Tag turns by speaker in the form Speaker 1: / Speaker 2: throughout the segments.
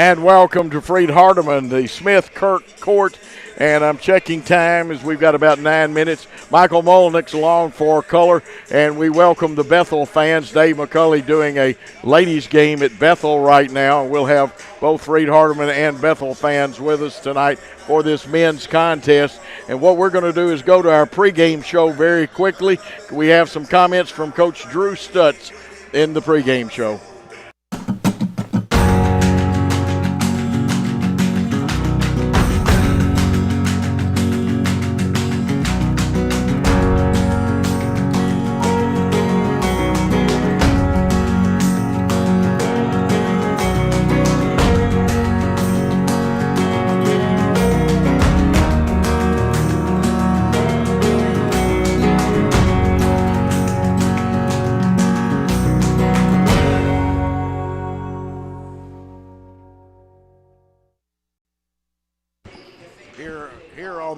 Speaker 1: And welcome to Freed Hardeman, the Smith Kirk Court. And I'm checking time as we've got about 9 minutes. Michael Molnick's along for color, and we welcome the Bethel fans. Dave McCulley doing a ladies game at Bethel right now. We'll have both Freed Hardeman and Bethel fans with us tonight for this men's contest. And what we're going to do is go to our pregame show very quickly. We have some comments from Coach Drew Stutz in the pregame show.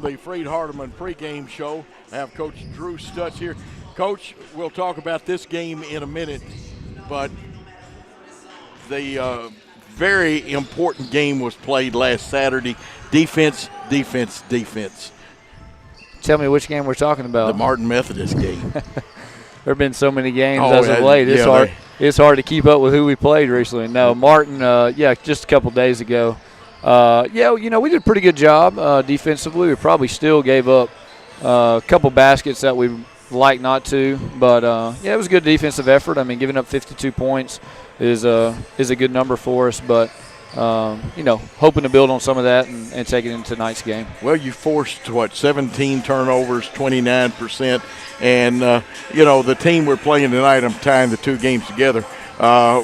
Speaker 1: The Freed Hardeman pregame show. I have Coach Drew Stutz here. Coach, we'll talk about this game in a minute, but the very important game was played last Saturday. Defense, defense, defense.
Speaker 2: Tell me which game we're talking about.
Speaker 1: The Martin Methodist game.
Speaker 2: There have been so many games as of late. It's hard to keep up with who we played recently. No, Martin, just a couple days ago. We did a pretty good job defensively. We probably still gave up a couple baskets that we like not to. But, it was a good defensive effort. I mean, giving up 52 points is a good number for us. But, hoping to build on some of that and take it into tonight's game.
Speaker 1: Well, you forced, 17 turnovers, 29%. And, the team we're playing tonight, I'm tying the two games together.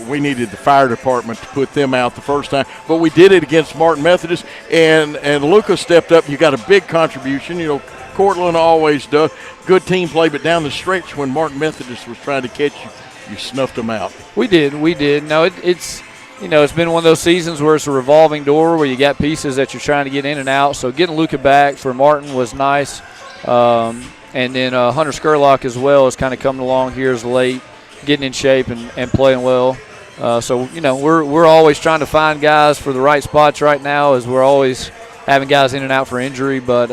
Speaker 1: We needed the fire department to put them out the first time, but we did it against Martin Methodist, and Lucas stepped up. You got a big contribution. Cortland always does. Good team play, but down the stretch when Martin Methodist was trying to catch you, you snuffed them out.
Speaker 2: We did. No, it's been one of those seasons where it's a revolving door where you got pieces that you're trying to get in and out. So getting Luca back for Martin was nice, and then Hunter Skurlock as well is kind of coming along here as late, getting in shape and playing well. We're always trying to find guys for the right spots right now, as we're always having guys in and out for injury. But,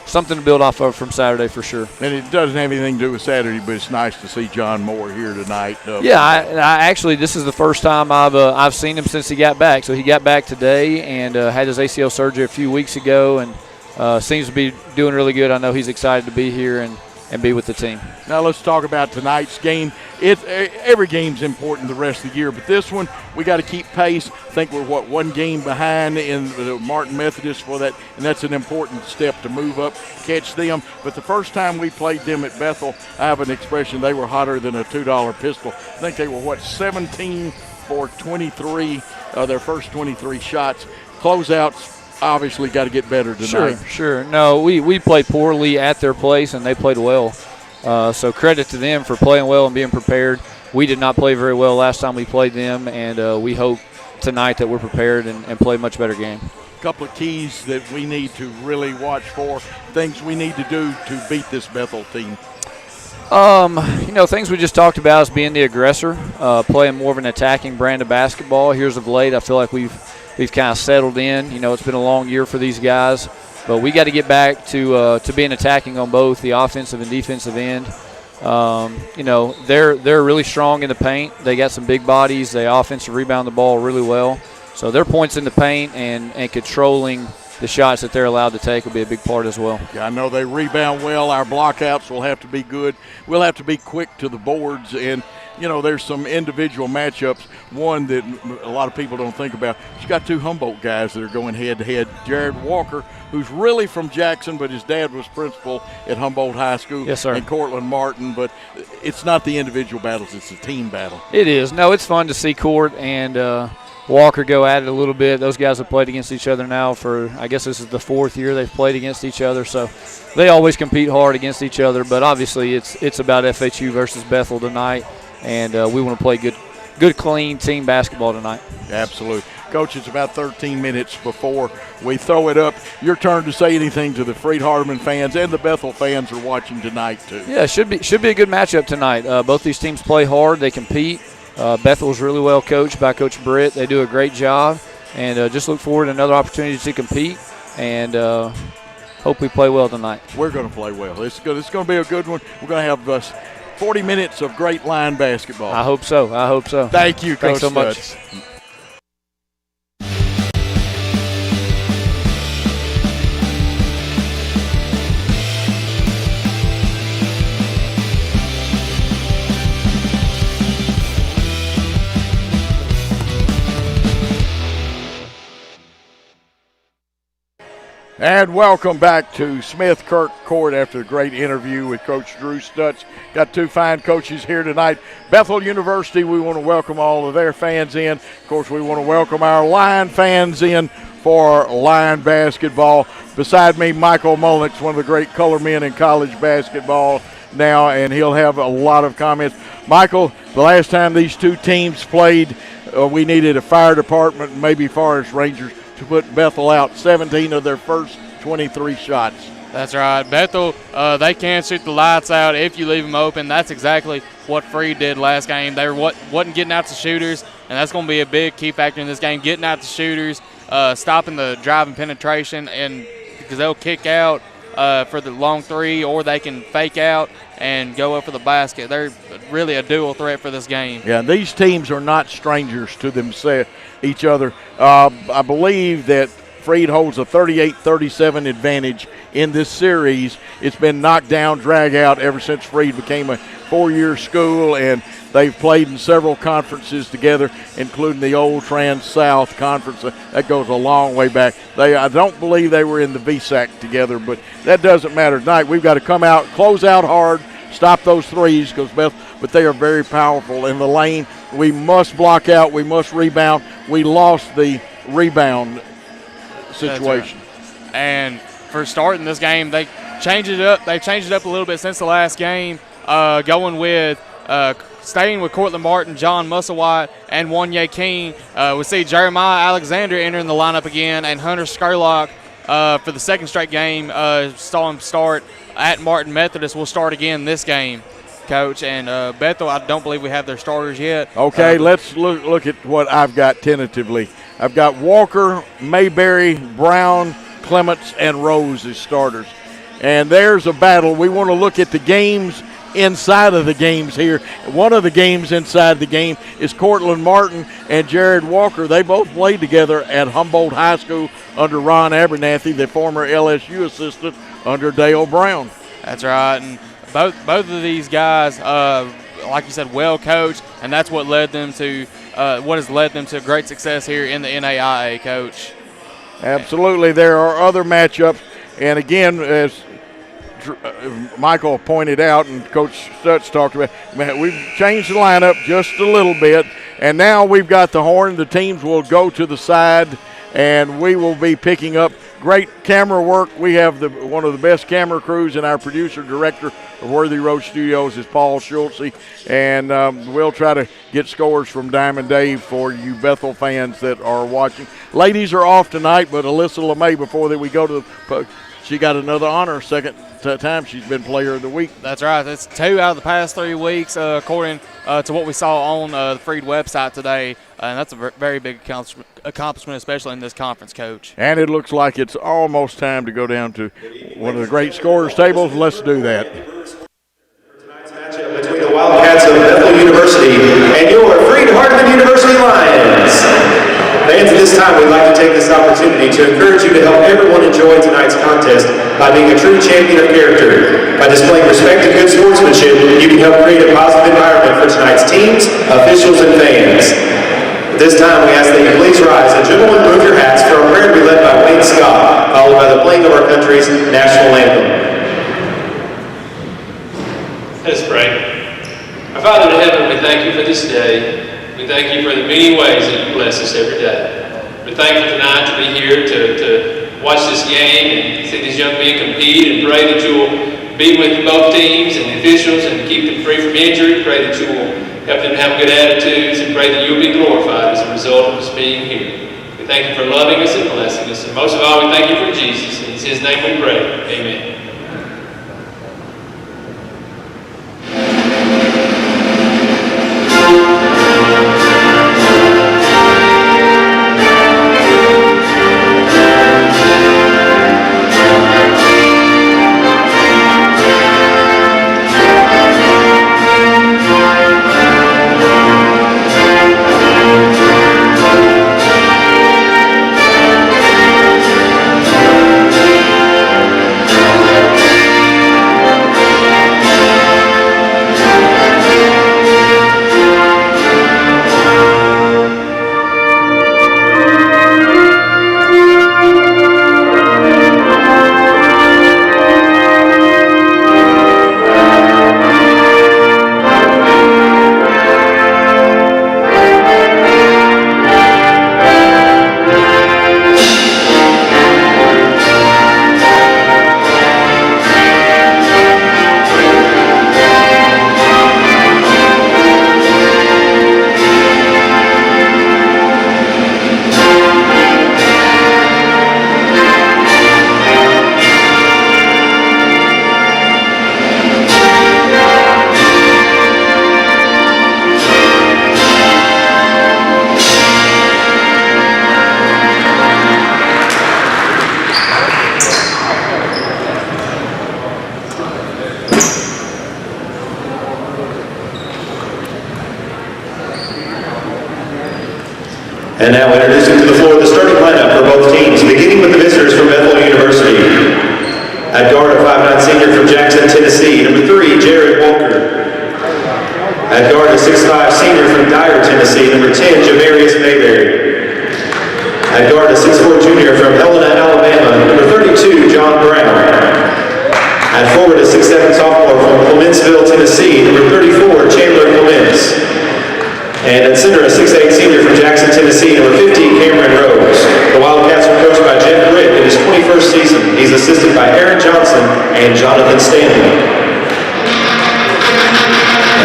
Speaker 2: something to build off of from Saturday for sure.
Speaker 1: And it doesn't have anything to do with Saturday, but it's nice to see John Moore here tonight.
Speaker 2: I actually, this is the first time I've seen him since he got back. So he got back today and had his ACL surgery a few weeks ago, and seems to be doing really good. I know he's excited to be here and be with the team.
Speaker 1: Now let's talk about tonight's game. Every game's important the rest of the year, but this one we got to keep pace. I think we're one game behind in the Martin Methodist for that, and that's an important step to move up, catch them. But the first time we played them at Bethel, I have an expression, they were hotter than a $2 pistol. I think they were 17 for 23, their first 23 shots. Closeouts obviously got to get better tonight.
Speaker 2: Sure. No, we played poorly at their place, and they played well. So credit to them for playing well and being prepared. We did not play very well last time we played them, and we hope tonight that we're prepared and play a much better game.
Speaker 1: A couple of keys that we need to really watch for, things we need to do to beat this Bethel team.
Speaker 2: Things we just talked about is being the aggressor, playing more of an attacking brand of basketball. Here's of late, I feel like we've kind of settled in. It's been a long year for these guys, but we got to get back to being attacking on both the offensive and defensive end. They're really strong in the paint. They got some big bodies. They offensive rebound the ball really well. So their points in the paint and controlling the shots that they're allowed to take will be a big part as well.
Speaker 1: Yeah, I know they rebound well. Our blockouts will have to be good. We'll have to be quick to the boards, and there's some individual matchups. One that a lot of people don't think about. You got two Humboldt guys that are going head-to-head. Jared Walker, who's really from Jackson, but his dad was principal at Humboldt High School.
Speaker 2: Yes, sir.
Speaker 1: And Cortland Martin. But it's not the individual battles. It's a team battle.
Speaker 2: It is. No, it's fun to see Court and Walker go at it a little bit. Those guys have played against each other now for, I guess this is the fourth year they've played against each other. So they always compete hard against each other. But obviously it's about FHU versus Bethel tonight. And we want to play good, clean team basketball tonight.
Speaker 1: Absolutely. Coach, it's about 13 minutes before we throw it up. Your turn to say anything to the Freed Hardeman fans, and the Bethel fans are watching tonight too.
Speaker 2: Yeah, should be a good matchup tonight. Both these teams play hard. They compete. Bethel's really well coached by Coach Britt. They do a great job. and just look forward to another opportunity to compete, and hope we play well tonight.
Speaker 1: We're going to play well. It's going to be a good one. We're going to have 40 minutes of great line basketball.
Speaker 2: I hope so.
Speaker 1: Thank you, Coach
Speaker 2: Thanks so much.
Speaker 1: Stutz. And welcome back to Smith Kirk Court after a great interview with Coach Drew Stutz. Got two fine coaches here tonight. Bethel University, we want to welcome all of their fans in. Of course, we want to welcome our Lion fans in for Lion basketball. Beside me, Michael Mullenix, one of the great color men in college basketball now, and he'll have a lot of comments. Michael, the last time these two teams played, we needed a fire department, maybe Forest Rangers, to put Bethel out 17 of their first 23 shots.
Speaker 3: That's right. Bethel, they can shoot the lights out if you leave them open. That's exactly what Freed did last game. They wasn't getting out the shooters, and that's going to be a big key factor in this game, getting out the shooters, stopping the driving penetration, and because they'll kick out for the long three, or they can fake out and go up for the basket. They're really a dual threat for this game.
Speaker 1: Yeah, these teams are not strangers to themselves, each other. I believe that Freed holds a 38-37 advantage in this series. It's been knocked down, drag out ever since Freed became a four-year school, and they've played in several conferences together, including the old Trans-South Conference. That goes a long way back. I don't believe they were in the VSAC together, but that doesn't matter. Tonight we've got to come out, close out hard, stop those threes, but they are very powerful in the lane. We must block out. We must rebound. We lost the rebound situation.
Speaker 3: Right. And for starting this game, they changed it up. They've changed it up a little bit since the last game, going with staying with Cortland Martin, John Musselwhite, and Wanye King. We see Jeremiah Alexander entering the lineup again, and Hunter Skurlock for the second straight game saw him start at Martin Methodist. Will start again this game, Coach. And Bethel, I don't believe we have their starters yet.
Speaker 1: Okay, let's look at what I've got tentatively. I've got Walker, Mayberry, Brown, Clements, and Rose as starters. And there's a battle. We want to look at the games inside of the games here. One of the games inside the game is Cortland Martin and Jared Walker. They both played together at Humboldt High School under Ron Abernathy, the former LSU assistant under Dale Brown.
Speaker 3: That's right. And both of these guys, like you said, well coached, and that's what led them to what has led them to great success here in the NAIA, Coach.
Speaker 1: Absolutely. There are other matchups, and again, as Michael pointed out and Coach Stutz talked about, we've changed the lineup just a little bit, and now we've got the horn. The teams will go to the side, and we will be picking up great camera work. We have one of the best camera crews, and our producer director of Worthy Road Studios is Paul Schultze, and we'll try to get scores from Diamond Dave for you Bethel fans that are watching. Ladies are off tonight, but Alyssa LeMay, before that we go to the she got another honor, second time she's been Player of the Week.
Speaker 3: That's right. That's 2 out of the past 3 weeks, according to what we saw on the Freed website today. And that's a very big accomplishment, especially in this conference, Coach.
Speaker 1: And it looks like it's almost time to go down to one of the great scorers tables. Let's do that.
Speaker 4: Tonight's matchup between the Wildcats of Bethel University and your Freed-Hardeman University Lions. Fans, at this time, we'd like to take this opportunity to encourage you to help everyone enjoy tonight's contest by being a true champion of character. By displaying respect and good sportsmanship, you can help create a positive environment for tonight's teams, officials, and fans. At this time, we ask that you please rise and gentlemen move your hats for a prayer to be led by Wayne Scott, followed by the playing of our country's national anthem.
Speaker 5: Let us pray. Our Father in heaven, we thank you for this day. We thank you for the many ways that you bless us every day. We're thankful tonight to be here to watch this game and see these young men compete, and pray that you'll be with both teams and the officials and keep them free from injury. Pray that you will help them have good attitudes, and pray that you'll be glorified as a result of us being here. We thank you for loving us and blessing us, and most of all, we thank you for Jesus. In his name we pray. Amen.
Speaker 4: And now introducing to the floor the starting lineup for both teams, beginning with the visitors from Bethel University. At guard, a 5'9" senior from Jackson, Tennessee, number 3, Jared Walker. At guard, a 6'5" senior from Dyer, Tennessee, number 10, Jamarius Mayberry. At guard, a 6'4" junior from Helena, Alabama, number 32, John Brown. At forward, a 6'7" sophomore from Clementsville, Tennessee, number 34, Chandler Clements. And at center, a 6'8" senior from Jackson, Tennessee, number 15, Cameron Rose. The Wildcats are coached by Jeff Britt in his 21st season. He's assisted by Aaron Johnson and Jonathan Stanley.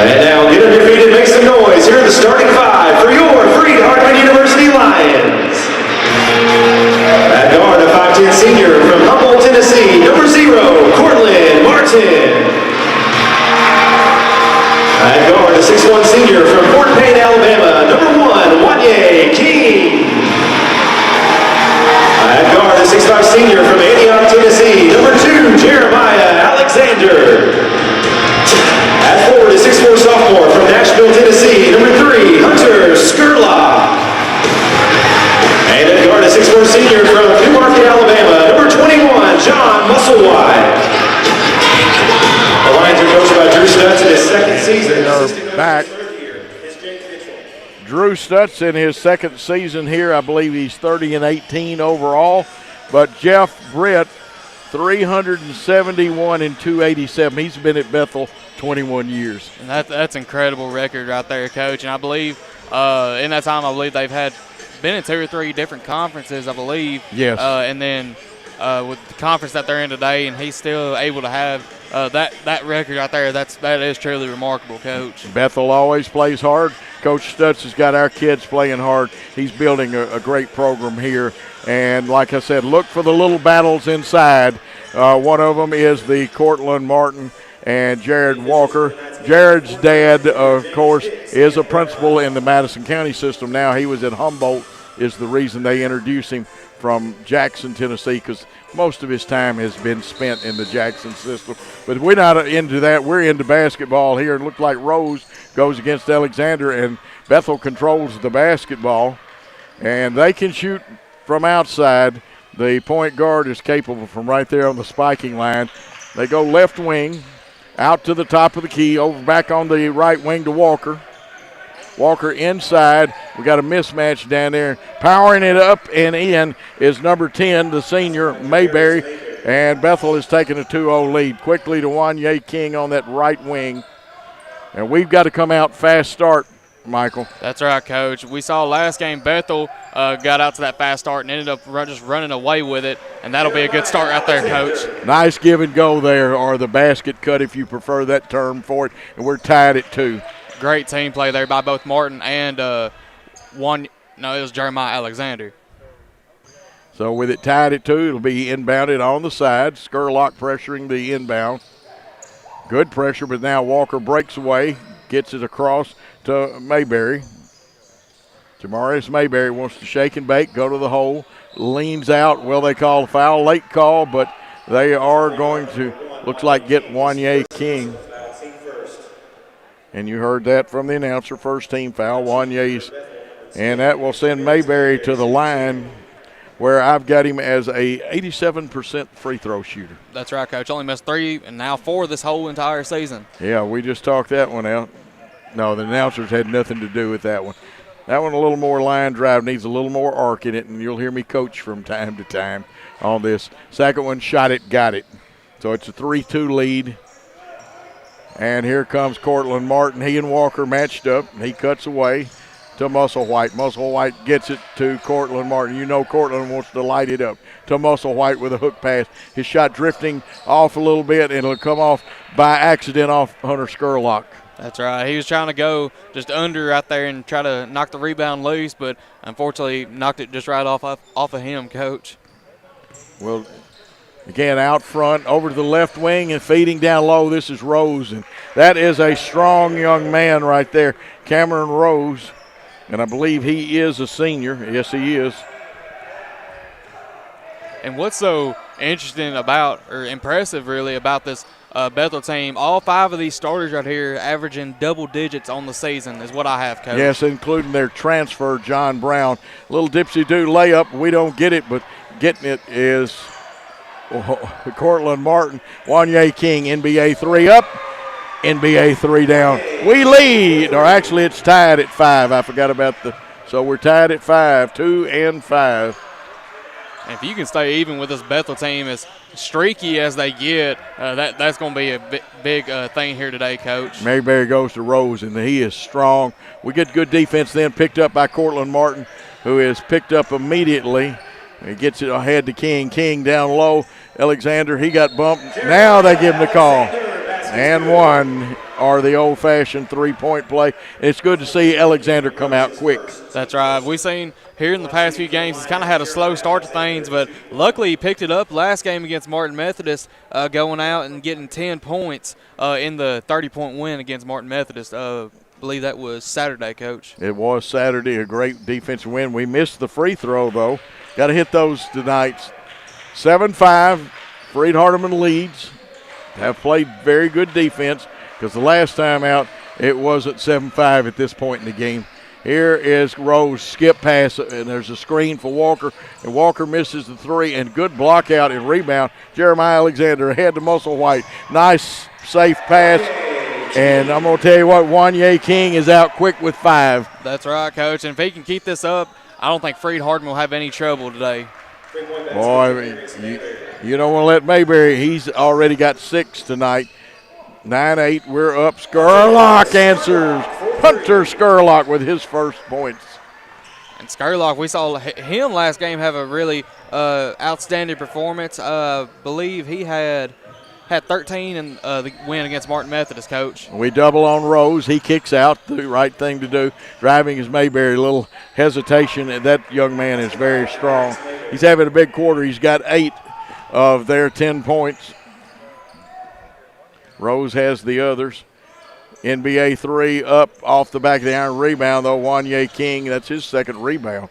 Speaker 4: And now, get on your feet and make some noise. Here are the starting 5 for your Freed-Hardeman University Lions. At guard, a 5'10" senior from Humboldt, Tennessee, number 0, Cortland Martin. At guard, a 6'1" senior from Fort Payne, Alabama, number 1, Wanye King. At guard, a 6'5" senior from Antioch, Tennessee, number 2, Jeremiah Alexander. At forward, a 6'4" sophomore from Nashville, Tennessee, number 3, Hunter Skurlock. And at guard, a 6'4" senior from New Market, Alabama, number 21, John Musselwhite. The Lions are coached by Drew Stutz in his second season.
Speaker 1: Back. Drew Stutz in his second season here. I believe he's 30-18 overall. But Jeff Britt, 371 and 287. He's been at Bethel 21 years.
Speaker 3: And that's an incredible record right there, Coach. And I believe in that time, I believe they've been in 2 or 3 different conferences, I believe.
Speaker 1: Yes.
Speaker 3: And then with the conference that they're in today, and he's still able to have that record right there, that is truly remarkable, Coach.
Speaker 1: Bethel always plays hard. Coach Stutz has got our kids playing hard. He's building a great program here. And like I said, look for the little battles inside. One of them is the Cortland Martin and Jared Walker. Jared's dad, of course, is a principal in the Madison County system now. He was at Humboldt, is the reason they introduced him from Jackson, Tennessee, because most of his time has been spent in the Jackson system. But we're not into that. We're into basketball here. It looked like Rose goes against Alexander, and Bethel controls the basketball. And they can shoot from outside. The point guard is capable from right there on the spiking line. They go left wing, out to the top of the key, over back on the right wing to Walker. Walker inside. We got a mismatch down there. Powering it up and in is number 10, the senior, Mayberry. And Bethel is taking a 2-0 lead. Quickly to Wanye King on that right wing. And we've got to come out fast start, Michael.
Speaker 3: That's right, Coach. We saw last game Bethel got out to that fast start and ended up just running away with it, and that'll be a good start right there, Coach.
Speaker 1: Nice give and go there, or the basket cut if you prefer that term for it, and we're tied at 2.
Speaker 3: Great team play there by both Martin and it was Jeremiah Alexander.
Speaker 1: So with it tied at 2, it'll be inbounded on the side. Skurlock pressuring the inbound. Good pressure, but now Walker breaks away, gets it across to Mayberry. Jamarius Mayberry wants to shake and bake, go to the hole, leans out. Well, they call a foul, late call, but they are going to, looks like, get Wanye King. And you heard that from the announcer, first team foul, Wanye's. And that will send Mayberry to the line, where I've got him as a 87% free throw shooter.
Speaker 3: That's right, Coach. Only missed 3 and now 4 this whole entire season.
Speaker 1: Yeah, we just talked that one out. No, the announcers had nothing to do with that one. That one a little more line drive, needs a little more arc in it, and you'll hear me coach from time to time on this. Second one, shot it, got it. So it's a 3-2 lead. And here comes Cortland Martin. He and Walker matched up, and he cuts away to Musselwhite. Musselwhite gets it to Cortland Martin. You know Cortland wants to light it up to Musselwhite with a hook pass. His shot drifting off a little bit, and it'll come off by accident off Hunter Skurlock.
Speaker 3: That's right. He was trying to go just under out there and try to knock the rebound loose, but unfortunately knocked it just right off of him, Coach.
Speaker 1: Well, again, out front, over to the left wing and feeding down low. This is Rose, and that is a strong young man right there, Cameron Rose. And I believe he is a senior. Yes, he is.
Speaker 3: And what's so interesting about, or impressive really, about this Bethel team. All 5 of these starters right here averaging double digits on the season is what I have, Coach.
Speaker 1: Yes, including their transfer, John Brown. Little dipsy-do layup. We don't get it, but getting it is Cortland Martin. Wanye King, NBA 3 up, NBA 3 down. We lead, or actually it's tied at 5. I forgot about so we're tied at 5, 2 and 5.
Speaker 3: And if you can stay even with this Bethel team, as streaky as they get, that's going to be a big thing here today, Coach.
Speaker 1: Mayberry goes to Rose, and he is strong. We get good defense then, picked up by Cortland Martin, who is picked up immediately. He gets it ahead to King. King down low. Alexander, he got bumped. Now they give him the call. And one, or the old-fashioned three-point play. It's good to see Alexander come out quick.
Speaker 3: That's right. We've seen here in the past few games he's kind of had a slow start to things, but luckily he picked it up last game against Martin Methodist, going out and getting 10 points in the 30-point win against Martin Methodist. I believe that was Saturday, Coach.
Speaker 1: It was Saturday, a great defensive win. We missed the free throw, though. Got to hit those tonight. 7-5, Freed Hardeman leads. Have played very good defense because the last time out it wasn't 7-5 at this point in the game. Here is Rose, skip pass, and there's a screen for Walker, and Walker misses the 3, and good block out and rebound. Jeremiah Alexander ahead to Musselwhite. Nice, safe pass, and I'm going to tell you what, Wanye King is out quick with 5.
Speaker 3: That's right, Coach, and if he can keep this up, I don't think Freed Hardeman will have any trouble today.
Speaker 1: Boy, you don't want to let Mayberry. He's already got 6 tonight. 9-8, we're up. Skurlock answers. Hunter Skurlock with his first points.
Speaker 3: And Skurlock, we saw him last game have a really outstanding performance. Believe he had 13 in the win against Martin Methodist, Coach.
Speaker 1: We double on Rose. He kicks out, the right thing to do. Driving is Mayberry. A little hesitation. That young man is very strong. He's having a big quarter. He's got 8 of their 10 points. Rose has the others. NBA 3 up off the back of the iron. Rebound, though, Wanye King. That's his second rebound.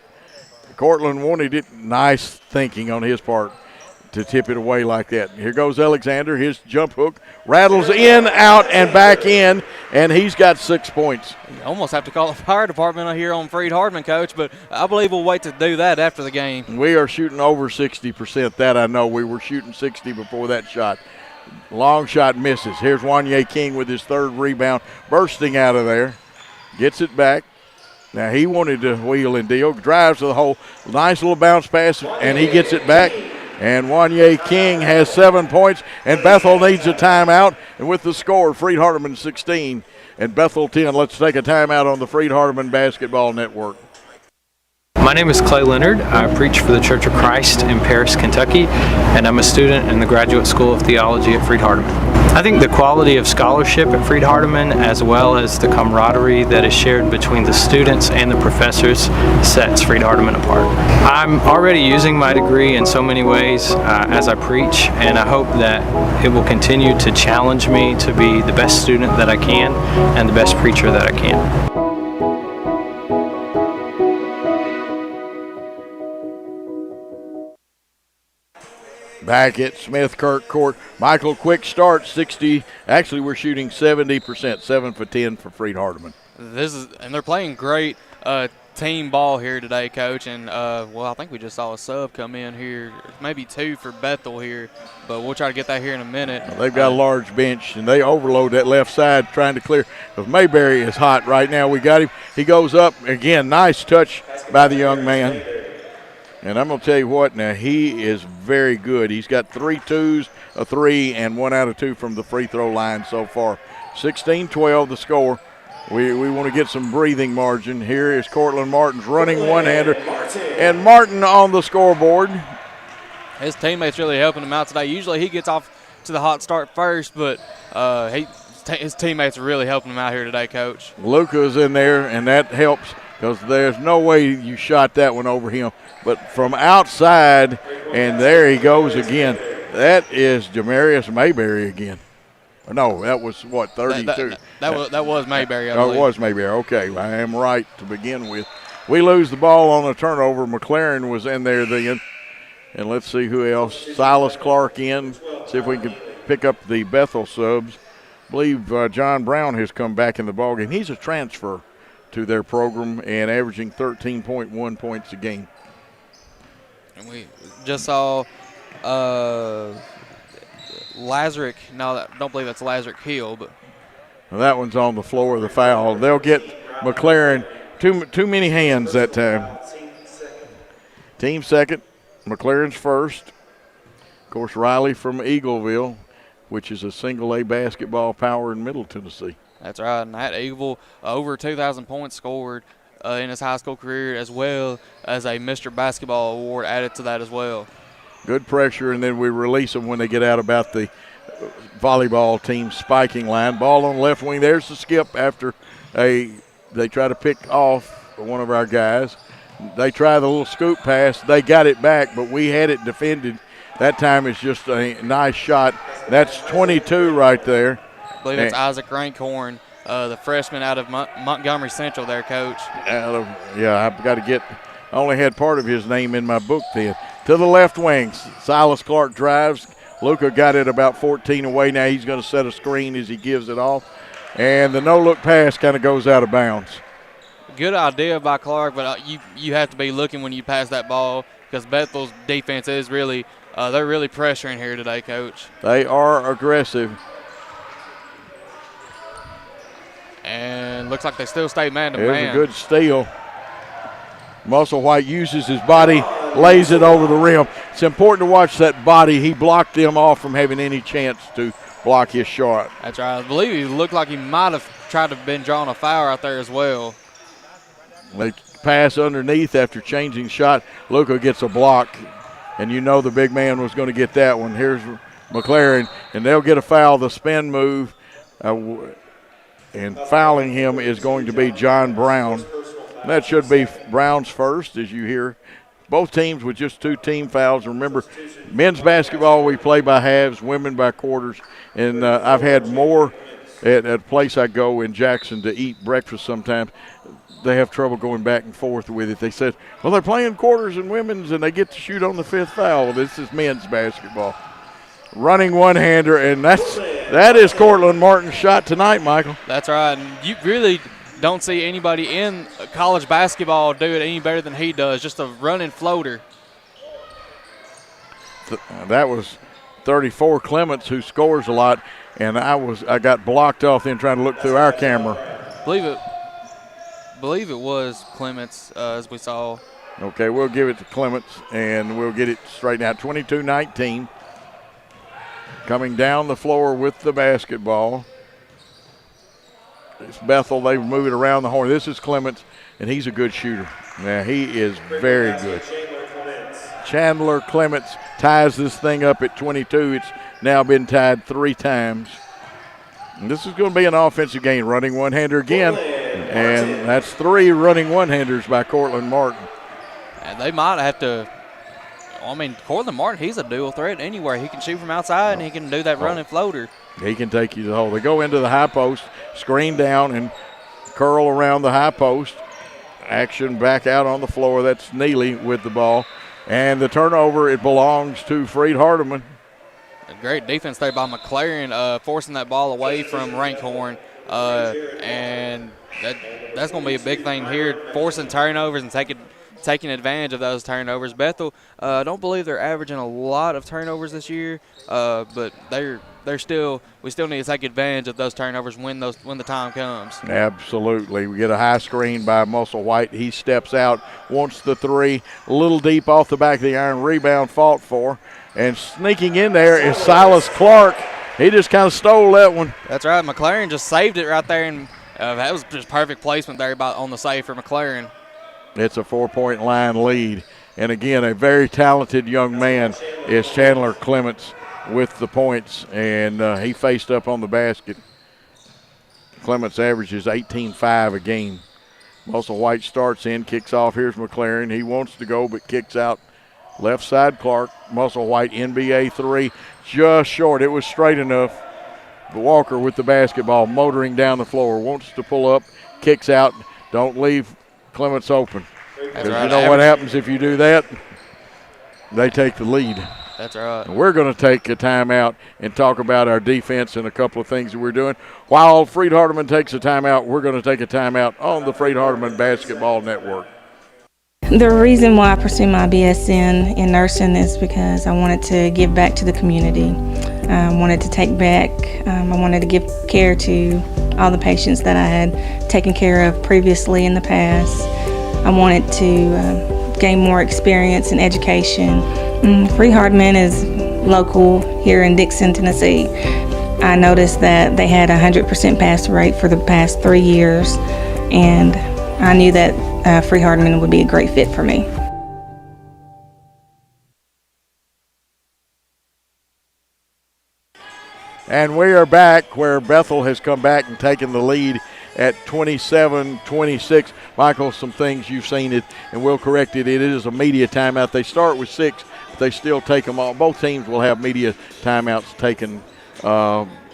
Speaker 1: Cortland wanted it. Nice thinking on his part to tip it away like that. Here goes Alexander. His jump hook rattles in, out, and back in, and he's got 6 points.
Speaker 3: You almost have to call the fire department here on Freed Hardeman, Coach, but I believe we'll wait to do that after the game.
Speaker 1: We are shooting over 60%. That I know. We were shooting 60 before that shot. Long shot misses. Here's Wanye King with his 3rd rebound, bursting out of there. Gets it back. Now he wanted to wheel and deal. Drives to the hole. Nice little bounce pass, and he gets it back. And Wanye King has 7 points, and Bethel needs a timeout. And with the score, Freed Hardeman 16 and Bethel 10. Let's take a timeout on the Freed Hardeman Basketball Network.
Speaker 6: My name is Clay Leonard. I preach for the Church of Christ in Paris, Kentucky, and I'm a student in the Graduate School of Theology at Freed Hardeman. I think the quality of scholarship at Freed Hardeman, as well as the camaraderie that is shared between the students and the professors, sets Freed Hardeman apart. I'm already using my degree in so many ways as I preach, and I hope that it will continue to challenge me to be the best student that I can and the best preacher that I can.
Speaker 1: Back at Smith Kirk Court, Michael quick start, 60. Actually, we're shooting 70%, 7 for 10 for Freed Hardeman.
Speaker 3: And they're playing great team ball here today, Coach. And I think we just saw a sub come in here, maybe 2 for Bethel here, but we'll try to get that here in a minute.
Speaker 1: Well, they've got a large bench, and they overload that left side trying to clear. Because Mayberry is hot right now. We got him. He goes up again. Nice touch by the young man. And I'm going to tell you what, now he is very good. He's got 3 twos, a 3, and 1 out of 2 from the free throw line so far. 16-12 the score. We want to get some breathing margin. Here is Cortland Martin's running one-hander. And Martin on the scoreboard.
Speaker 3: His teammates really helping him out today. Usually he gets off to the hot start first, but his teammates are really helping him out here today, Coach.
Speaker 1: Luca's in there, and that helps because there's no way you shot that one over him. But from outside, and there he goes again. That is Jamarius Mayberry again. No, that was, 32?
Speaker 3: That was Mayberry, I
Speaker 1: Oh,
Speaker 3: believe.
Speaker 1: it was Mayberry. Okay, I am right to begin with. We lose the ball on a turnover. McLaren was in there then. And let's see who else. Silas Clark in. See if we can pick up the Bethel subs. I believe John Brown has come back in the ballgame. He's a transfer to their program and averaging 13.1 points a game.
Speaker 3: And we just saw Lazarick. No, I don't believe that's Lazarick Hill, but
Speaker 1: Well, that one's on the floor of the foul. They'll get McLaren. Too many hands that time. Team second, McLaren's first. Of course, Riley from Eagleville, which is a single-A basketball power in Middle Tennessee.
Speaker 3: that's right. And that Eagleville, over 2,000 points scored in his high school career, as well as a Mr. Basketball award added to that as well.
Speaker 1: Good pressure, and then we release them when they get out about the volleyball team spiking line. Ball on the left wing. There's the skip after they try to pick off one of our guys. They try the little scoop pass. They got it back, but we had it defended. That time it's just a nice shot. That's 22 right there.
Speaker 3: I believe it's Isaac Rankhorn, the freshman out of Montgomery Central there, Coach.
Speaker 1: I've got to get – I only had part of his name in my book then. To the left wing, Silas Clark drives. Luca got it about 14 away. Now he's going to set a screen as he gives it off. And the no-look pass kind of goes out of bounds.
Speaker 3: Good idea by Clark, but you have to be looking when you pass that ball because Bethel's defense is really they're really pressuring here today, Coach.
Speaker 1: They are aggressive.
Speaker 3: And looks like they still stay man-to-man.
Speaker 1: There's a good steal. Musselwhite uses his body, lays it over the rim. It's important to watch that body. He blocked them off from having any chance to block his shot.
Speaker 3: That's right. I believe he looked like he might have tried to have been drawing a foul out there as well.
Speaker 1: They pass underneath after changing shot. Luca gets a block, and you know the big man was going to get that one. Here's McLaren, and they'll get a foul. The spin move, and fouling him is going to be John Brown. That should be Brown's first, as you hear. Both teams with just 2 team fouls. Remember, men's basketball we play by halves, women by quarters. And I've had more at a place I go in Jackson to eat breakfast sometimes. They have trouble going back and forth with it. They said, well, they're playing quarters and women's, and they get to shoot on the 5th foul. Well, this is men's basketball. Running one-hander, and that is Cortland Martin's shot tonight, Michael.
Speaker 3: That's right. And you really don't see anybody in college basketball do it any better than he does, just a running floater.
Speaker 1: That was 34 Clements, who scores a lot, and I got blocked off then trying to look through our camera.
Speaker 3: Believe it was Clements, as we saw.
Speaker 1: Okay, we'll give it to Clements, and we'll get it straightened out. 22-19. Coming down the floor with the basketball. It's Bethel. They move it around the horn. This is Clements, and he's a good shooter. Yeah, he is very good. Chandler Clements ties this thing up at 22. It's now been tied 3 times. And this is going to be an offensive game. Running one-hander again, and that's 3 running one-handers by Cortland Martin.
Speaker 3: And they might have to. I mean, Cortland Martin, he's a dual threat anywhere. He can shoot from outside, and he can do that running floater.
Speaker 1: He can take you to the hole. They go into the high post, screen down, and curl around the high post. Action back out on the floor. That's Neely with the ball. And the turnover, it belongs to Freed Hardeman.
Speaker 3: A great defense there by McLaren, forcing that ball away from Rankhorn. And that's going to be a big thing here, forcing turnovers and taking advantage of those turnovers. Bethel, I don't believe they're averaging a lot of turnovers this year, but we still need to take advantage of those turnovers when the time comes.
Speaker 1: Absolutely. We get a high screen by Musselwhite. He steps out, wants the 3, a little deep off the back of the iron. Rebound fought for, and sneaking in there is Silas Clark. He just kind of stole that one.
Speaker 3: That's right. McLaren just saved it right there, and that was just perfect placement there on the save for McLaren.
Speaker 1: It's a 4-point line lead. And again, a very talented young man is Chandler Clements with the points, and he faced up on the basket. Clements averages 18.5 a game. Musselwhite starts in, kicks off. Here's McLaren. He wants to go, but kicks out left side Clark. Musselwhite, NBA 3, just short. It was straight enough. But Walker with the basketball, motoring down the floor, wants to pull up, kicks out. Don't leave Clements open. Because you know what happens if you do that? They take the lead.
Speaker 3: That's right.
Speaker 1: And we're going to take a timeout and talk about our defense and a couple of things that we're doing. While Freed Hardeman takes a timeout, we're going to take a timeout on the Freed Hardeman Basketball Network.
Speaker 7: The reason why I pursued my BSN in nursing is because I wanted to give back to the community. I wanted to take back, I wanted to give care to all the patients that I had taken care of previously in the past. I wanted to gain more experience and education. Freed Hardeman is local here in Dixon, Tennessee. I noticed that they had a 100% pass rate for the past 3 years, and I knew that Freed Hardeman would be a great fit for me.
Speaker 1: And we are back where Bethel has come back and taken the lead at 27-26. Michael, some things you've seen it, and we'll correct it. It is a media timeout. They start with 6, but they still take them all. Both teams will have media timeouts taken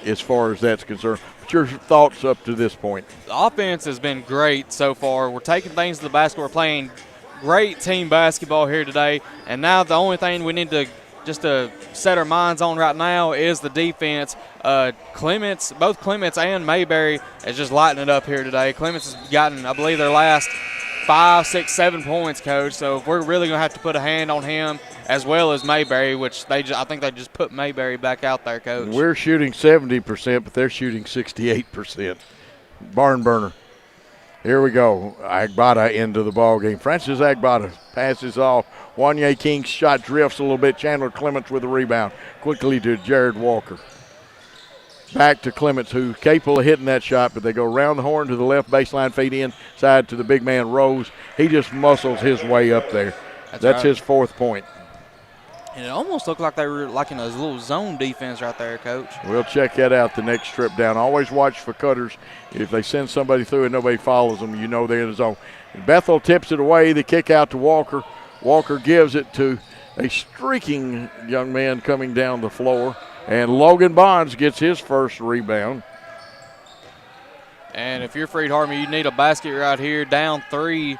Speaker 1: as far as that's concerned. What's your thoughts up to this point?
Speaker 3: The offense has been great so far. We're taking things to the basket. We're playing great team basketball here today. And now the only thing we need to just to set our minds on right now is the defense. Clements, both Clements and Mayberry is just lighting it up here today. Clements has gotten, I believe, their last 5, 6, 7 points, Coach. So we're really going to have to put a hand on him as well as Mayberry, which I think they just put Mayberry back out there, Coach.
Speaker 1: We're shooting 70%, but they're shooting 68%. Barn burner. Here we go. Agbada into the ball game. Francis Agbada passes off. Wanye King's shot drifts a little bit. Chandler Clements with a rebound. Quickly to Jared Walker. Back to Clements, who's capable of hitting that shot, but they go around the horn to the left baseline, fade inside to the big man Rose. He just muscles his way up there. That's
Speaker 3: right.
Speaker 1: His 4th point.
Speaker 3: And it almost looked like they were like in a little zone defense right there, Coach.
Speaker 1: We'll check that out the next trip down. Always watch for cutters. If they send somebody through and nobody follows them, you know they're in the zone. Bethel tips it away. The kick out to Walker. Walker gives it to a streaking young man coming down the floor. And Logan Bonds gets his first rebound.
Speaker 3: And if you're Freed Hardeman, you need a basket right here, down 3.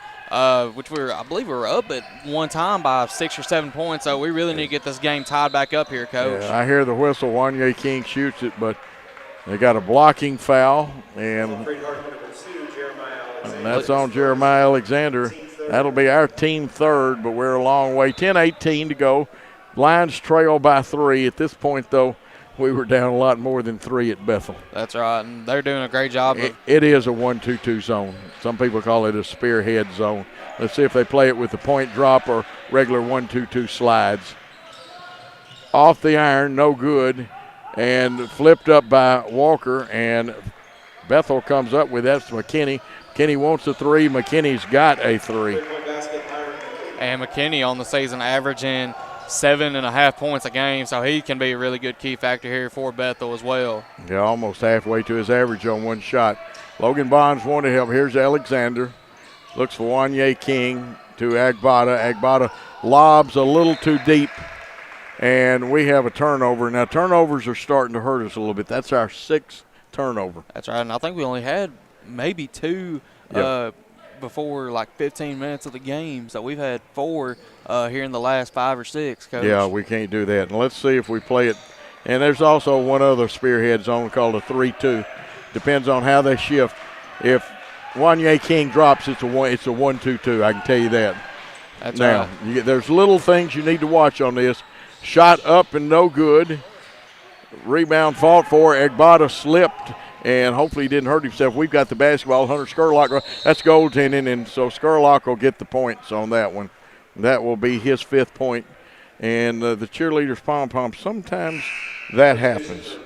Speaker 3: Which I believe we were up at one time by 6 or 7 points, so we really need to get this game tied back up here, Coach.
Speaker 1: Yeah, I hear the whistle. Wanye King shoots it, but they got a blocking foul, and that's on Jeremiah Alexander. That'll be our team 3rd, but we're a long way. 10-18 to go. Lions trail by 3. At this point, though, we were down a lot more than 3 at Bethel.
Speaker 3: That's right, and they're doing a great job.
Speaker 1: It is a 1-2-2 zone. Some people call it a spearhead zone. Let's see if they play it with the point drop or regular 1-2-2 slides. Off the iron, no good, and flipped up by Walker, and Bethel comes up with that's McKinney. McKinney wants a 3. McKinney's got a 3.
Speaker 3: And McKinney on the season averaging 7.5 points a game, so he can be a really good key factor here for Bethel as well.
Speaker 1: Yeah, almost halfway to his average on one shot. Logan Bonds wanted help. Here's Alexander. Looks for Wanye King to Agbada. Agbada lobs a little too deep, and we have a turnover. Now, turnovers are starting to hurt us a little bit. That's our 6th turnover.
Speaker 3: That's right, and I think we only had maybe 2 before like 15 minutes of the game, so we've had 4 here in the last 5 or 6, Coach.
Speaker 1: Yeah, we can't do that. And let's see if we play it. And there's also one other spearhead zone called a 3-2. Depends on how they shift. If Wanye King drops, it's a 1-2-2. I can tell you that.
Speaker 3: That's
Speaker 1: now,
Speaker 3: right.
Speaker 1: There's little things you need to watch on this. Shot up and no good. Rebound fought for. Agbada slipped, and hopefully he didn't hurt himself. We've got the basketball. Hunter Skurlock, that's goaltending, and so Skurlock will get the points on that one. That will be his 5th point. And the cheerleaders pom-pom, sometimes that happens.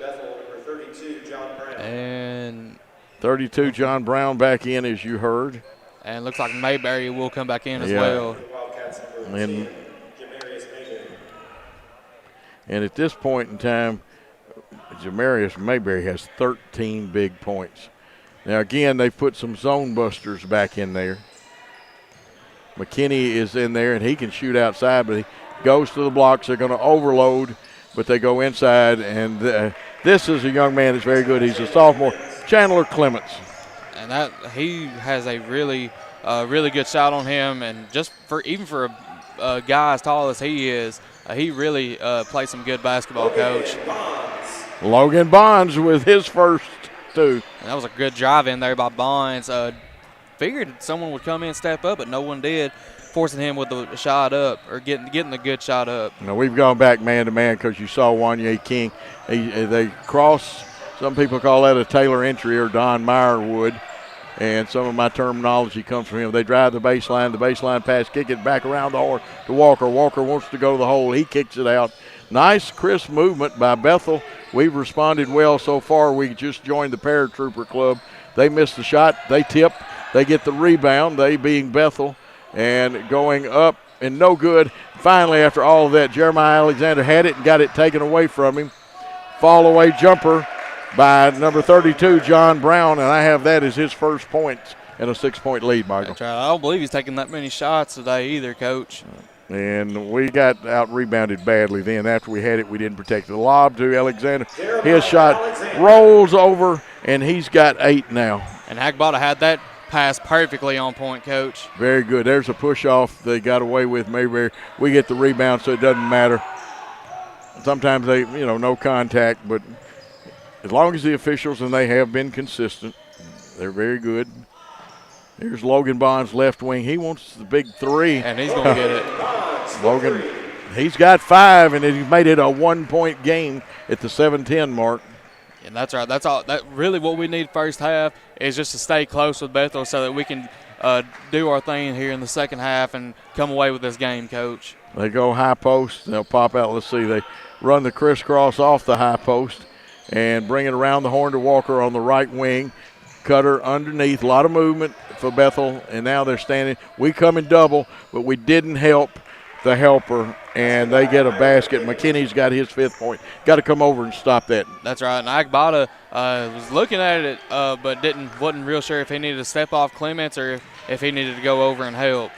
Speaker 3: And
Speaker 1: 32, John Brown back in, as you heard.
Speaker 3: And looks like Mayberry will come back in as well.
Speaker 1: And at this point in time, Jamarius Mayberry has 13 big points. Now, again, they've put some zone busters back in there. McKinney is in there, and he can shoot outside, but he goes to the blocks. They're going to overload, but they go inside. And this is a young man that's very good. He's a sophomore, Chandler Clements.
Speaker 3: And that he has a really good shot on him, and just for a guy as tall as he is, he really plays some good basketball, Coach.
Speaker 1: Logan Bonds with his first two.
Speaker 3: And that was a good drive in there by Bonds. Figured someone would come in and step up, but no one did, forcing him with the shot up or getting the good shot up.
Speaker 1: Now, we've gone back man-to-man because you saw Wanye King. They cross, some people call that a Taylor entry or Don Meyer would, and some of my terminology comes from him. They drive the baseline pass, kick it back around the horn to Walker. Walker wants to go to the hole. He kicks it out. Nice, crisp movement by Bethel. We've responded well so far. We just joined the Paratrooper Club. They missed the shot. They tip. They get the rebound, they being Bethel, and going up and no good. Finally, after all of that, Jeremiah Alexander had it and got it taken away from him. Fall away jumper by number 32, John Brown, and I have that as his first points and a 6-point lead, Michael.
Speaker 3: That's right. I don't believe he's taking that many shots today either, Coach.
Speaker 1: And we got out-rebounded badly then. After we had it, we didn't protect it. The lob to Alexander. His shot rolls over, and he's got 8 now.
Speaker 3: And Hagbata had that pass perfectly on point, Coach.
Speaker 1: Very good. There's a push-off they got away with Mayberry. We get the rebound, so it doesn't matter. Sometimes they, no contact, but as long as the officials, and they have been consistent, they're very good. Here's Logan Bonds, left wing. He wants the big three.
Speaker 3: And he's going to get it.
Speaker 1: Logan, he's got 5, and he's made it a 1-point game at the 7-10 mark.
Speaker 3: And that's right. That's all. That really what we need first half is just to stay close with Bethel so that we can do our thing here in the second half and come away with this game, Coach.
Speaker 1: They go high post. They'll pop out. Let's see. They run the crisscross off the high post and bring it around the horn to Walker on the right wing. Cutter underneath. A lot of movement for Bethel, and now they're standing. We come in double, but we didn't help the helper, and they get a basket. McKinney's got his 5th point. Got to come over and stop that.
Speaker 3: That's right. And Agbata was looking at it, but wasn't real sure if he needed to step off Clements or if he needed to go over and help.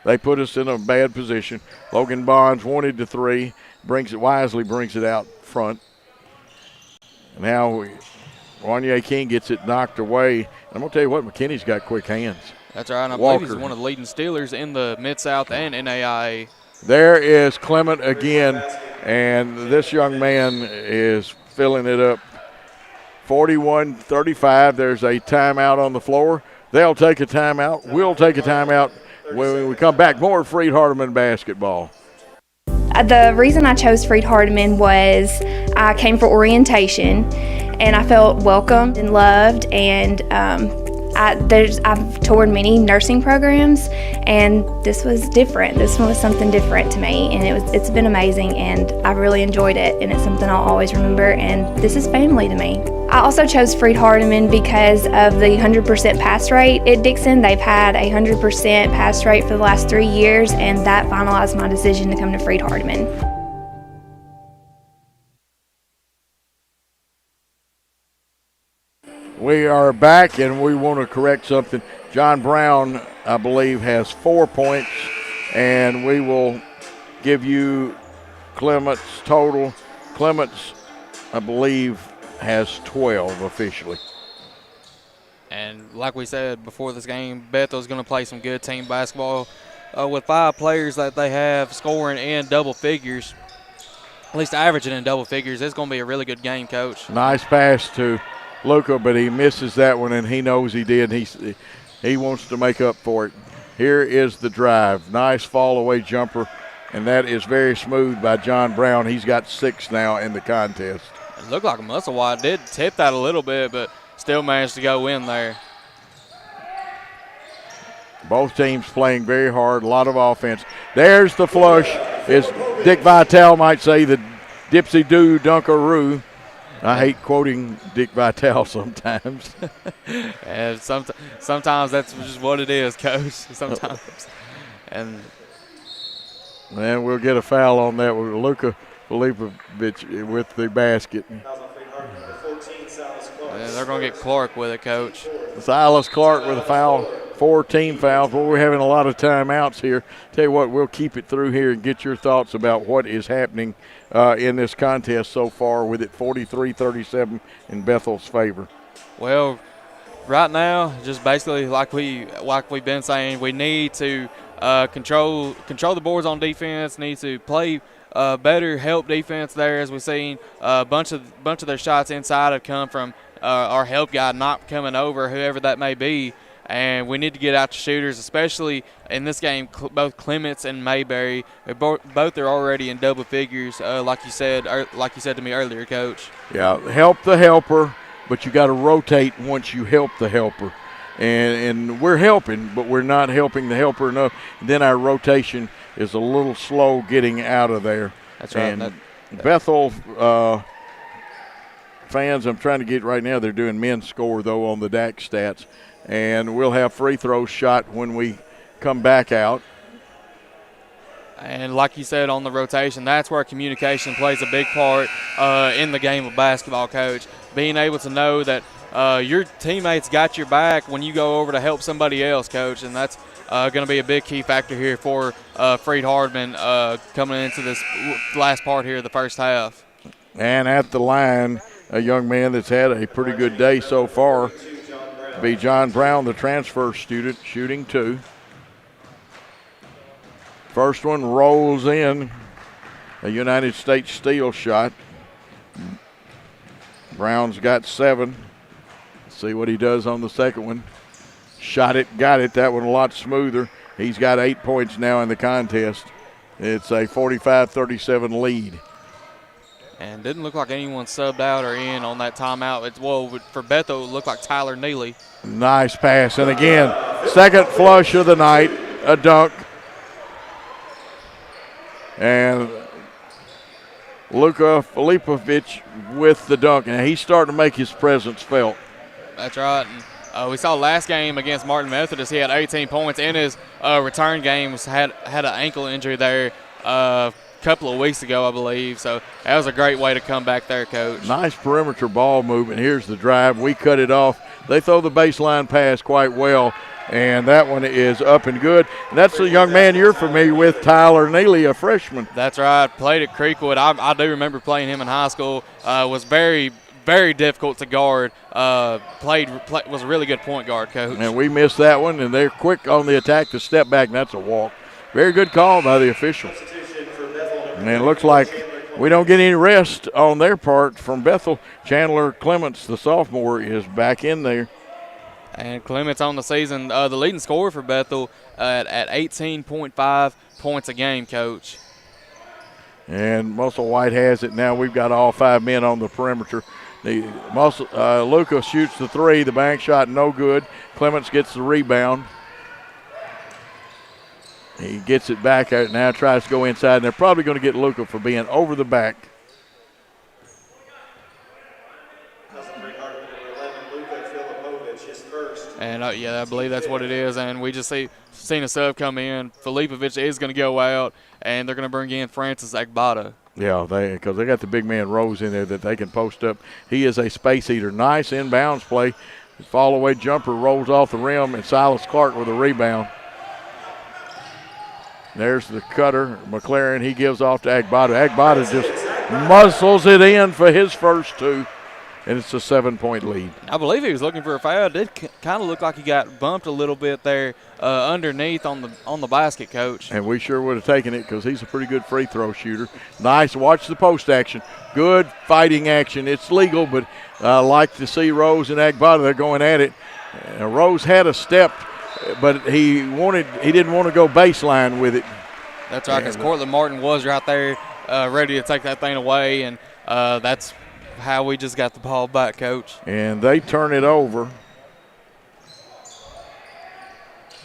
Speaker 1: They put us in a bad position. Logan Bonds wanted the 3, brings it out front. Now Wanye King gets it knocked away. I'm going to tell you what, McKinney's got quick hands.
Speaker 3: That's right. And I
Speaker 1: Walker.
Speaker 3: believe he's one of the leading stealers in the Mid-South and NAIA.
Speaker 1: There is Clement again, and this young man is filling it up. 41-35. There's a timeout on the floor. They'll take a timeout. We'll take a timeout when we come back. More Freed Hardeman basketball.
Speaker 8: The reason I chose Freed Hardeman was I came for orientation, and I felt welcomed and loved, and I've toured many nursing programs, and this was different. This one was something different to me, and it's been amazing, and I really enjoyed it, and it's something I'll always remember, and this is family to me. I also chose Freed Hardeman because of the 100% pass rate at Dixon. They've had a 100% pass rate for the last 3 years, and that finalized my decision to come to Freed Hardeman.
Speaker 1: We are back, and we want to correct something. John Brown, I believe, has 4 points, and we will give you Clement's total. Clements, I believe, has 12 officially.
Speaker 3: And like we said before this game, Bethel's going to play some good team basketball with 5 players that they have scoring in double figures, at least averaging in double figures. It's going to be a really good game, Coach.
Speaker 1: Nice pass to Luca, but he misses that one, and he knows he did. He wants to make up for it. Here is the drive. Nice fall-away jumper, and that is very smooth by John Brown. He's got 6 now in the contest.
Speaker 3: It looked like Musselwhite did tip that a little bit, but still managed to go in there.
Speaker 1: Both teams playing very hard, a lot of offense. There's the flush, as Dick Vitale might say, the dipsy-do dunkaroo. I hate quoting Dick Vitale sometimes.
Speaker 3: And sometimes that's just what it is, Coach. Sometimes. And
Speaker 1: we'll get a foul on that with Luka Filipovic with the basket.
Speaker 3: and they're going to get Clark with it, Coach.
Speaker 1: Silas Clark with a foul. 4 team fouls. Well, we're having a lot of timeouts here. Tell you what, we'll keep it through here and get your thoughts about what is happening in this contest so far, with it 43-37 in Bethel's favor.
Speaker 3: Well, right now, just basically like we've been saying, we need to control the boards on defense, need to play better help defense there, as we've seen. A bunch of their shots inside have come from our help guy not coming over, whoever that may be. And we need to get out to shooters, especially in this game. Both Clements and Mayberry, both are already in double figures, like you said to me earlier, Coach.
Speaker 1: Yeah, help the helper, but you got to rotate once you help the helper. And we're helping, but we're not helping the helper enough. And then our rotation is a little slow getting out of there.
Speaker 3: That's right.
Speaker 1: And Bethel fans, I'm trying to get right now, they're doing men's score, though, on the DAC stats. And we'll have free throws shot when we come back out.
Speaker 3: And like you said on the rotation, that's where communication plays a big part in the game of basketball, Coach. Being able to know that your teammates got your back when you go over to help somebody else, Coach. And that's going to be a big key factor here for Freed-Hardeman coming into this last part here of the first half.
Speaker 1: And at the line, a young man that's had a pretty good day so far, be John Brown, the transfer student, shooting 2. First one rolls in, a United States steal shot. Brown's got 7. Let's see what he does on the second one. Shot it, got it. That one a lot smoother. He's got 8 points now in the contest. It's a 45-37 lead.
Speaker 3: And didn't look like anyone subbed out or in on that timeout. For Bethel, it looked like Tyler Neely.
Speaker 1: Nice pass. And again, second flush of the night, a dunk. And Luka Filipovic with the dunk. And he's starting to make his presence felt.
Speaker 3: That's right. And we saw last game against Martin Methodist, he had 18 points. In his return games, had an ankle injury there couple of weeks ago, I believe. So that was a great way to come back there, Coach.
Speaker 1: Nice perimeter ball movement. Here's the drive. We cut it off. They throw the baseline pass quite well, and that one is up and good. And that's the young man you're familiar with, Tyler Neely, a freshman.
Speaker 3: That's right. Played at Creekwood. I do remember playing him in high school. Was very, very difficult to guard. Was a really good point guard, Coach.
Speaker 1: And we missed that one, and they're quick on the attack to step back, and that's a walk. Very good call by the official. And it looks like we don't get any rest on their part from Bethel. Chandler Clements, the sophomore, is back in there.
Speaker 3: And Clements on the season, the leading scorer for Bethel at 18.5 points a game, Coach.
Speaker 1: And Muscle White has it now. We've got all 5 men on the perimeter. Luka shoots the 3. The bank shot no good. Clements gets the rebound. He gets it back out now, tries to go inside, and they're probably going to get Luka for being over the back.
Speaker 3: And, I believe that's what it is. And we just seen a sub come in. Filipovic is going to go out, and they're going to bring in Francis Agbada.
Speaker 1: Yeah, because they got the big man Rose in there that they can post up. He is a space eater. Nice inbounds play. Fall-away jumper rolls off the rim, and Silas Clark with a rebound. There's the cutter, McLaren. He gives off to Agbada. Agbada just muscles it in for his first 2, and it's a 7-point lead.
Speaker 3: I believe he was looking for a foul. It did kind of look like he got bumped a little bit there underneath on the basket, Coach.
Speaker 1: And we sure would have taken it because he's a pretty good free throw shooter. Nice. Watch the post action. Good fighting action. It's legal, but I like to see Rose and Agbada. They're going at it. Rose had a step, but he didn't want to go baseline with it.
Speaker 3: That's right, because Cortland Martin was right there ready to take that thing away, and that's how we just got the ball back, Coach.
Speaker 1: And they turn it over.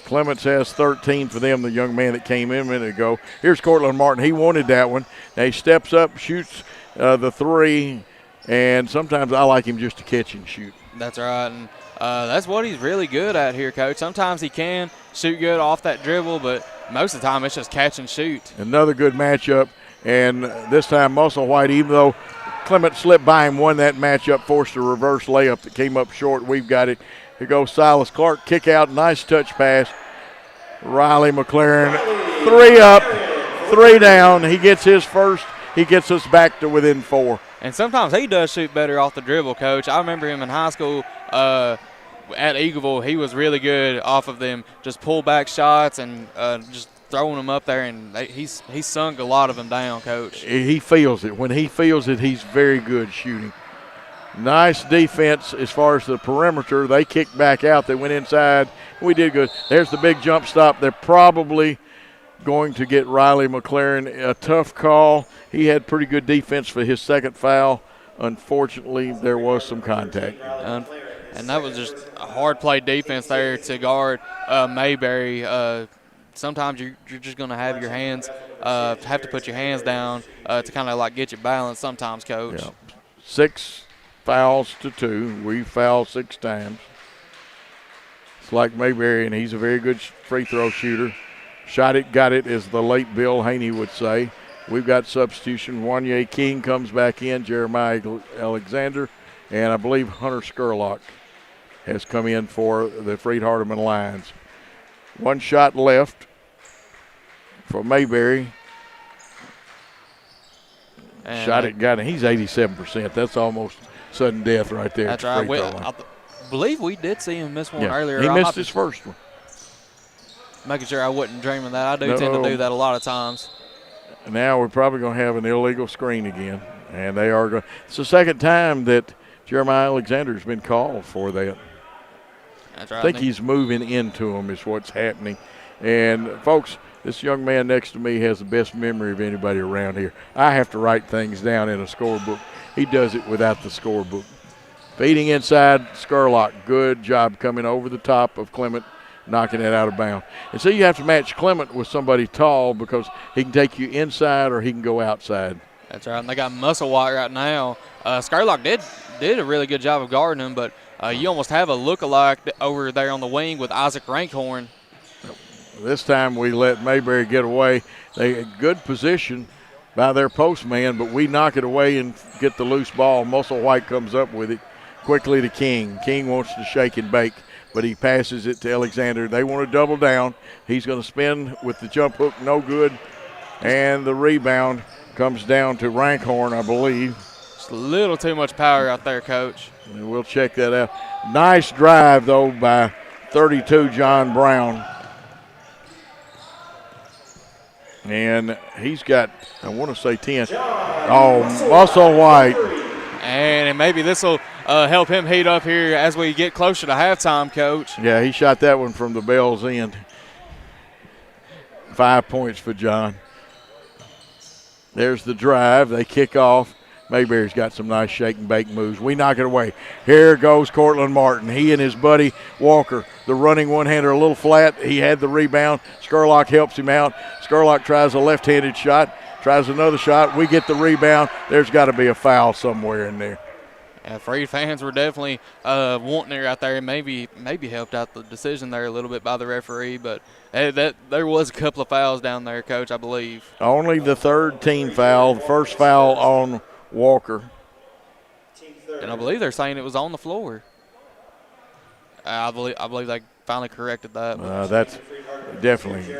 Speaker 1: Clements has 13 for them, the young man that came in a minute ago. Here's Cortland Martin. He wanted that one. Now he steps up, shoots the 3, and sometimes I like him just to catch and shoot.
Speaker 3: That's right, and that's what he's really good at here, Coach. Sometimes he can shoot good off that dribble, but most of the time it's just catch and shoot.
Speaker 1: Another good matchup, and this time Muscle White, even though Clement slipped by him, won that matchup, forced a reverse layup that came up short. We've got it. Here goes Silas Clark, kick out, nice touch pass. Riley McLaren, 3 up, 3 down. He gets his first. He gets us back to within 4.
Speaker 3: And sometimes he does shoot better off the dribble, Coach. I remember him in high school at Eagleville, he was really good off of them, just pull back shots and just throwing them up there, and he's sunk a lot of them down, Coach.
Speaker 1: He feels it. When he feels it, he's very good shooting. Nice defense as far as the perimeter. They kicked back out. They went inside. We did good. There's the big jump stop. They're probably going to get Riley McLaren. A tough call. He had pretty good defense for his second foul. Unfortunately, there was some contact.
Speaker 3: And that was just a hard play defense there to guard Mayberry. Sometimes you're just going to have your hands, have to put your hands down to kind of like get your balance sometimes, Coach.
Speaker 1: Yeah. 6 fouls to 2. We fouled 6 times. It's like Mayberry, and he's a very good free throw shooter. Shot it, got it, as the late Bill Haney would say. We've got substitution. Wanye King comes back in, Jeremiah Alexander, and I believe Hunter Skurlock has come in for the Freed Hardeman Lions. 1 shot left for Mayberry. And shot it, got it. He's 87%. That's almost sudden death right there.
Speaker 3: That's right. I believe we did see him miss one earlier.
Speaker 1: He missed his first one.
Speaker 3: Making sure I wasn't dreaming that. I do tend to do that a lot of times.
Speaker 1: Now we're probably going to have an illegal screen again, and they are going. It's the second time that Jeremiah Alexander has been called for that.
Speaker 3: That's right.
Speaker 1: I think he's moving into him is what's happening. And, folks, this young man next to me has the best memory of anybody around here. I have to write things down in a scorebook. He does it without the scorebook. Feeding inside, Skurlock. Good job coming over the top of Clement, knocking it out of bounds. And so you have to match Clement with somebody tall because he can take you inside or he can go outside.
Speaker 3: That's right. And they got Musselwhite right now. Skurlock did a really good job of guarding him, but you almost have a look-alike over there on the wing with Isaac Rankhorn.
Speaker 1: This time we let Mayberry get away. They had good position by their postman, but we knock it away and get the loose ball. Musselwhite comes up with it quickly to King. King wants to shake and bake, but he passes it to Alexander. They want to double down. He's going to spin with the jump hook, no good. And the rebound comes down to Rankhorn, I believe.
Speaker 3: Just a little too much power out there, Coach.
Speaker 1: And we'll check that out. Nice drive, though, by 32 John Brown. And he's got, I want to say 10. Oh, Musselwhite.
Speaker 3: And maybe this will help him heat up here as we get closer to halftime, Coach.
Speaker 1: Yeah, he shot that one from the bell's end. 5 points for John. There's the drive. They kick off. Mayberry's got some nice shake and bake moves. We knock it away. Here goes Cortland Martin. He and his buddy Walker, the running one-hander, a little flat. He had the rebound. Skurlock helps him out. Skurlock tries a left-handed shot, tries another shot. We get the rebound. There's got to be a foul somewhere in there.
Speaker 3: Yeah, Freed fans were definitely wanting it out there, and maybe helped out the decision there a little bit by the referee. But there was a couple of fouls down there, Coach, I believe.
Speaker 1: Only the third team foul. The first foul on Walker.
Speaker 3: And I believe they're saying it was on the floor. I believe they finally corrected that.
Speaker 1: That's definitely.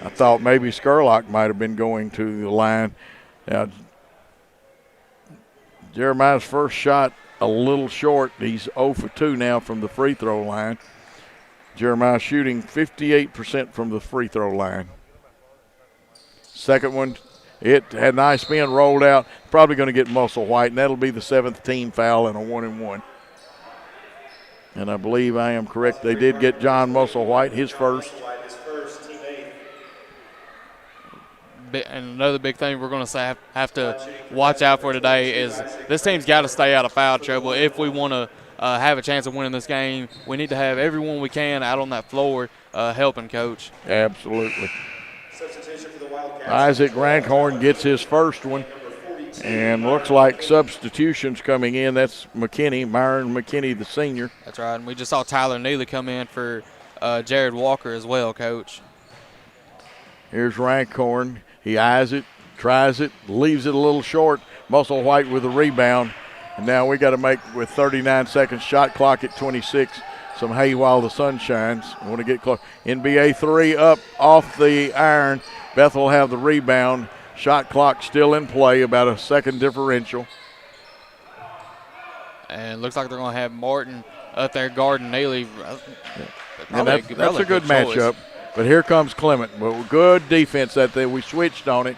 Speaker 1: I thought maybe Skurlock might have been going to the line. Now, Jeremiah's first shot a little short. He's 0 for 2 now from the free throw line. Jeremiah shooting 58% from the free throw line. Second one, it had a nice spin, rolled out. Probably going to get Musselwhite, and that'll be the 7th team foul and a 1-and-1. And I believe I am correct. They did get John Musselwhite, his first.
Speaker 3: And another big thing we're going to have to watch out for today is this team's got to stay out of foul trouble. If we want to have a chance of winning this game, we need to have everyone we can out on that floor helping, Coach.
Speaker 1: Absolutely. Isaac Rankhorn gets his first one, and looks like substitutions coming in. That's McKinney, Myron McKinney, the senior.
Speaker 3: That's right, and we just saw Tyler Neely come in for Jared Walker as well, Coach.
Speaker 1: Here's Rankhorn. He eyes it, tries it, leaves it a little short. Musselwhite with the rebound. And now we got to make, with 39 seconds, shot clock at 26, some hay while the sun shines. We want to get close. NBA 3 up off the iron. Bethel will have the rebound. Shot clock still in play, about a second differential.
Speaker 3: And it looks like they're going to have Martin up there guarding Neely.
Speaker 1: And that's a good matchup. But here comes Clement. Well, good defense that we switched on it.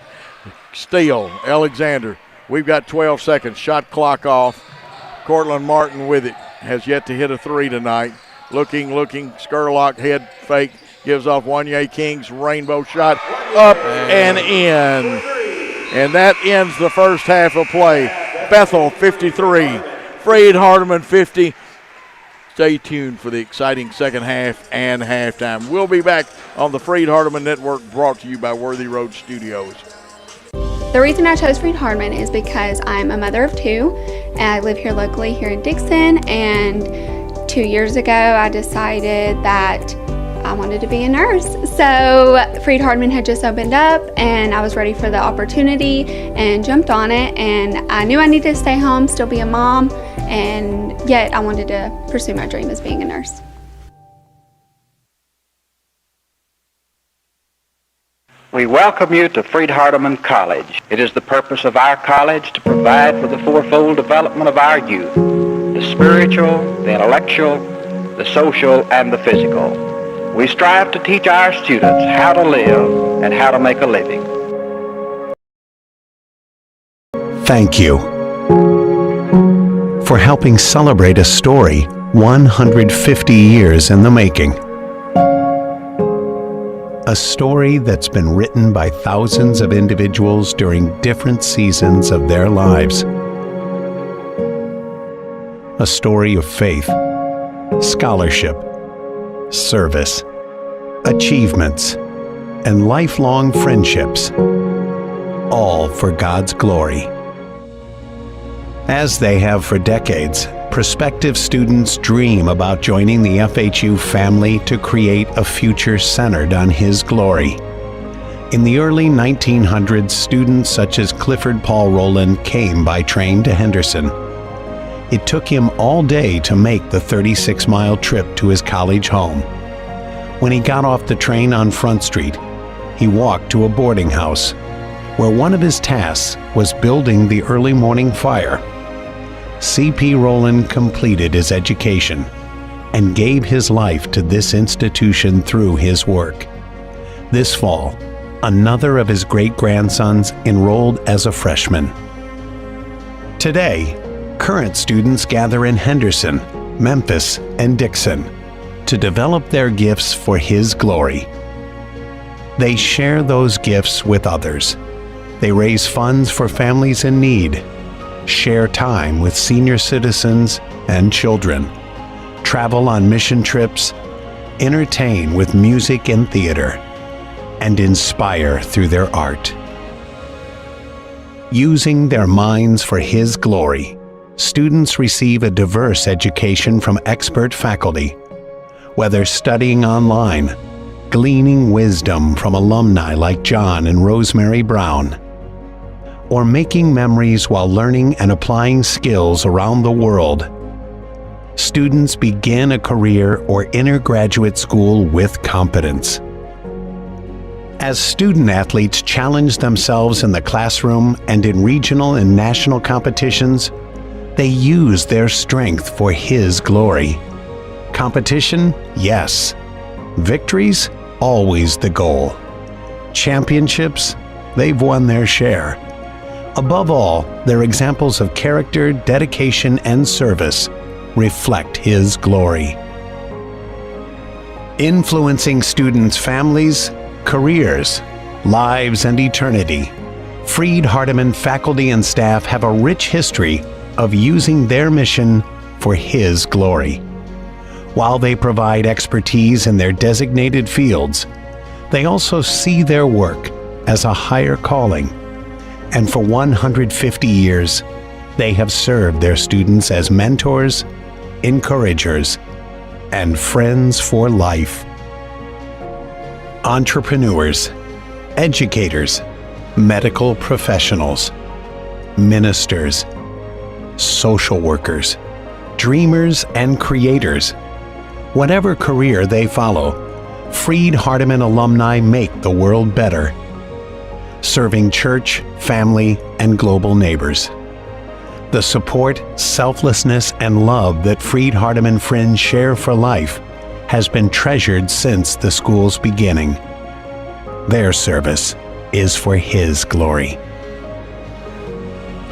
Speaker 1: Steele, Alexander. We've got 12 seconds. Shot clock off. Cortland Martin with it. Has yet to hit a three tonight. Looking. Skurlock head fake. Gives off Wanye King's rainbow shot. Up and in. And that ends the first half of play. Bethel 53. Freed Hardeman 50. Stay tuned for the exciting second half and halftime. We'll be back on the Freed Hardeman Network, brought to you by Worthy Road Studios.
Speaker 9: The reason I chose Freed Hardeman is because I'm a mother of two, and I live here locally here in Dixon, and 2 years ago I decided that I wanted to be a nurse. So Freed Hardeman had just opened up, and I was ready for the opportunity and jumped on it, and I knew I needed to stay home, still be a mom, and yet I wanted to pursue my dream as being a nurse.
Speaker 10: We welcome you to Freed Hardeman College. It is the purpose of our college to provide for the fourfold development of our youth: the spiritual, the intellectual, the social, and the physical. We strive to teach our students how to live and how to make a living.
Speaker 11: Thank you for helping celebrate a story 150 years in the making. A story that's been written by thousands of individuals during different seasons of their lives. A story of faith, scholarship, service, achievements, and lifelong friendships, all for God's glory. As they have for decades, prospective students dream about joining the FHU family to create a future centered on His glory. In the early 1900s, students such as Clifford Paul Rowland came by train to Henderson. It took him all day to make the 36-mile trip to his college home. When he got off the train on Front Street, he walked to a boarding house, where one of his tasks was building the early morning fire. C.P. Rowland completed his education and gave his life to this institution through his work. This fall, another of his great-grandsons enrolled as a freshman. Today, current students gather in Henderson, Memphis, and Dixon to develop their gifts for His glory. They share those gifts with others. They raise funds for families in need, share time with senior citizens and children, travel on mission trips, entertain with music and theater, and inspire through their art. Using their minds for His glory, students receive a diverse education from expert faculty. Whether studying online, gleaning wisdom from alumni like John and Rosemary Brown, or making memories while learning and applying skills around the world, students begin a career or enter graduate school with competence. As student athletes challenge themselves in the classroom and in regional and national competitions, they use their strength for His glory. Competition? Yes. Victories? Always the goal. Championships? They've won their share. Above all, their examples of character, dedication, and service reflect His glory. Influencing students' families, careers, lives, and eternity, Freed Hardeman faculty and staff have a rich history of using their mission for His glory. While they provide expertise in their designated fields, they also see their work as a higher calling. And for 150 years, they have served their students as mentors, encouragers, and friends for life. Entrepreneurs, educators, medical professionals, ministers, social workers, dreamers, and creators. Whatever career they follow, Freed Hardeman alumni make the world better, serving church, family, and global neighbors. The support, selflessness, and love that Freed Hardeman Friends share for life has been treasured since the school's beginning. Their service is for His glory.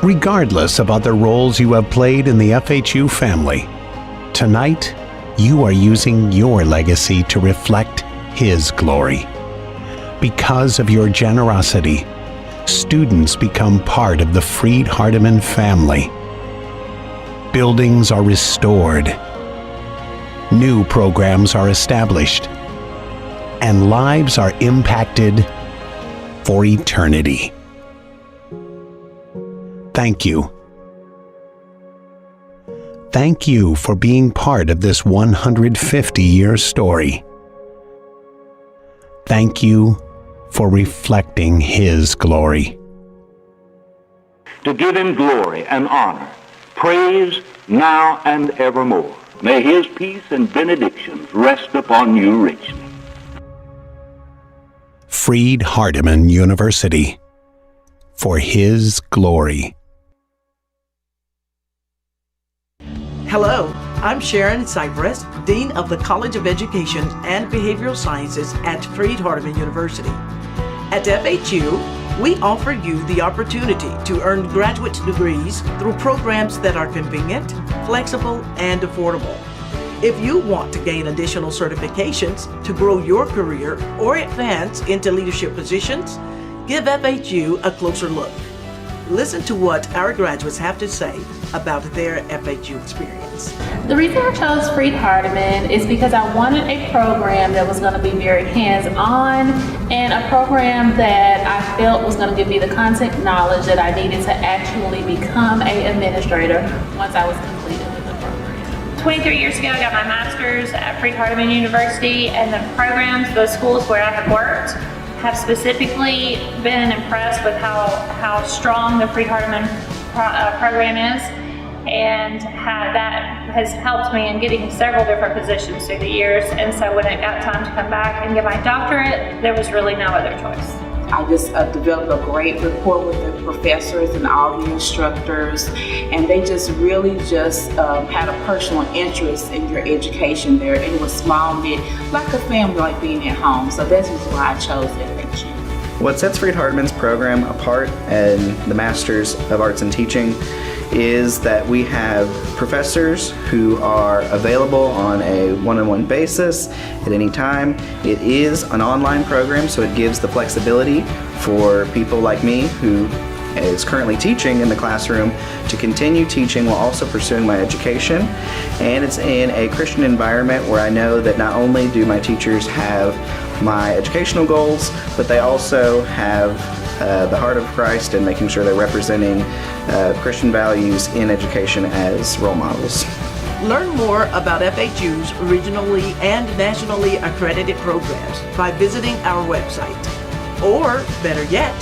Speaker 11: Regardless of other roles you have played in the FHU family, tonight you are using your legacy to reflect His glory. Because of your generosity, students become part of the Freed Hardeman family. Buildings are restored, new programs are established, and lives are impacted for eternity. Thank you. Thank you for being part of this 150-year story. Thank you for reflecting His glory.
Speaker 10: To give Him glory and honor, praise now and evermore. May His peace and benedictions rest upon you richly.
Speaker 11: Freed Hardeman University, for His glory.
Speaker 12: Hello, I'm Sharon Cypress, Dean of the College of Education and Behavioral Sciences at Freed Hardeman University. At FHU, we offer you the opportunity to earn graduate degrees through programs that are convenient, flexible, and affordable. If you want to gain additional certifications to grow your career or advance into leadership positions, give FHU a closer look. Listen to what our graduates have to say about their FHU experience.
Speaker 13: The reason I chose Freed Hardeman is because I wanted a program that was going to be very hands-on and a program that I felt was going to give me the content knowledge that I needed to actually become an administrator once I was completed with the program.
Speaker 14: 23 years ago, I got my master's at Freed Hardeman University, and the programs, those schools where I have worked, have specifically been impressed with how strong the Freed Hardeman program is, and that has helped me in getting several different positions through the years. And so when it got time to come back and get my doctorate, there was really no other choice.
Speaker 15: I just developed a great rapport with the professors and all the instructors, and they just really had a personal interest in your education there, and it was small knit, like a family, like being at home. So that's just why I chose FHU.
Speaker 16: What sets Freed Hardeman's program apart and the Masters of Arts in Teaching is that we have professors who are available on a one-on-one basis at any time. It is an online program, so it gives the flexibility for people like me who is currently teaching in the classroom to continue teaching while also pursuing my education. And it's in a Christian environment where I know that not only do my teachers have my educational goals, but they also have the heart of Christ and making sure they're representing Christian values in education as role models.
Speaker 12: Learn more about FHU's regionally and nationally accredited programs by visiting our website. Or, better yet,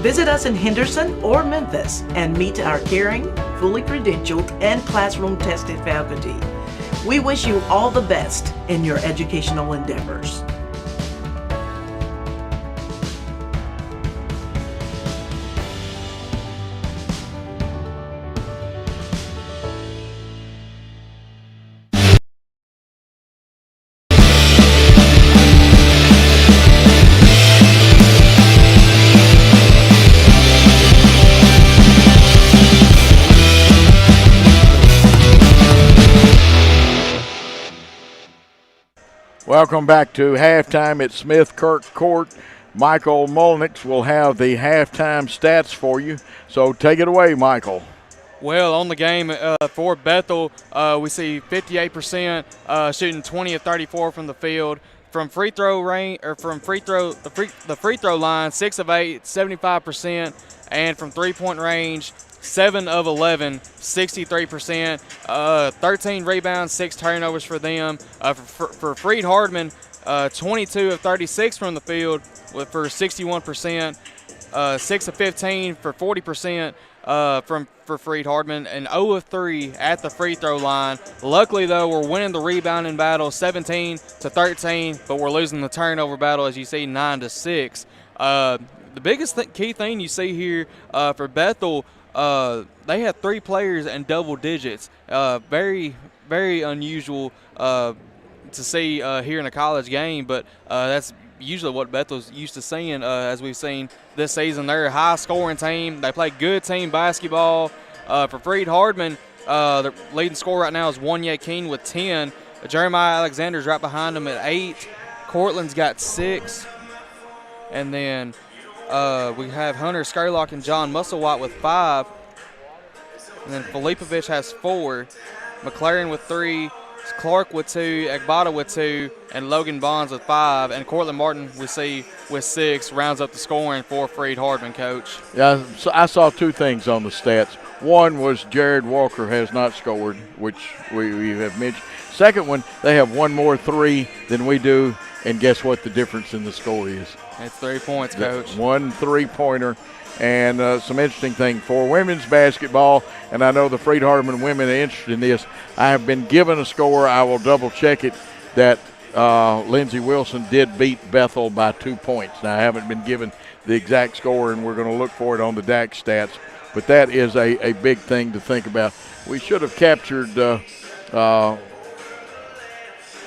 Speaker 12: visit us in Henderson or Memphis and meet our caring, fully credentialed, and classroom-tested faculty. We wish you all the best in your educational endeavors.
Speaker 1: Welcome back to halftime at Smith Kirk Court. Michael Molnix will have the halftime stats for you. So take it away, Michael.
Speaker 3: Well, on the game for Bethel, we see 58% shooting 20 of 34 from the field. From free throw range, or from the free throw line, 6 of 8, 75%, and from 3-point range, 7 of 11, 63%, 13 rebounds, 6 turnovers for them. For Freed Hardeman, 22 of 36 from the field for 61%, 6 of 15 for 40% for Freed Hardeman, and 0 of 3 at the free throw line. Luckily, though, we're winning the rebounding battle 17-13, but we're losing the turnover battle, as you see, 9-6. The biggest key thing you see here for Bethel, they had 3 players in double digits. Very, very unusual to see here in a college game, but that's usually what Bethel's used to seeing, as we've seen this season. They're a high-scoring team. They play good team basketball. For Freed-Hardman, the leading scorer right now is Wanye King with 10. Jeremiah Alexander's right behind him at 8. Cortland's got 6. And then we have Hunter Skerlock and John Musselwhite with 5. And then Filipovich has 4. McLaren with 3. Clark with 2, Agbada with 2, and Logan Bonds with 5, and Cortland Martin we see with 6 rounds up the scoring for Freed-Hardman, Coach.
Speaker 1: Yeah, so I saw 2 things on the stats. One was Jared Walker has not scored, which we have mentioned. Second one, they have 1 more 3 than we do, and guess what the difference in the score is?
Speaker 3: It's 3 points, Coach.
Speaker 1: 1 3-pointer. And some interesting thing for women's basketball, and I know the Freed-Hardman women are interested in this. I have been given a score. I will double-check it, that Lindsey Wilson did beat Bethel by 2 points. Now, I haven't been given the exact score, and we're going to look for it on the DAC stats. But that is a big thing to think about. We should have captured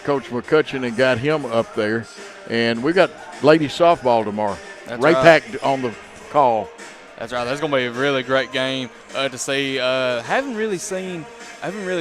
Speaker 1: Coach McCutcheon and got him up there. And we got ladies softball tomorrow.
Speaker 3: That's
Speaker 1: Ray
Speaker 3: right.
Speaker 1: Pack on the call.
Speaker 3: That's right. That's going to be a really great game to see. Haven't really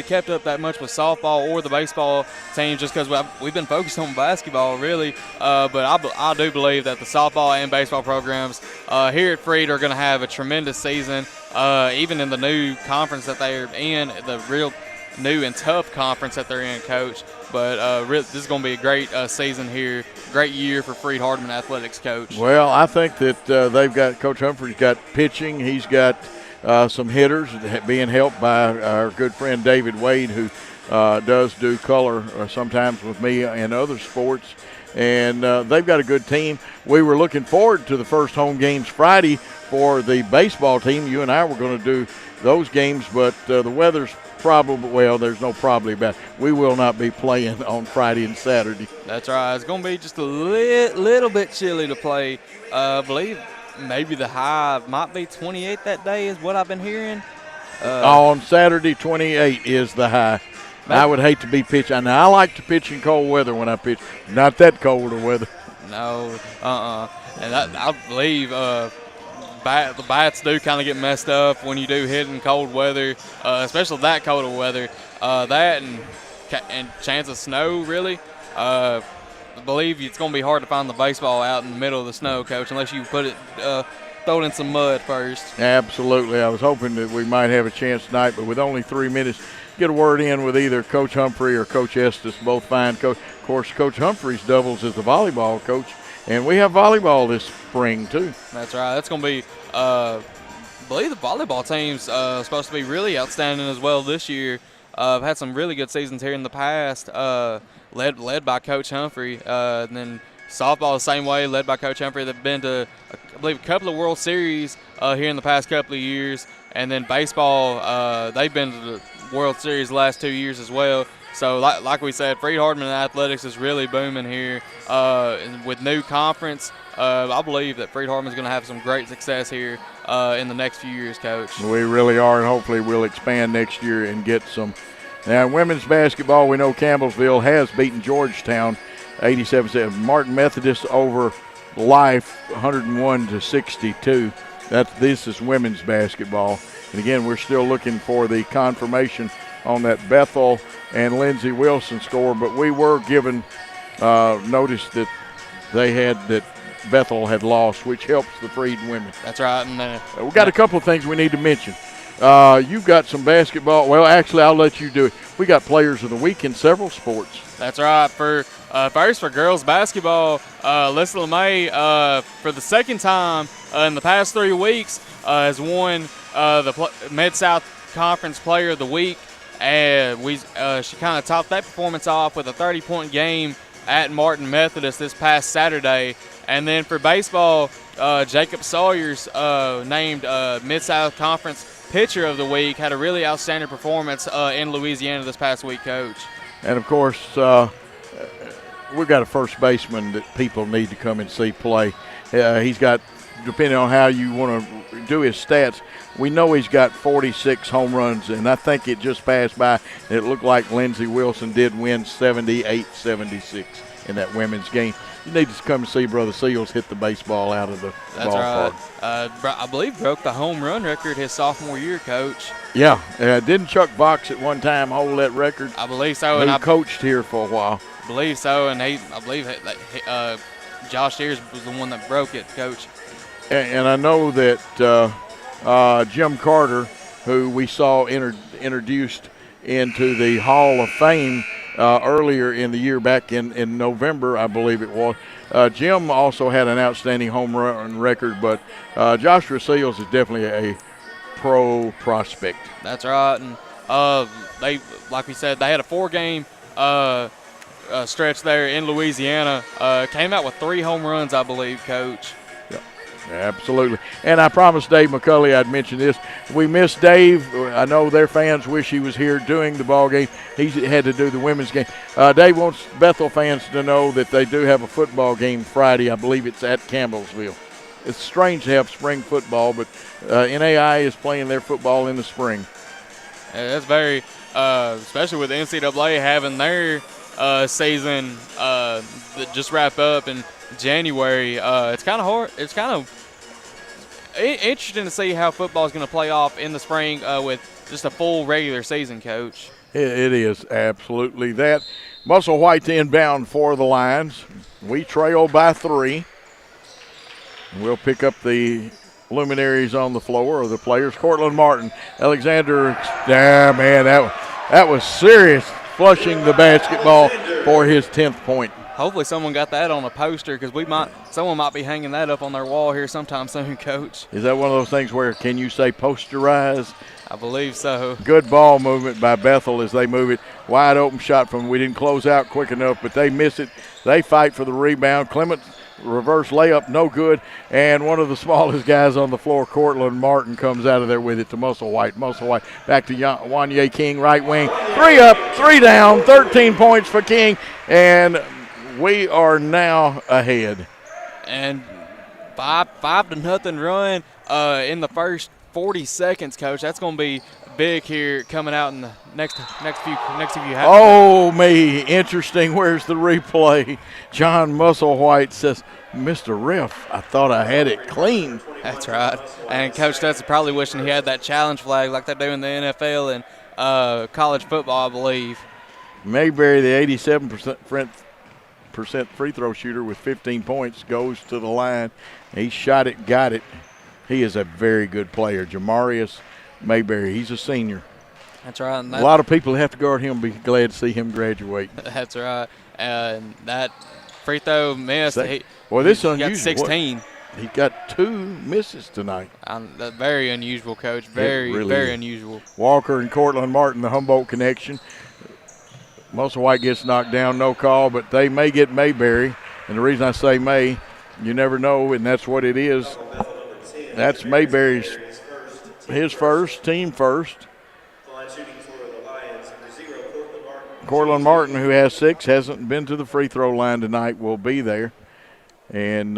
Speaker 3: kept up that much with softball or the baseball team, just because we've been focused on basketball, really. But I do believe that the softball and baseball programs here at Freed are going to have a tremendous season, even in the new conference that they're in, the real new and tough conference that they're in, Coach. But this is going to be a great season here, great year for Freed-Hardman athletics, Coach.
Speaker 1: Well, I think that they've got – Coach Humphrey's got pitching. He's got some hitters being helped by our good friend David Wade, who does do color sometimes with me and other sports. And they've got a good team. We were looking forward to the first home games Friday for the baseball team. You and I were going to do those games, but the weather's probably, well, there's no probably about it. We will not be playing on Friday and Saturday.
Speaker 3: That's right. It's going to be just a little bit chilly to play. I believe maybe the high might be 28 that day is what I've been hearing.
Speaker 1: On Saturday, 28 is the high. I would hate to be pitching. Now, I like to pitch in cold weather when I pitch. Not that cold of weather.
Speaker 3: No, And I believe the bats do kind of get messed up when you do hit in cold weather, especially that cold of weather. That and chance of snow, really. I believe it's going to be hard to find the baseball out in the middle of the snow, Coach, unless you put it, throw it in some mud first.
Speaker 1: Absolutely. I was hoping that we might have a chance tonight, but with only 3 minutes, get a word in with either Coach Humphrey or Coach Estes, both fine. Of course, Coach Humphreys doubles as the volleyball coach, and we have volleyball this spring too.
Speaker 3: That's right. That's going to be, I believe the volleyball team's supposed to be really outstanding as well this year. I've had some really good seasons here in the past, led by Coach Humphrey. And then softball the same way, led by Coach Humphrey. They've been to, I believe, a couple of World Series here in the past couple of years. And then baseball, they've been to the World Series the last 2 years as well. So like we said, Freed-Hardman athletics is really booming here. With new conference, I believe that Freed-Hardman is going to have some great success here in the next few years, Coach.
Speaker 1: We really are, and hopefully we'll expand next year and get some. Now, in women's basketball, we know Campbellsville has beaten Georgetown 87-7. Martin Methodist over Life 101-62. This is women's basketball. And again, we're still looking for the confirmation on that Bethel and Lindsey Wilson score, but we were given notice that Bethel had lost, which helps the Freed women.
Speaker 3: That's right. And
Speaker 1: we got a couple of things we need to mention. You've got some basketball. Well, actually, I'll let you do it. We got players of the week in several sports.
Speaker 3: That's right. First for girls basketball, Alyssa LeMay, for the second time in the past 3 weeks, has won the Mid-South Conference Player of the Week. And she kind of topped that performance off with a 30-point game at Martin Methodist this past Saturday. And then for baseball, Jacob Sawyer's named Mid-South Conference Pitcher of the Week, had a really outstanding performance in Louisiana this past week, Coach.
Speaker 1: And, of course, we've got a first baseman that people need to come and see play. He's got depending on how you want to do his stats, we know he's got 46 home runs, and I think it just passed by. It looked like Lindsey Wilson did win 78-76 in that women's game. You need to come and see Brother Seals hit the baseball out of the ballpark.
Speaker 3: Right. I believe broke the home run record his sophomore year, Coach.
Speaker 1: Yeah. Didn't Chuck Box at one time hold that record?
Speaker 3: I believe so.
Speaker 1: He
Speaker 3: And I
Speaker 1: coached here for a while.
Speaker 3: believe so, and I believe that Josh Sears was the one that broke it, Coach.
Speaker 1: And I know that Jim Carter, who we saw introduced into the Hall of Fame earlier in the year, back in November, I believe it was. Jim also had an outstanding home run record, but Joshua Seals is definitely a pro prospect.
Speaker 3: That's right, and they, like we said, they had a 4-game stretch there in Louisiana. Came out with 3 home runs, I believe, Coach.
Speaker 1: Absolutely. And I promised Dave McCulley I'd mention this. We miss Dave. I know their fans wish he was here doing the ball game. He had to do the women's game. Dave wants Bethel fans to know that they do have a football game Friday. I believe it's at Campbellsville. It's strange to have spring football, but NAI is playing their football in the spring.
Speaker 3: That's very, especially with the NCAA having their season that just wrap up in January. It's kind of hard. It's kind of interesting to see how football is going to play off in the spring with just a full regular season, Coach.
Speaker 1: It is absolutely that. Muscle White inbound for the Lions. We trail by 3. We'll pick up the luminaries on the floor, or the players. Cortland Martin, Alexander. Man, that was serious, flushing the basketball for his 10th point.
Speaker 3: Hopefully someone got that on a poster, because someone might be hanging that up on their wall here sometime soon, Coach.
Speaker 1: Is that one of those things where, can you say posterize?
Speaker 3: I believe so.
Speaker 1: Good ball movement by Bethel as they move it. Wide open shot from, we didn't close out quick enough, but they miss it. They fight for the rebound. Clement, reverse layup, no good. And one of the smallest guys on the floor, Cortland Martin, comes out of there with it to Muscle White. Muscle White back to Wanye King, right wing. 3 up, 3 down, 13 points for King. And we are now ahead.
Speaker 3: And 5-0 run in the first 40 seconds, Coach. That's going to be big here coming out in the next few half.
Speaker 1: Oh, me. Interesting. Where's the replay? John Musselwhite says, Mr. Ref, I thought I had it clean.
Speaker 3: That's right. And Coach Stutz probably wishing he had that challenge flag like they do in the NFL and college football, I believe.
Speaker 1: Mayberry, the 87% free throw shooter with 15 points, goes to the line. He shot it, got it. He is a very good player. Jamarius Mayberry, he's a senior.
Speaker 3: That's right. And
Speaker 1: a lot of people have to guard him, be glad to see him graduate.
Speaker 3: That's right. And that free throw miss,
Speaker 1: this
Speaker 3: he
Speaker 1: unusual.
Speaker 3: got 16.
Speaker 1: He got 2 misses tonight.
Speaker 3: That's very unusual, Coach. Very unusual.
Speaker 1: Walker and Cortland Martin, the Humboldt connection. Musselwhite gets knocked down, no call, but they may get Mayberry. And the reason I say may, you never know, and that's what it is. That's Mayberry's, his first, team first. Cortland Martin, who has 6, hasn't been to the free throw line tonight, will be there. And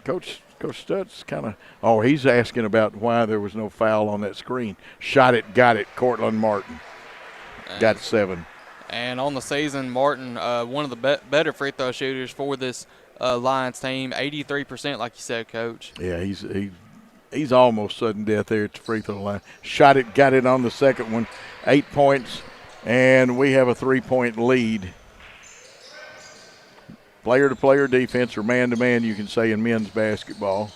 Speaker 1: Coach Stutz kind of, he's asking about why there was no foul on that screen. Shot it, got it, Cortland Martin. Got 7.
Speaker 3: And on the season, Martin, one of the better free throw shooters for this Lions team, 83%, like you said, Coach.
Speaker 1: Yeah, he's almost sudden death there at the free throw line. Shot it, got it on the second one, 8 points, and we have a 3-point lead. Player-to-player defense or man-to-man, you can say, in men's basketball.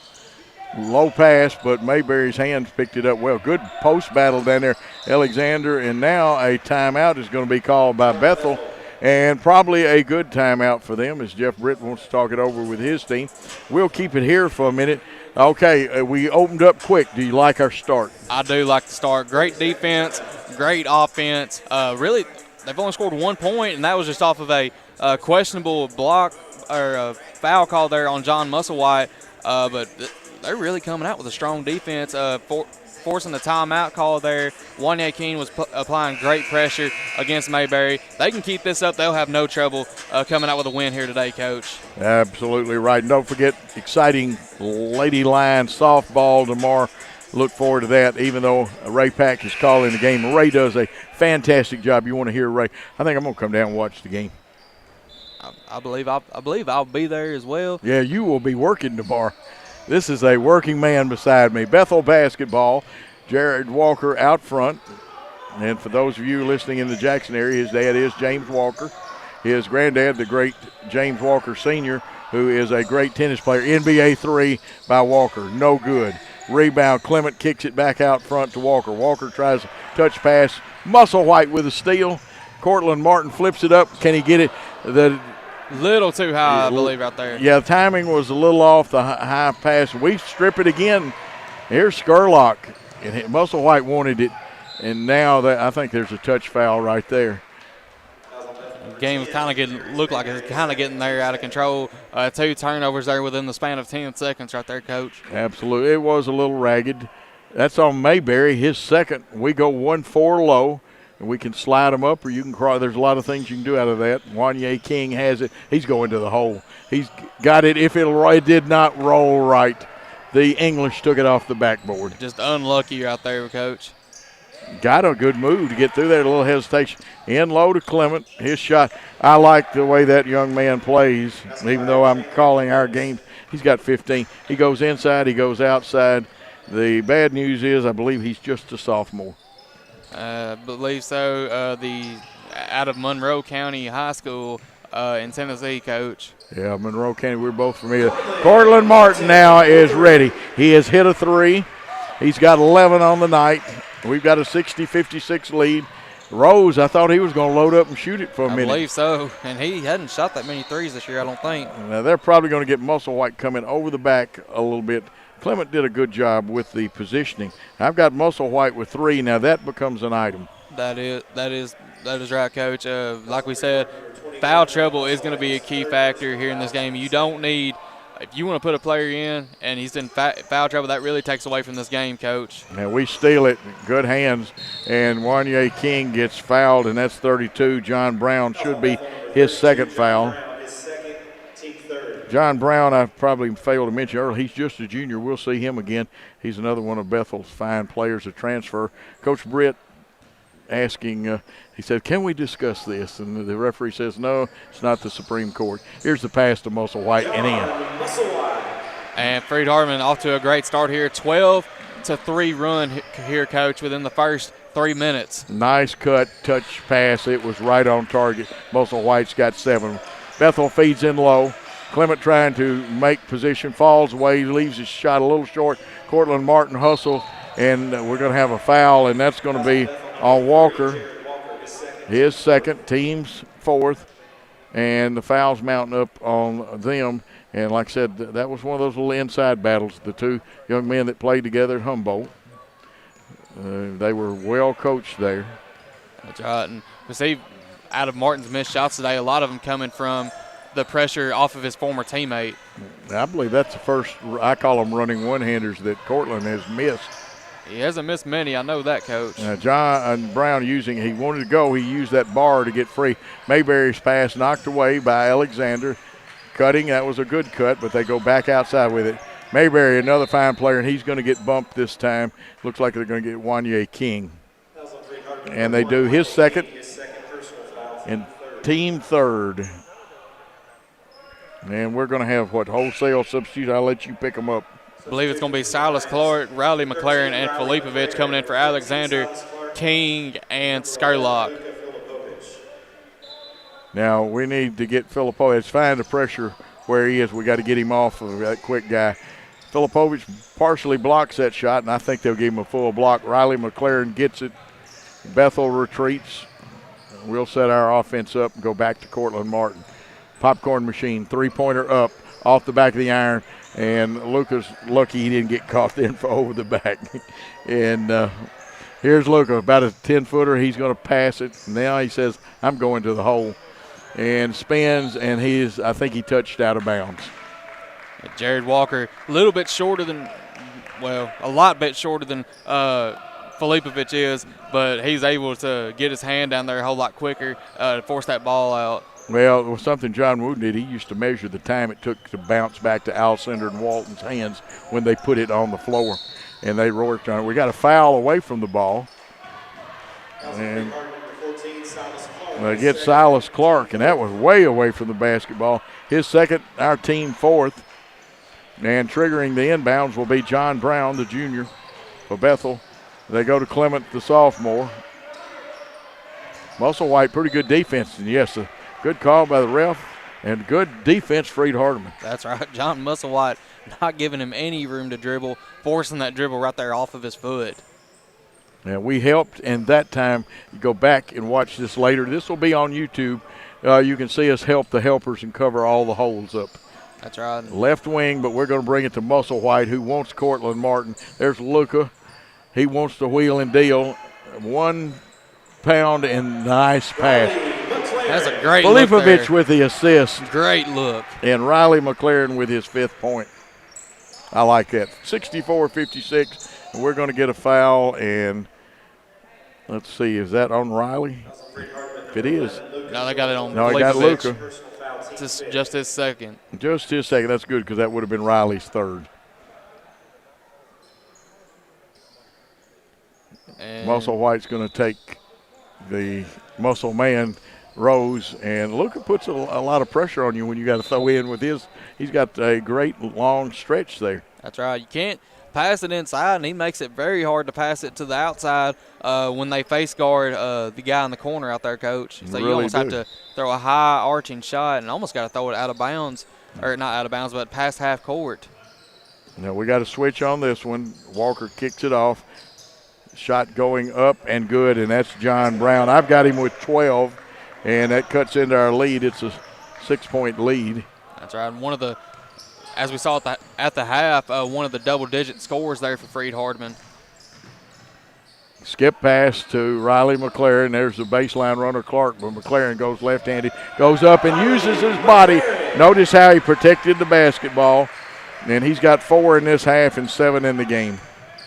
Speaker 1: Low pass, but Mayberry's hands picked it up well. Good post battle down there, Alexander, and now a timeout is going to be called by Bethel, and probably a good timeout for them as Jeff Britt wants to talk it over with his team. We'll keep it here for a minute. Okay, we opened up quick. Do you like our start?
Speaker 3: I do like the start. Great defense, great offense. Really, they've only scored 1 point, and that was just off of a questionable block or a foul call there on John Musselwhite. But they're really coming out with a strong defense. forcing the timeout call there. Wanye King was applying great pressure against Mayberry. They can keep this up. They'll have no trouble coming out with a win here today, Coach.
Speaker 1: Absolutely right. And don't forget, exciting Lady Lions softball tomorrow. Look forward to that, even though Ray Pack is calling the game. Ray does a fantastic job. You want to hear Ray. I think I'm going to come down and watch the game.
Speaker 3: I believe I'll be there as well.
Speaker 1: Yeah, you will be working tomorrow. This is a working man beside me. Bethel basketball, Jared Walker out front. And for those of you listening in the Jackson area, his dad is James Walker. His granddad, the great James Walker Sr., who is a great tennis player. NBA 3 by Walker, no good. Rebound, Clement kicks it back out front to Walker. Walker tries a touch pass. Musselwhite with a steal. Cortland Martin flips it up. Can he get it?
Speaker 3: Little too high, I believe, right there.
Speaker 1: Yeah, the timing was a little off the high pass. We strip it again. Here's Skurlock. And Musselwhite wanted it, and now I think there's a touch foul right there.
Speaker 3: Game looked like it's kind of getting there out of control. 2 turnovers there within the span of 10 seconds right there, Coach.
Speaker 1: Absolutely. It was a little ragged. That's on Mayberry, his second. We go 1-4 low, and we can slide them up or you can cross. There's a lot of things you can do out of that. Wanye King has it. He's going to the hole. He's got it. If it did not roll right, the English took it off the backboard.
Speaker 3: Just unlucky out there, Coach.
Speaker 1: Got a good move to get through there, a little hesitation. In low to Clement, his shot. I like the way that young man plays, even though I'm calling our game. He's got 15. He goes inside, he goes outside. The bad news is I believe he's just a sophomore.
Speaker 3: I believe so. Out of Monroe County High School in Tennessee, Coach.
Speaker 1: Yeah, Monroe County, we're both familiar. Cortland Martin now is ready. He has hit a 3. He's got 11 on the night. We've got a 60-56 lead. Rose, I thought he was going to load up and shoot it for a minute.
Speaker 3: I believe so, and he hadn't shot that many threes this year, I don't think.
Speaker 1: Now, they're probably going to get Musselwhite coming over the back a little bit. Clement did a good job with the positioning. I've got Musselwhite with 3. Now, that becomes an item.
Speaker 3: That is right, Coach. Like we said, foul trouble is going to be a key factor here in this game. You don't need – if you want to put a player in and he's in foul trouble, that really takes away from this game, Coach.
Speaker 1: Now we steal it. Good hands. And Wanye King gets fouled, and that's 32. John Brown should be his second foul. John Brown, I probably failed to mention earlier, he's just a junior. We'll see him again. He's another one of Bethel's fine players to transfer. Coach Britt asking, he said, can we discuss this? And the referee says, no, it's not the Supreme Court. Here's the pass to Musselwhite and in.
Speaker 3: And Freed Hardeman off to a great start here. 12-3 run here, Coach, within the first 3 minutes.
Speaker 1: Nice cut, touch pass. It was right on target. Musselwhite's got 7. Bethel feeds in low. Clement trying to make position, falls away, leaves his shot a little short. Cortland Martin hustle, and we're going to have a foul, and that's going to be on Walker, his second, team's 4th, and the foul's mounting up on them. And like I said, that was one of those little inside battles, the 2 young men that played together at Humboldt. They were well coached there.
Speaker 3: That's right. And we see out of Martin's missed shots today, a lot of them coming from the pressure off of his former teammate.
Speaker 1: I believe that's the first, I call them running one-handers that Cortland has missed.
Speaker 3: He hasn't missed many, I know that, Coach.
Speaker 1: John Brown he wanted to go, he used that bar to get free. Mayberry's pass knocked away by Alexander. Cutting, that was a good cut, but they go back outside with it. Mayberry, another fine player, and he's going to get bumped this time. Looks like they're going to get Wanye King. And they do his second and team 3rd. And we're going to have, wholesale substitute? I'll let you pick them up.
Speaker 3: I believe it's going to be Silas Clark, Riley McLaren, and Filipovic coming in for Alexander, King, and Skurlock.
Speaker 1: Now, we need to get Filipovic. It's fine to pressure where he is. We got to get him off of that quick guy. Filipovic partially blocks that shot, and I think they'll give him a full block. Riley McLaren gets it. Bethel retreats. We'll set our offense up and go back to Cortland Martin. Popcorn machine, 3-pointer up, off the back of the iron. And Luca's lucky he didn't get caught then for over the back. And here's Luca, about a 10-footer. He's going to pass it. Now he says, I'm going to the hole. And spins, and I think he touched out of bounds.
Speaker 3: Jared Walker, a little bit shorter than a lot bit shorter than Filipovic is, but he's able to get his hand down there a whole lot quicker to force that ball out.
Speaker 1: Well, it was something John Wooden did. He used to measure the time it took to bounce back to Alcindor and Walton's hands when they put it on the floor, and they worked on it. We got a foul away from the ball. And they get Silas Clark, and that was way away from the basketball. His second, our team fourth. And triggering the inbounds will be John Brown, the junior, for Bethel. They go to Clement, the sophomore. Musselwhite, pretty good defense. And yes, a good call by the ref and good defense for Freed Hardeman.
Speaker 17: That's right. John Musselwhite not giving him any room to dribble, forcing that dribble right there off of his foot.
Speaker 1: Yeah, we helped, and that time, you go back and watch this later. This will be on YouTube. You can see us help the helpers and cover all the holes up.
Speaker 17: That's right.
Speaker 1: Left wing, but we're going to bring it to Musselwhite, who wants Cortland Martin. There's Luca. He wants to wheel and deal. 1 pound and nice pass.
Speaker 17: That's a great look there.
Speaker 1: Filipovic with the assist.
Speaker 17: Great look.
Speaker 1: And Riley McLaren with his 5th point. I like that. 64-56, and we're going to get a foul, and let's see, is that on Riley? If it is.
Speaker 3: No, they got it on
Speaker 1: No, I got Luca.
Speaker 3: Just his second.
Speaker 1: Just his second. That's good because that would have been Riley's 3rd.
Speaker 3: And
Speaker 1: Musselwhite's going to take the muscle man, Rose, and Luca puts a lot of pressure on you when you got to throw in with his. He's got a great long stretch there.
Speaker 17: That's right. You can't pass it inside, and he makes it very hard to pass it to the outside when they face guard the guy in the corner out there, Coach. So you almost have to throw a high arching shot and almost got to throw it out of bounds, or not out of bounds, but past half court.
Speaker 1: Now we got to switch on this one. Walker kicks it off. Shot going up and good, and that's John Brown. I've got him with 12, and that cuts into our lead. It's a 6-point lead.
Speaker 17: That's right. One of the, as we saw at the half, one of the double-digit scores there for Freed Hardeman.
Speaker 1: Skip pass to Riley McLaren. There's the baseline runner, Clark, but McLaren goes left-handed, goes up and uses his body. Notice how he protected the basketball, and he's got 4 in this half and 7 in the game.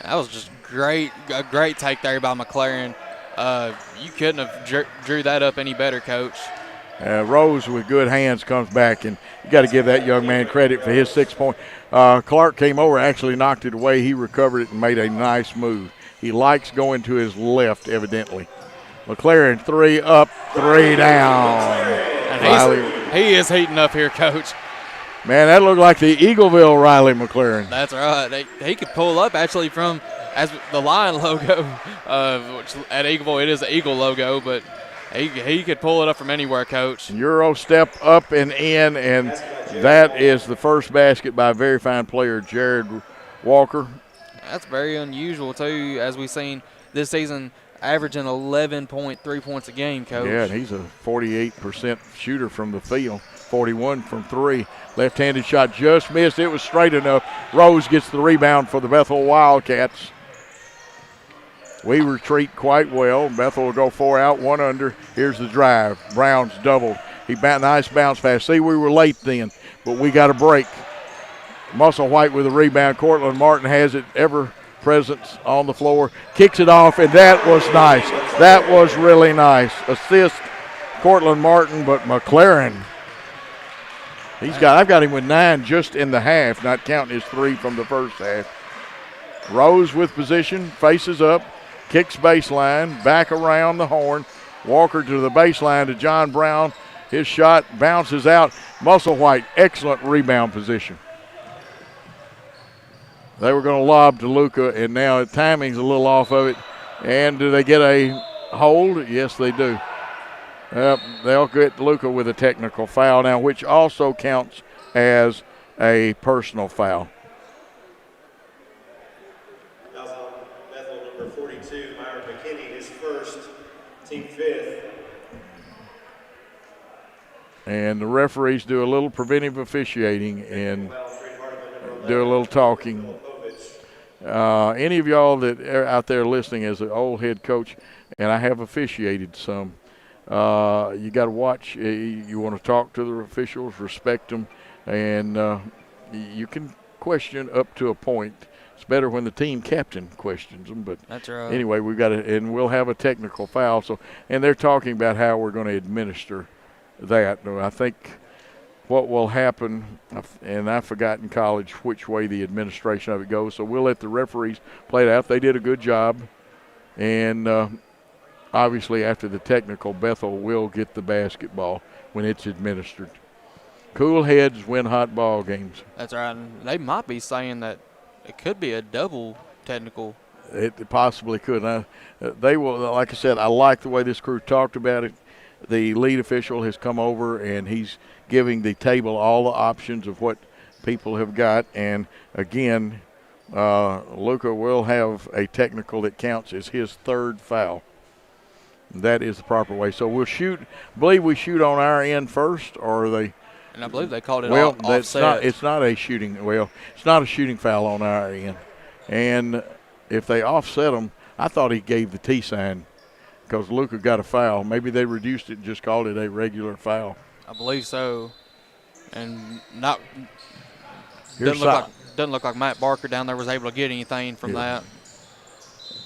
Speaker 17: That was just a great take there by McLaren. You couldn't have drew that up any better, Coach.
Speaker 1: Rose with good hands comes back, and you got to give that young man credit for his 6 point. Clark came over, actually knocked it away. He recovered it and made a nice move. He likes going to his left, evidently. McLaren 3 up, 3 down.
Speaker 3: And he is heating up here, Coach.
Speaker 1: Man, that looked like the Eagleville Riley McLaren.
Speaker 17: That's right. He could pull up actually from as the Lion logo, which at Eagleville it is the Eagle logo, but he could pull it up from anywhere, Coach.
Speaker 1: Euro step up and in, and that is the first basket by a very fine player, Jared Walker.
Speaker 17: That's very unusual, too, as we've seen this season, averaging 11.3 points a game, Coach.
Speaker 1: Yeah, and he's a 48% shooter from the field, 41 from 3. Left-handed shot just missed. It was straight enough. Rose gets the rebound for the Bethel Wildcats. We retreat quite well. Bethel will go 4 out, 1 under. Here's the drive. Brown's doubled. Nice bounce pass. See, we were late then, but we got a break. Musselwhite with a rebound. Cortland Martin has it ever present on the floor. Kicks it off, and that was nice. That was really nice. Assist, Cortland Martin, but McLaren. I've got him with 9 just in the half, not counting his 3 from the first half. Rose with position, faces up, kicks baseline, back around the horn. Walker to the baseline to John Brown. His shot bounces out. Musselwhite, excellent rebound position. They were going to lob to Luca, and now the timing's a little off of it. And do they get a hold? Yes, they do. They'll get Luca with a technical foul now, which also counts as a personal foul.
Speaker 4: Bethel number 42, Myron McKinney, his first, team 5th.
Speaker 1: And the referees do a little preventive officiating and do a little talking. Any of y'all that are out there listening as an old head coach, and I have officiated some, you got to watch. You want to talk to the officials, respect them, and you can question up to a point. It's better when the team captain questions them. But
Speaker 17: that's right.
Speaker 1: Anyway, we've got to, and we'll have a technical foul. So, and they're talking about how we're going to administer that. I think what will happen, and I forgot in college which way the administration of it goes. So we'll let the referees play it out. They did a good job, and obviously after the technical, Bethel will get the basketball when it's administered. Cool heads win hot ball games.
Speaker 17: That's right. And they might be saying that it could be a double technical.
Speaker 1: It possibly could. They will, like I said, I like the way this crew talked about it. The lead official has come over, and he's giving the table all the options of what people have got. And, again, Luca will have a technical that counts as his third foul. That is the proper way. So we'll shoot. I believe we shoot on our end first, or are they?
Speaker 17: And I believe they called it
Speaker 1: offset. It's not a shooting foul on our end. And if they offset them, I thought he gave the T sign because Luca got a foul. Maybe they reduced it and just called it a regular foul.
Speaker 17: I believe so. And doesn't look like Matt Barker down there was able to get anything from that.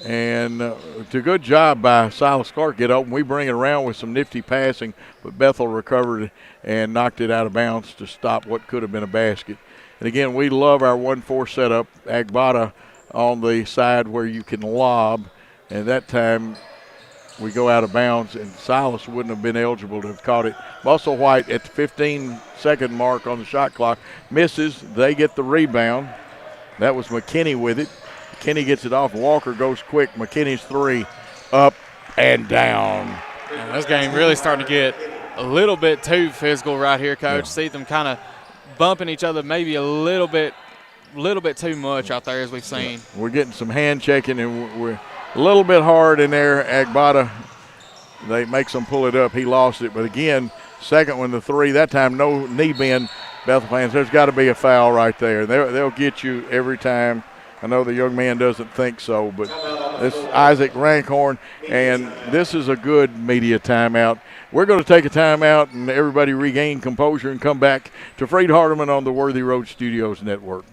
Speaker 1: And it's a good job by Silas Clark get open. We bring it around with some nifty passing, but Bethel recovered and knocked it out of bounds to stop what could have been a basket. And, again, we love our 1-4 setup. Agbata on the side where you can lob, and that time we go out of bounds, and Silas wouldn't have been eligible to have caught it. Musselwhite at the 15-second mark on the shot clock misses. They get the rebound. That was McKinney with it. McKinney gets it off. Walker goes quick. McKinney's three up and down.
Speaker 3: Yeah, this game really starting to get a little bit too physical right here, Coach.
Speaker 1: Yeah.
Speaker 3: See them kind of bumping each other maybe a little bit too much out there as we've seen.
Speaker 1: Yeah. We're getting some hand checking, and we're a little bit hard in there. Agbata, they makes them pull it up. He lost it. But, again, second one, the three. That time no knee bend. Bethel fans, there's got to be a foul right there. They'll get you every time. I know the young man doesn't think so, but this is Isaac Rankhorn, and this is a good media timeout. We're going to take a timeout and everybody regain composure and come back to Freed Hardeman on the Worthy Road Studios Network.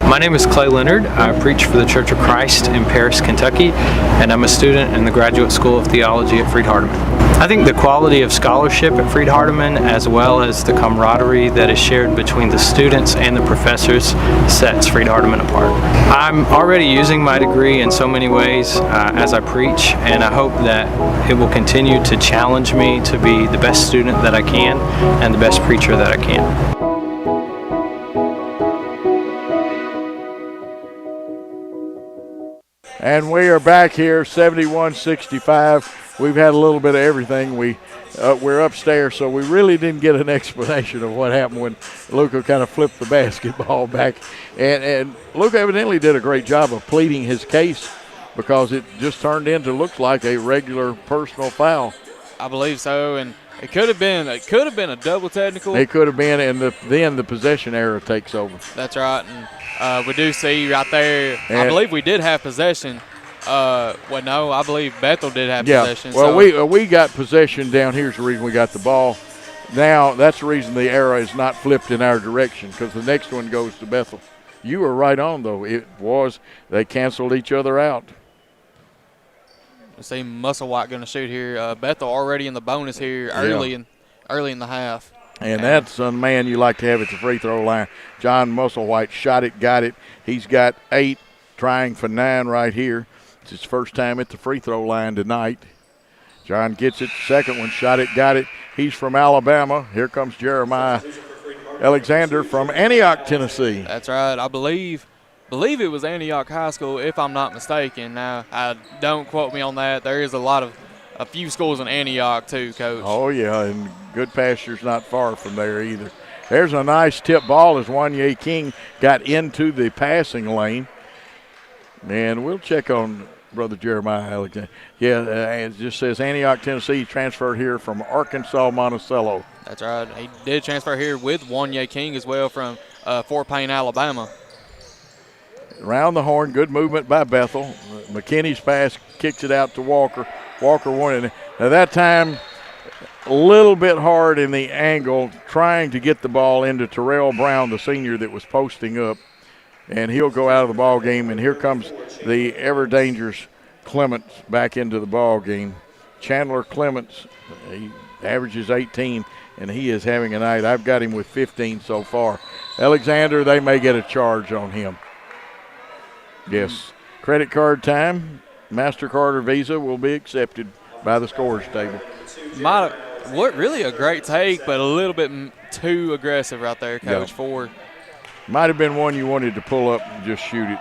Speaker 6: My name is Clay Leonard. I preach for the Church of Christ in Paris, Kentucky, and I'm a student in the Graduate School of Theology at Freed Hardeman. I think the quality of scholarship at Freed Hardeman, as well as the camaraderie that is shared between the students and the professors, sets Freed Hardeman apart. I'm already using my degree in so many ways as I preach, and I hope that it will continue to challenge me to be the best student that I can and the best preacher that I can.
Speaker 1: And we are back here, 71-65. We've had a little bit of everything. We're upstairs, so we really didn't get an explanation of what happened when Luca kind of flipped the basketball back. And Luca evidently did a great job of pleading his case because it just turned into looks like a regular personal foul.
Speaker 3: I believe so, and it could have been a double technical.
Speaker 1: It could have been, and then the possession error takes over.
Speaker 3: That's right, and we do see right there. I believe we did have possession. No, I believe Bethel did have possession.
Speaker 1: Well, we got possession down here's the reason we got the ball. Now that's the reason the arrow is not flipped in our direction because the next one goes to Bethel. You were right on though. They canceled each other out.
Speaker 17: I see Musselwhite going to shoot here. Bethel already in the bonus here early in the half.
Speaker 1: And that's a man you like to have at the free throw line. John Musselwhite shot it, got it. He's got 8, trying for 9 right here. It's his first time at the free throw line tonight. John gets it, second one, shot it, got it. He's from Alabama. Here comes Jeremiah Alexander from Antioch, Tennessee.
Speaker 17: That's right. I believe it was Antioch High School, if I'm not mistaken. Now, don't quote me on that. There is a few schools in Antioch too, Coach.
Speaker 1: Oh, yeah, and Good Pasture's not far from there either. There's a nice tip ball as Wanye King got into the passing lane. And we'll check on Brother Jeremiah Alexander. Yeah, it just says Antioch, Tennessee, transferred here from Arkansas, Monticello.
Speaker 17: That's right. He did transfer here with Wanye King as well from Fort Payne, Alabama.
Speaker 1: Around the horn, good movement by Bethel. McKinney's pass kicks it out to Walker. Walker won it. Now that time, a little bit hard in the angle, trying to get the ball into Terrell Brown, the senior that was posting up. and he'll go out of the ball game. And here comes the ever dangerous Clements back into the ball game. Chandler Clements, he averages 18, and he is having a night. I've got him with 15 so far. Alexander, they may get a charge on him. Yes. Credit card time. MasterCard or Visa will be accepted by the scorers table.
Speaker 17: What really a great take, but a little bit too aggressive right there, Coach.
Speaker 1: Yeah.
Speaker 17: For
Speaker 1: might have been one you wanted to pull up and just shoot it.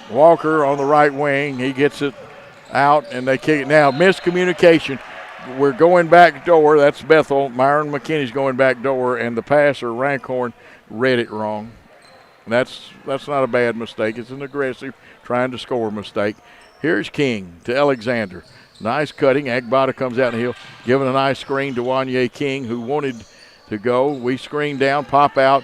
Speaker 1: Walker on the right wing, he gets it out, and they kick it. Now, miscommunication. We're going back door. That's Bethel. Myron McKinney's going back door, and the passer, Rankhorn, read it wrong. That's not a bad mistake. It's an aggressive, trying to score mistake. Here's King to Alexander. Nice cutting. Agbata comes out the hill, giving a nice screen to Wanye King, who wanted to go. We screen down, pop out,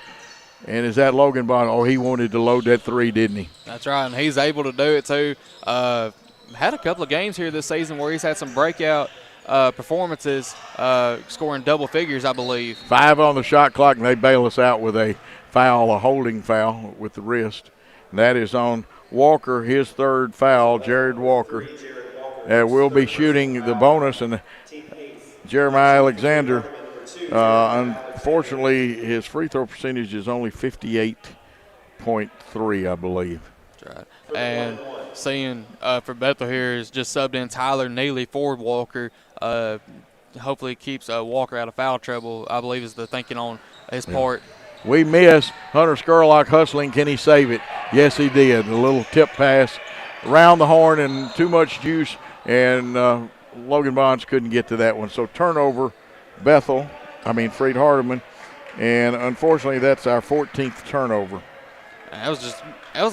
Speaker 1: and is that Logan Bond? Oh, he wanted to load that three, didn't he?
Speaker 17: That's right, and he's able to do it too. Had a couple of games here this season where he's had some breakout performances, scoring double figures, I believe. 5
Speaker 1: on the shot clock, and they bail us out with a foul, a holding foul with the wrist. And that is on Walker, his third foul, Jared Walker. Will be shooting the bonus, and Jeremiah Alexander, unfortunately, his free throw percentage is only 58.3, I believe.
Speaker 17: That's right. And seeing for Bethel here is just subbed in Tyler Neely for Walker. Hopefully keeps Walker out of foul trouble, I believe is the thinking on his part.
Speaker 1: We miss Hunter Skurlock hustling. Can he save it? Yes, he did. A little tip pass around the horn and too much juice, and Logan Bonds couldn't get to that one. So turnover, Freed Hardeman, and unfortunately that's our 14th turnover.
Speaker 17: That was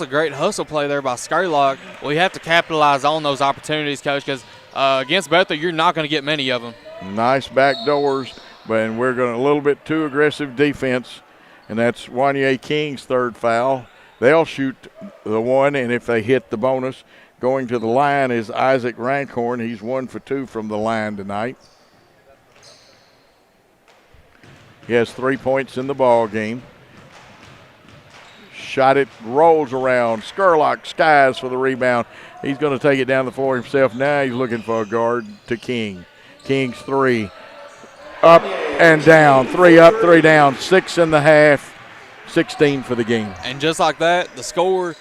Speaker 17: a great hustle play there by Skurlock. We have to capitalize on those opportunities, Coach, because against Bethel you're not going to get many of them.
Speaker 1: Nice back doors, but we're going a little bit too aggressive defense. And that's Wanye King's third foul. They'll shoot the one, and if they hit the bonus, going to the line is Isaac Rankhorn. He's 1 for 2 from the line tonight. He has 3 points in the ball game. Shot it, rolls around. Skurlock skies for the rebound. He's going to take it down the floor himself. Now he's looking for a guard to King. King's 3. Up and down. 3 up, 3 down. 6.5. 16 for the game.
Speaker 17: And just like that, the score,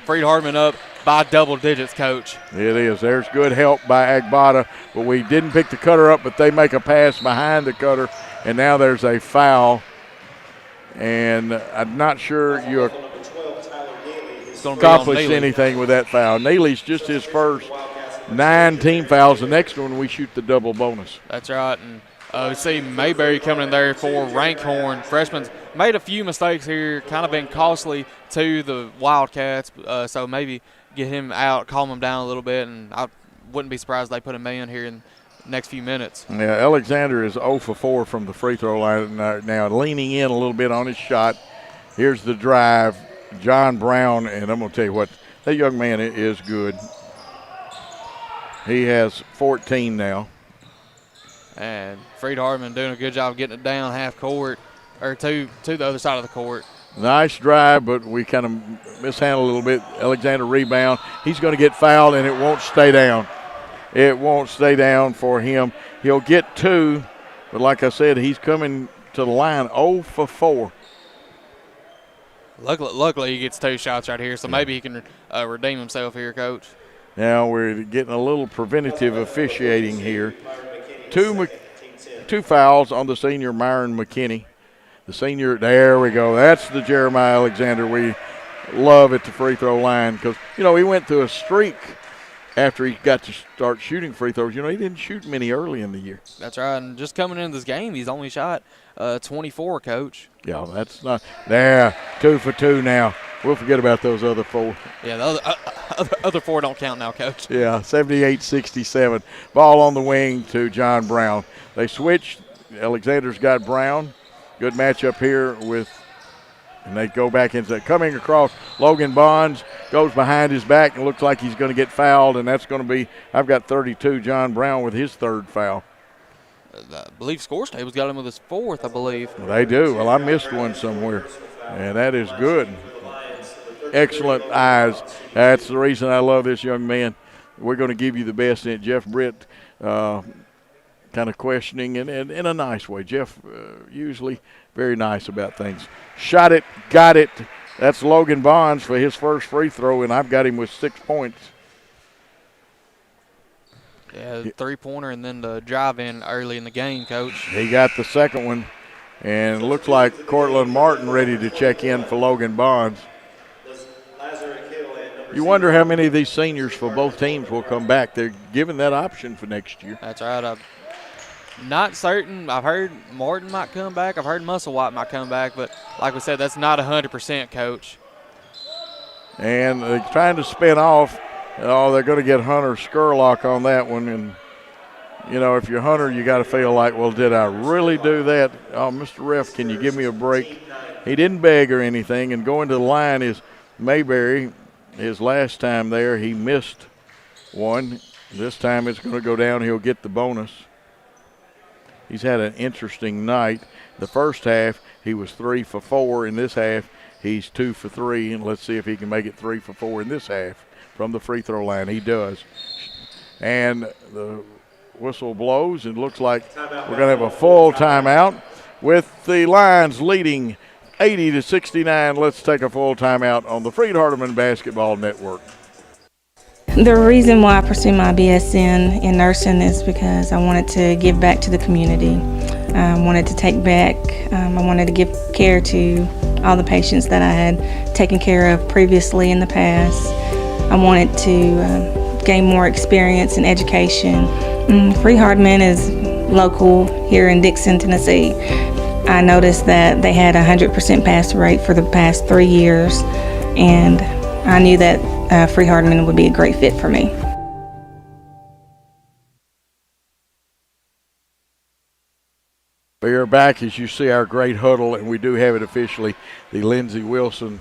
Speaker 17: Freed Hardeman up by double digits, Coach.
Speaker 1: It is. There's good help by Agbata, but we didn't pick the cutter up, but they make a pass behind the cutter, and now there's a foul. And I'm not sure you accomplish anything with that foul. Neely's just his first 9 team fouls. The next one we shoot the double bonus.
Speaker 17: That's right. And we see Mayberry coming in there for Rankhorn. Freshman's made a few mistakes here, kind of been costly to the Wildcats. So maybe get him out, calm him down a little bit, and I wouldn't be surprised if they put him in here in the next few minutes.
Speaker 1: Yeah, Alexander is 0 for 4 from the free throw line now, leaning in a little bit on his shot. Here's the drive. John Brown, and I'm going to tell you what, that young man is good. He has 14 now.
Speaker 17: And Freed Hardeman doing a good job getting it down half court, or to the other side of the court.
Speaker 1: Nice drive, but we kind of mishandled a little bit. Alexander rebound. He's going to get fouled, and it won't stay down. It won't stay down for him. He'll get 2, but like I said, he's coming to the line 0 for 4.
Speaker 17: Luckily, he gets 2 shots right here, so maybe he can redeem himself here, Coach.
Speaker 1: Now we're getting a little preventative officiating here. Two fouls on the senior Myron McKinney. The senior, there we go. That's the Jeremiah Alexander we love at the free throw line because, he went through a streak after he got to start shooting free throws. He didn't shoot many early in the year.
Speaker 17: That's right, and just coming into this game, he's only shot 24, Coach.
Speaker 1: Yeah, that's not – there, 2 for 2 now. We'll forget about those other 4.
Speaker 17: Yeah, the other 4 don't count now, Coach.
Speaker 1: Yeah, 78-67. Ball on the wing to John Brown. They switched. Alexander's got Brown. Good matchup here and they go back inside. Coming across, Logan Bonds goes behind his back and looks like he's going to get fouled, and that's going to be, I've got 32, John Brown with his 3rd foul.
Speaker 17: I believe Scores Table's got him with his 4th, I believe.
Speaker 1: They do. Well, I missed one somewhere. And that is good. Excellent eyes. That's the reason I love this young man. We're going to give you the best in it. Jeff Britt kind of questioning and in a nice way. Jeff usually very nice about things. Shot it, got it. That's Logan Bonds for his first free throw, and I've got him with 6 points.
Speaker 17: Yeah, three-pointer and then the drive-in early in the game, Coach.
Speaker 1: He got the second one, and it looks like Cortland Martin ready to check in for Logan Bonds. You wonder how many of these seniors for both teams will come back. They're given that option for next year.
Speaker 17: That's right. I'm not certain. I've heard Martin might come back. I've heard Musselwhite might come back, but like we said, that's not 100%, Coach.
Speaker 1: And they're trying to spin off. Oh, they're going to get Hunter Skurlock on that one. And, you know, if you're Hunter, you got to feel like, well, did I really do that? Oh, Mr. Ref, can you give me a break? He didn't beg or anything. And going to the line is Mayberry. His last time there, he missed one. This time it's going to go down. He'll get the bonus. He's had an interesting night. The first half, he was 3 for 4. In this half, he's 2 for 3. And let's see if he can make it 3 for 4 in this half from the free throw line. He does. And the whistle blows, and looks like we're going to have a full timeout with the Lions leading 80-69. Let's take a full timeout on the Freed Hardeman Basketball Network.
Speaker 7: The reason why I pursued my BSN in nursing is because I wanted to give back to the community. I wanted to take back, I wanted to give care to all the patients that I had taken care of previously in the past. I wanted to gain more experience in education. Freed Hardeman is local here in Dixon, Tennessee. I noticed that they had a 100% pass rate for the past 3 years, and I knew that Freed Hardeman would be a great fit for me.
Speaker 1: We are back as you see our great huddle, and we do have it officially. The Lindsey Wilson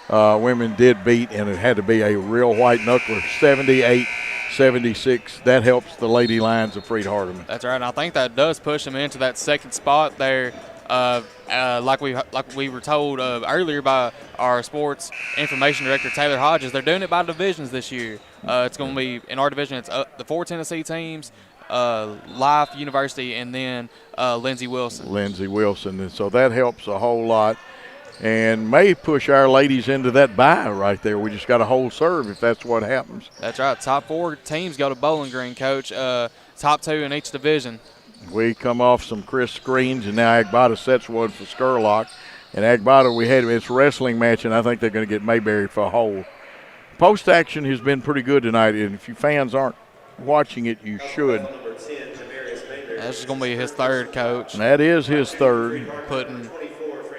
Speaker 1: women did beat, and it had to be a real white knuckler, 78-76. That helps the Lady Lions of Freed Hardeman.
Speaker 17: That's right. And I think that does push them into that second spot there. Like we were told earlier by our sports information director Taylor Hodges, they're doing it by divisions this year. It's going to be in our division. It's the 4 Tennessee teams, Life University, and then Lindsey Wilson.
Speaker 1: Lindsey Wilson, and so that helps a whole lot, and may push our ladies into that bye right there. We just got to hold serve if that's what happens.
Speaker 17: That's right. Top 4 teams go to Bowling Green, Coach. Top 2 in each division.
Speaker 1: We come off some Chris screens, and now Agbata sets one for Skurlock. And Agbata, we had it's a wrestling match, and I think they're going to get Mayberry for a hole. Post action has been pretty good tonight, and if you fans aren't watching it, you should.
Speaker 17: That's going to be his third, Coach.
Speaker 1: And that is his third.
Speaker 17: Putting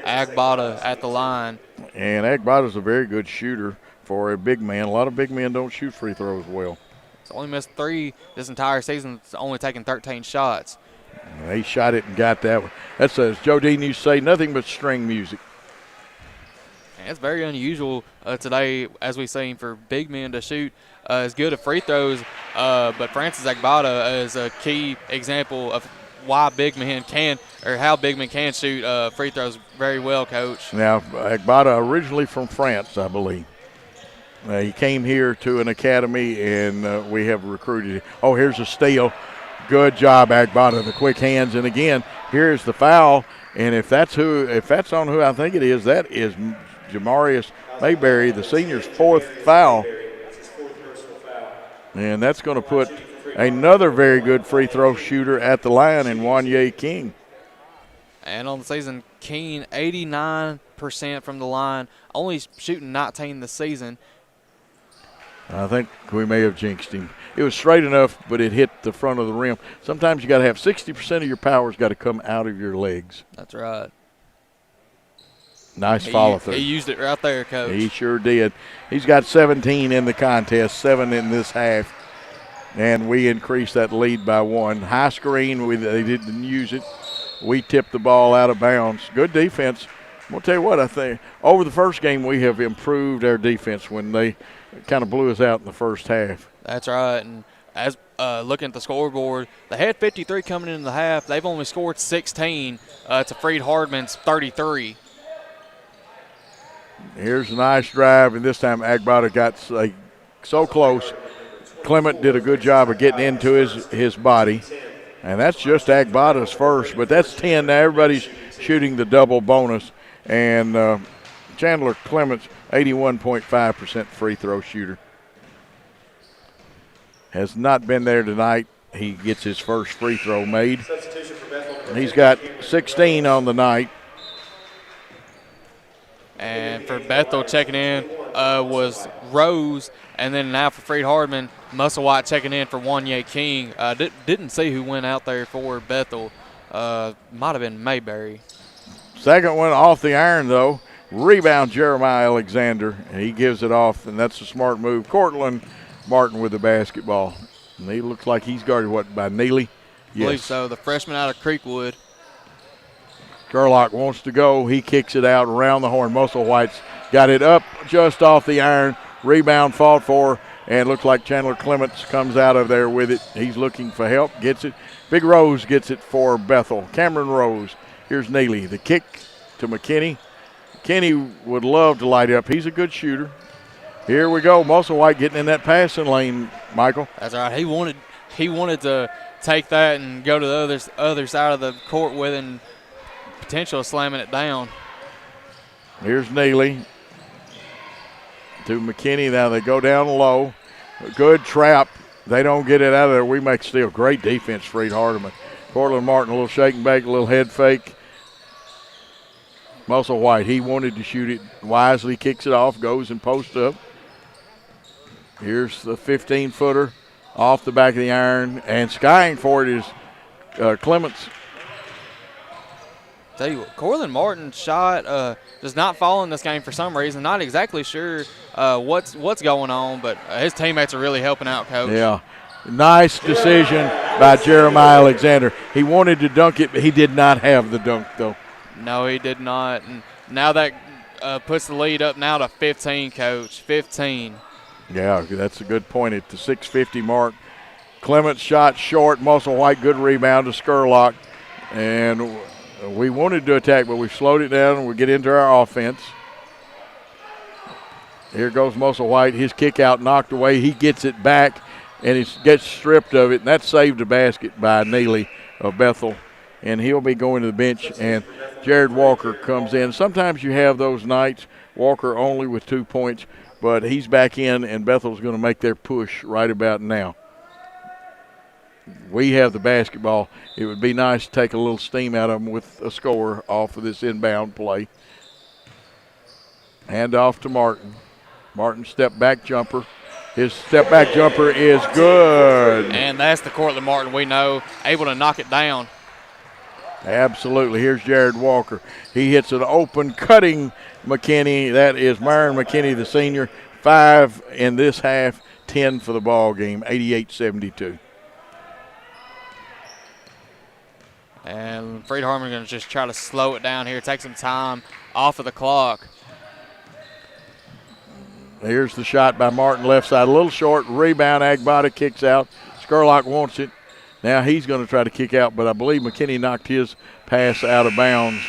Speaker 17: Agbata at the line.
Speaker 1: And Agbata's a very good shooter for a big man. A lot of big men don't shoot free throws well.
Speaker 17: He's only missed 3 this entire season. It's only taken 13 shots.
Speaker 1: He shot it and got that one. That's, as Joe Dean used to say, nothing but string music.
Speaker 17: And it's very unusual today, as we've seen, for big men to shoot as good at free throws. But Francis Agbata is a key example of why big men can, or how big men can shoot free throws very well, Coach.
Speaker 1: Now, Agbata originally from France, I believe. He came here to an academy, and we have recruited him. Oh, here's a steal. Good job, Agbata, the quick hands. And again, here's the foul. And if that's on who I think it is, that is Jamarius Mayberry, the senior's 4th foul. And that's going to put another very good free throw shooter at the line in Wanye King.
Speaker 17: And on the season, King 89% from the line, only shooting 19 this season.
Speaker 1: I think we may have jinxed him. It was straight enough, but it hit the front of the rim. Sometimes you got to have 60% of your power's got to come out of your legs.
Speaker 17: That's right.
Speaker 1: Nice follow through.
Speaker 17: He used it right there, Coach.
Speaker 1: He sure did. He's got 17 in the contest, 7 in this half, and we increased that lead by 1. High screen, they didn't use it. We tipped the ball out of bounds. Good defense. I'll tell you what, I think over the first game we have improved our defense when they kind of blew us out in the first half.
Speaker 17: That's right. And as looking at the scoreboard, they had 53 coming into the half. They've only scored 16 to Freed Hardeman's 33.
Speaker 1: Here's a nice drive, and this time Agbata got so close. Clement did a good job of getting into his body. And that's just Agbata's first, but that's 10. Now everybody's shooting the double bonus. And Chandler Clements, 81.5% free throw shooter. Has not been there tonight. He gets his first free throw made. He's got 16 on the night.
Speaker 3: And for Bethel checking in was Rose. And then now for Freed-Hardeman, Musselwhite checking in for Wanye King. Didn't see who went out there for Bethel. Might have been Mayberry.
Speaker 1: Second one off the iron, though. Rebound, Jeremiah Alexander. And he gives it off, and that's a smart move. Cortland Martin with the basketball. And he looks like he's guarded, by Neely?
Speaker 3: Yes. I believe so. The freshman out of Creekwood.
Speaker 1: Gerlach wants to go. He kicks it out around the horn. Musselwhite's got it up just off the iron. Rebound fought for, and looks like Chandler Clements comes out of there with it. He's looking for help, gets it. Big Rose gets it for Bethel. Cameron Rose. Here's Neely. The kick to McKinney. McKinney would love to light up. He's a good shooter. Here we go. Musselwhite getting in that passing lane, Michael.
Speaker 3: That's right. He wanted to take that and go to the other side of the court with it and potential slamming it down.
Speaker 1: Here's Neely to McKinney. Now they go down low. A good trap. They don't get it out of there. We make steal. Great defense, Freed-Hardeman. Cortland Martin, a little shake and bake, a little head fake. Musselwhite, he wanted to shoot it wisely, kicks it off, goes and posts up. Here's the 15-footer off the back of the iron, and skying for it is Clements.
Speaker 3: Tell you what, Cortland Martin's shot does not fall in this game for some reason. Not exactly sure what's going on, but his teammates are really helping out, Coach.
Speaker 1: Yeah. Nice decision by Jeremiah Alexander. He wanted to dunk it, but he did not have the dunk, though.
Speaker 3: No, he did not. And now that puts the lead up now to 15, Coach. 15.
Speaker 1: Yeah, that's a good point at the 6:50 mark. Clements shot short. Musselwhite, good rebound to Skurlock. And we wanted to attack, but we slowed it down and we get into our offense. Here goes Musselwhite. His kick out knocked away. He gets it back, and he gets stripped of it. And that saved a basket by Neely of Bethel. And he'll be going to the bench, and Jared Walker comes in. Sometimes you have those nights, Walker only with 2 points, but he's back in, and Bethel's going to make their push right about now. We have the basketball. It would be nice to take a little steam out of them with a score off of this inbound play. Hand off to Martin. Martin step back jumper. His step back jumper is good.
Speaker 3: And that's the Cortland Martin we know, able to knock it down.
Speaker 1: Absolutely. Here's Jared Walker. He hits an open, cutting McKinney. That is Myron McKinney, the senior. 5 in this half, 10 for the ball game, 88-72.
Speaker 3: And Freed-Hardeman going to just try to slow it down here, take some time off of the clock.
Speaker 1: Here's the shot by Martin, left side, a little short. Rebound, Agbata kicks out. Skurlock wants it. Now he's going to try to kick out, but I believe McKinney knocked his pass out of bounds.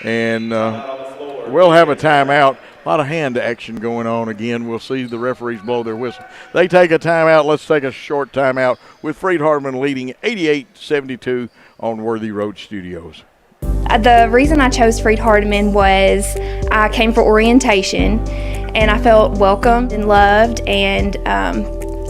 Speaker 1: And we'll have a timeout. A lot of hand action going on again. We'll see the referees blow their whistle. They take a timeout. Let's take a short timeout with Freed-Hardeman leading 88-72 on Worthy Road Studios.
Speaker 8: The reason I chose Freed-Hardeman was I came for orientation, and I felt welcomed and loved, and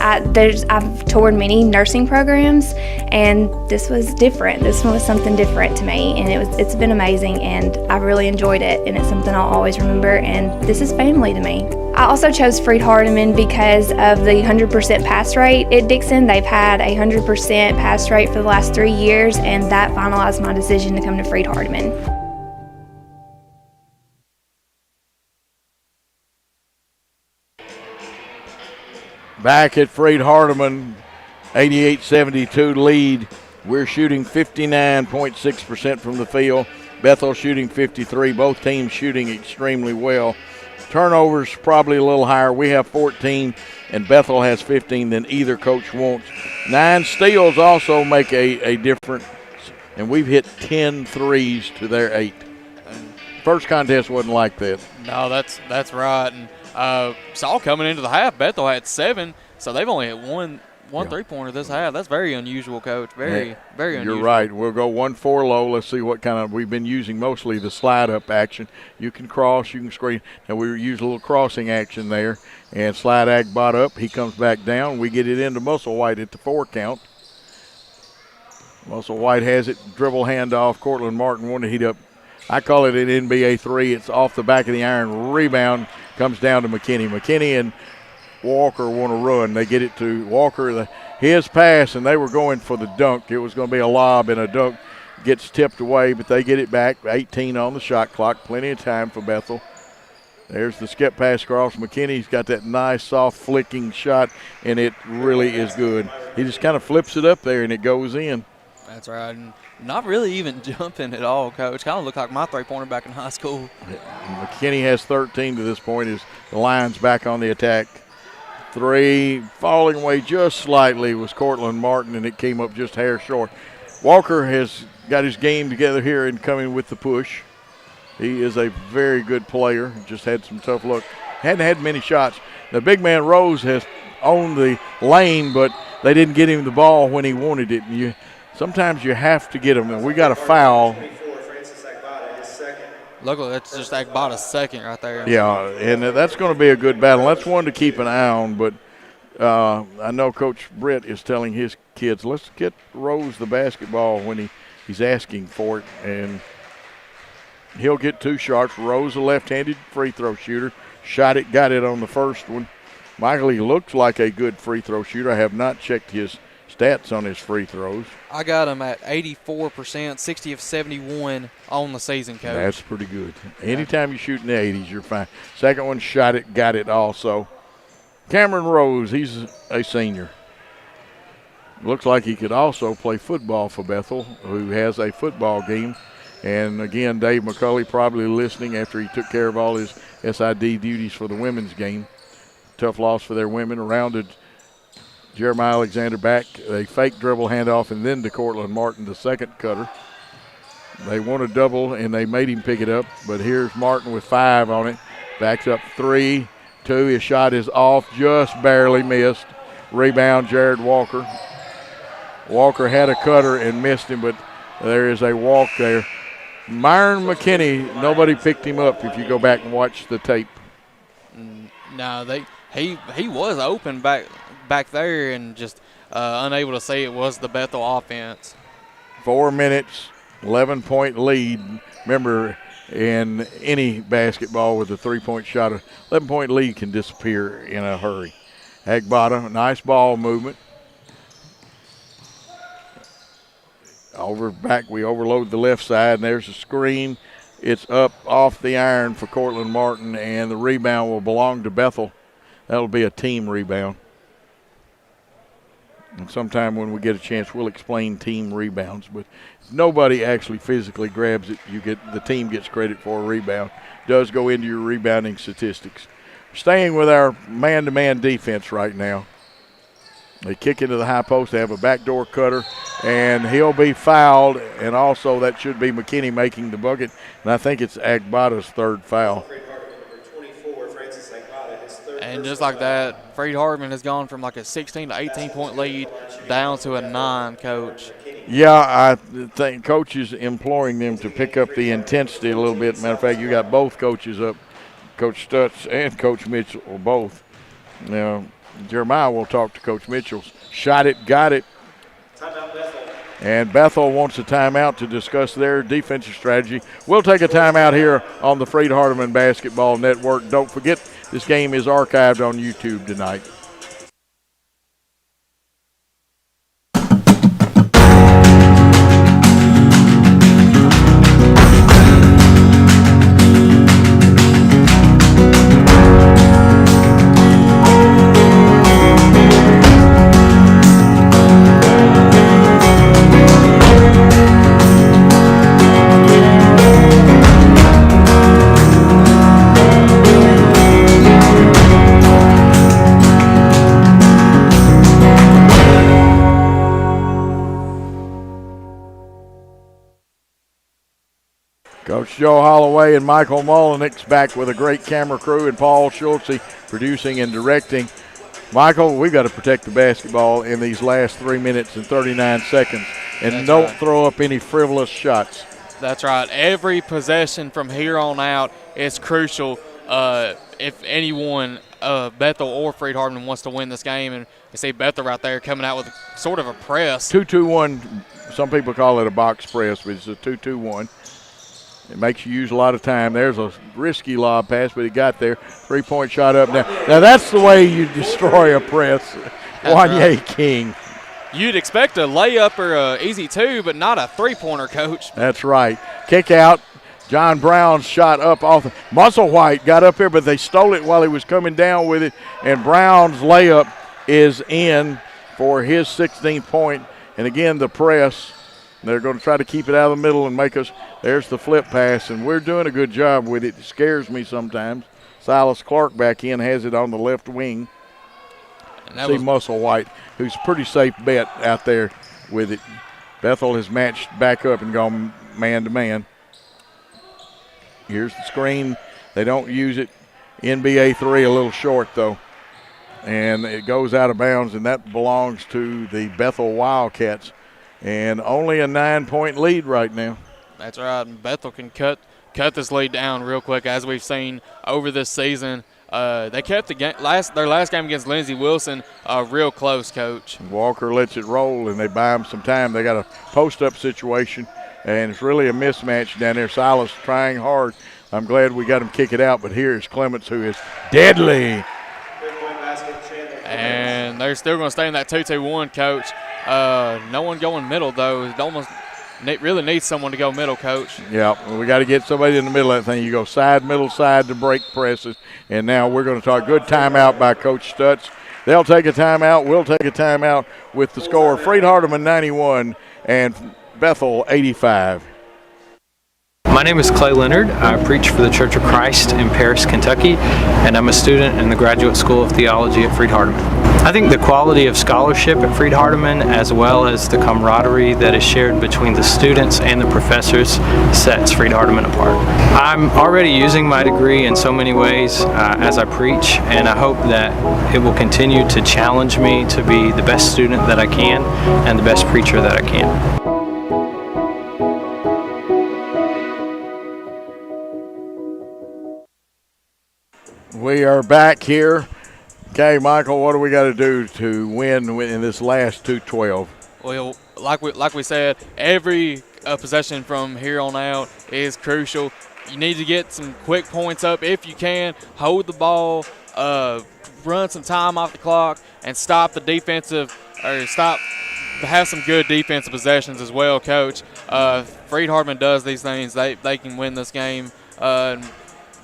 Speaker 8: I've toured many nursing programs, and this was different. This one was something different to me, and it's been amazing, and I really enjoyed it, and it's something I'll always remember, and this is family to me. I also chose Freed-Hardeman because of the 100% pass rate at Dixon. They've had a 100% pass rate for the last 3 years, and that finalized my decision to come to Freed-Hardeman.
Speaker 1: Back at Freed-Hardeman, 88-72 lead. We're shooting 59.6% from the field. Bethel shooting 53. Both teams shooting extremely well. Turnovers probably a little higher. We have 14, and Bethel has 15 than either coach wants. 9 steals also make a difference, and we've hit 10 threes to their 8. First contest wasn't like that.
Speaker 3: No, that's right. And saw coming into the half, Bethel had 7, so they've only had one three-pointer this half. That's very unusual, Coach. Very unusual.
Speaker 1: You're right. We'll go 1-4 low. Let's see what kind of – we've been using mostly the slide-up action. You can cross, you can screen. Now we use a little crossing action there. And slide Agbot up. He comes back down. We get it into Musselwhite at the 4 count. Musselwhite has it. Dribble handoff. Cortland Martin wanted to heat up. I call it an NBA 3. It's off the back of the iron. Rebound comes down to McKinney. McKinney and Walker want to run. They get it to Walker. His pass, and they were going for the dunk. It was going to be a lob and a dunk. Gets tipped away, but they get it back. 18 on the shot clock. Plenty of time for Bethel. There's the skip pass across. McKinney's got that nice, soft, flicking shot, and it really is good. He just kind of flips it up there, and it goes in.
Speaker 17: That's right. And not really even jumping at all, Coach. Kind of looked like my three-pointer back in high school.
Speaker 1: McKinney has 13 to this point as the Lions back on the attack. 3 falling away just slightly was Cortland Martin, and it came up just hair short. Walker has got his game together here and coming with the push. He is a very good player. Just had some tough luck. Hadn't had many shots. The big man Rose has owned the lane, but they didn't get him the ball when he wanted it. And sometimes you have to get him. And we got a foul.
Speaker 17: Luckily, that's just Agbata's second right there.
Speaker 1: Yeah, and that's going to be a good battle. That's one to keep an eye on. But I know Coach Britt is telling his kids, let's get Rose the basketball when he's asking for it. And he'll get 2 shots. Rose, a left-handed free throw shooter. Shot it, got it on the first one. Michael, he looks like a good free throw shooter. I have not checked his stats on his free throws.
Speaker 17: I got him at 84%, 60 of 71 on the season, Coach.
Speaker 1: That's pretty good. Anytime you shoot in the 80s, you're fine. Second one, shot it, got it also. Cameron Rose, he's a senior. Looks like he could also play football for Bethel, who has a football game. And, again, Dave McCulley probably listening after he took care of all his SID duties for the women's game. Tough loss for their women. Rounded Jeremiah Alexander back. They fake dribble handoff and then to Cortland Martin, the second cutter. They want a double, and they made him pick it up. But here's Martin with 5 on it. Backs up 3, 2. His shot is off, just barely missed. Rebound, Jared Walker. Walker had a cutter and missed him, but there is a walk there. Myron McKinney, nobody picked him up if you go back and watch the tape.
Speaker 17: No, he was open back there and just unable to see it was the Bethel offense.
Speaker 1: 4 minutes, 11-point lead. Remember, in any basketball with a 3-point shot, a 11-point lead can disappear in a hurry. Agbata, nice ball movement. We overload the left side, and there's a screen. It's up off the iron for Cortland Martin, and the rebound will belong to Bethel. That'll be a team rebound. And sometime when we get a chance, we'll explain team rebounds. But if nobody actually physically grabs it, the team gets credit for a rebound. It does go into your rebounding statistics. Staying with our man-to-man defense right now. They kick into the high post. They have a backdoor cutter, and he'll be fouled. And also that should be McKinney making the bucket. And I think it's Agbata's 3rd foul.
Speaker 17: And just like that, Freed Hardman has gone from like a 16 to 18-point lead down to a 9, Coach.
Speaker 1: Yeah, I think Coach is imploring them to pick up the intensity a little bit. Matter of fact, you got both coaches up, Coach Stutz and Coach Mitchell, or both. Now, Jeremiah will talk to Coach Mitchell. Shot it, got it. And Bethel wants a timeout to discuss their defensive strategy. We'll take a timeout here on the Freed Hardeman Basketball Network. Don't forget, this game is archived on YouTube tonight. Coach Joe Holloway and Michael Mullenix back with a great camera crew, and Paul Schultze producing and directing. Michael, we got to protect the basketball in these last 3 minutes and 39 seconds, and don't throw up any frivolous shots.
Speaker 3: That's right. Every possession from here on out is crucial. If anyone, Bethel or Freed Hardeman, wants to win this game, and you see Bethel right there coming out with sort of a press.
Speaker 1: 2-2-1. Some people call it a box press, but it's a 2-2-1. It makes you use a lot of time. There's a risky lob pass, but he got there. 3-point shot up now. Now that's the way you destroy a press. Wanye King.
Speaker 3: You'd expect a layup or a easy two, but not a three-pointer, Coach.
Speaker 1: That's right. Kick out. John Brown's shot up off. Musselwhite got up here, but they stole it while he was coming down with it. And Brown's layup is in for his 16th point. And again, the press. They're going to try to keep it out of the middle and make us. There's the flip pass, and we're doing a good job with it. It scares me sometimes. Silas Clark back in, has it on the left wing. See Musselwhite, who's a pretty safe bet out there with it. Bethel has matched back up and gone man-to-man. Here's the screen. They don't use it. NBA 3 a little short, though. And it goes out of bounds, and that belongs to the Bethel Wildcats. And only a 9-point lead right now.
Speaker 3: That's right. And Bethel can cut this lead down real quick, as we've seen over this season. They kept their last game against Lindsey Wilson real close, Coach.
Speaker 1: Walker lets it roll, and they buy him some time. They got a post-up situation, and it's really a mismatch down there. Silas trying hard. I'm glad we got him kick it out, but here's Clements, who is deadly.
Speaker 3: And they're still going to stay in that 2-2-1, Coach. No one going middle, though. It really needs someone to go middle, Coach.
Speaker 1: Yeah, well, we got to get somebody in the middle of that thing. You go side, middle, side to break presses. And now we're going to talk good timeout by Coach Stutz. They'll take a timeout. We'll take a timeout with the score. Freed Hardeman 91 and Bethel 85.
Speaker 6: My name is Clay Leonard. I preach for the Church of Christ in Paris, Kentucky, and I'm a student in the Graduate School of Theology at Freed Hardeman. I think the quality of scholarship at Freed Hardeman, as well as the camaraderie that is shared between the students and the professors, sets Freed Hardeman apart. I'm already using my degree in so many ways as I preach, and I hope that it will continue to challenge me to be the best student that I can and the best preacher that I can.
Speaker 1: We are back here. Okay, Michael, what do we got to do to win in this last 2-12?
Speaker 3: Well, like we said, every possession from here on out is crucial. You need to get some quick points up if you can. Hold the ball, run some time off the clock, and stop the defensive, or have some good defensive possessions as well, Coach. Freed Hardeman does these things. They can win this game.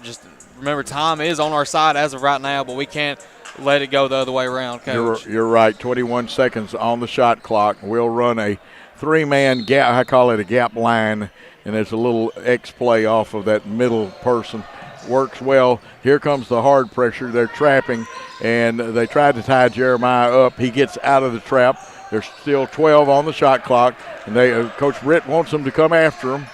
Speaker 3: Just remember, time is on our side as of right now, but we can't let it go the other way around, Coach.
Speaker 1: You're right. 21 seconds on the shot clock. We'll run a three-man gap. I call it a gap line, and there's a little X play off of that middle person. Works well. Here comes the hard pressure. They're trapping, and they tried to tie Jeremiah up. He gets out of the trap. There's still 12 on the shot clock, and Coach Britt wants them to come after him.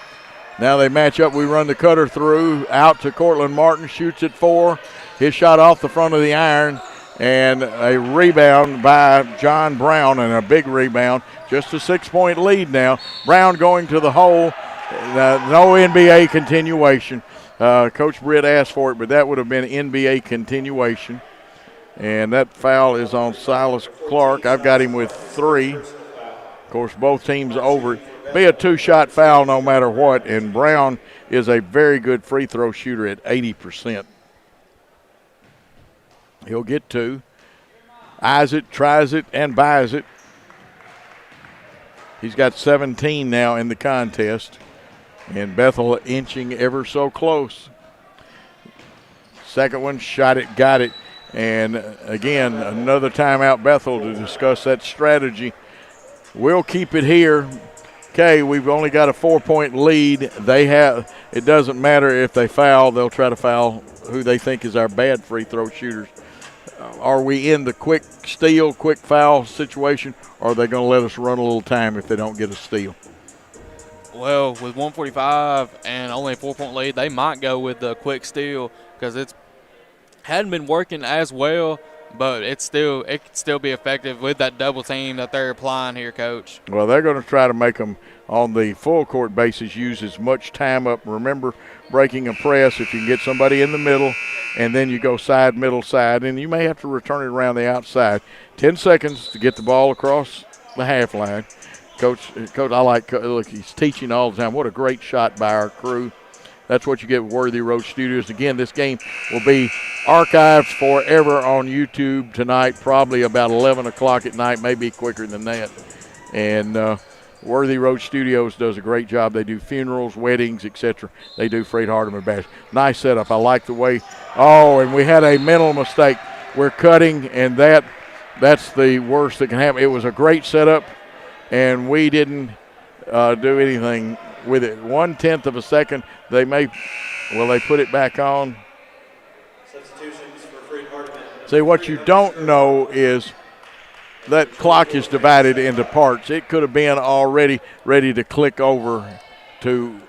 Speaker 1: Now they match up. We run the cutter through, out to Cortland Martin, shoots at 4. His shot off the front of the iron, and a rebound by John Brown, and a big rebound. Just a 6-point lead now. Brown going to the hole. No NBA continuation. Coach Britt asked for it, but that would have been NBA continuation. And that foul is on Silas Clark. I've got him with 3. Of course, both teams over it. Be a 2-shot foul no matter what, and Brown is a very good free throw shooter at 80%. He'll get 2. Eyes it, tries it, and buys it. He's got 17 now in the contest, and Bethel inching ever so close. Second one, shot it, got it, and again, another timeout Bethel to discuss that strategy. We'll keep it here. Okay, we've only got a 4-point lead. It doesn't matter if they foul, they'll try to foul who they think is our bad free throw shooters. Are we in the quick steal, quick foul situation, or are they going to let us run a little time if they don't get a steal?
Speaker 17: Well, with 145 and only a 4-point lead, they might go with the quick steal because it's hadn't been working as well, but it could still be effective with that double team that they're applying here, Coach.
Speaker 1: Well, they're going to try to make them on the full court basis use as much time up. Remember, breaking a press, if you can get somebody in the middle and then you go side, middle, side, and you may have to return it around the outside. 10 seconds to get the ball across the half line. Coach, I like, look, he's teaching all the time. What a great shot by our crew. That's what you get with Worthy Road Studios. Again, this game will be archived forever on YouTube tonight, probably about 11 o'clock at night, maybe quicker than that. And Worthy Road Studios does a great job. They do funerals, weddings, etc. They do Freight Hardeman Bash. Nice setup. I like the way. Oh, and we had a mental mistake. We're cutting, and that's the worst that can happen. It was a great setup, and we didn't do anything with it. 1/10 of a second. They put it back on.
Speaker 4: Substitutions for Freight Hardeman.
Speaker 1: See, what you don't know is that clock is divided into parts. It could have been already ready to click over to,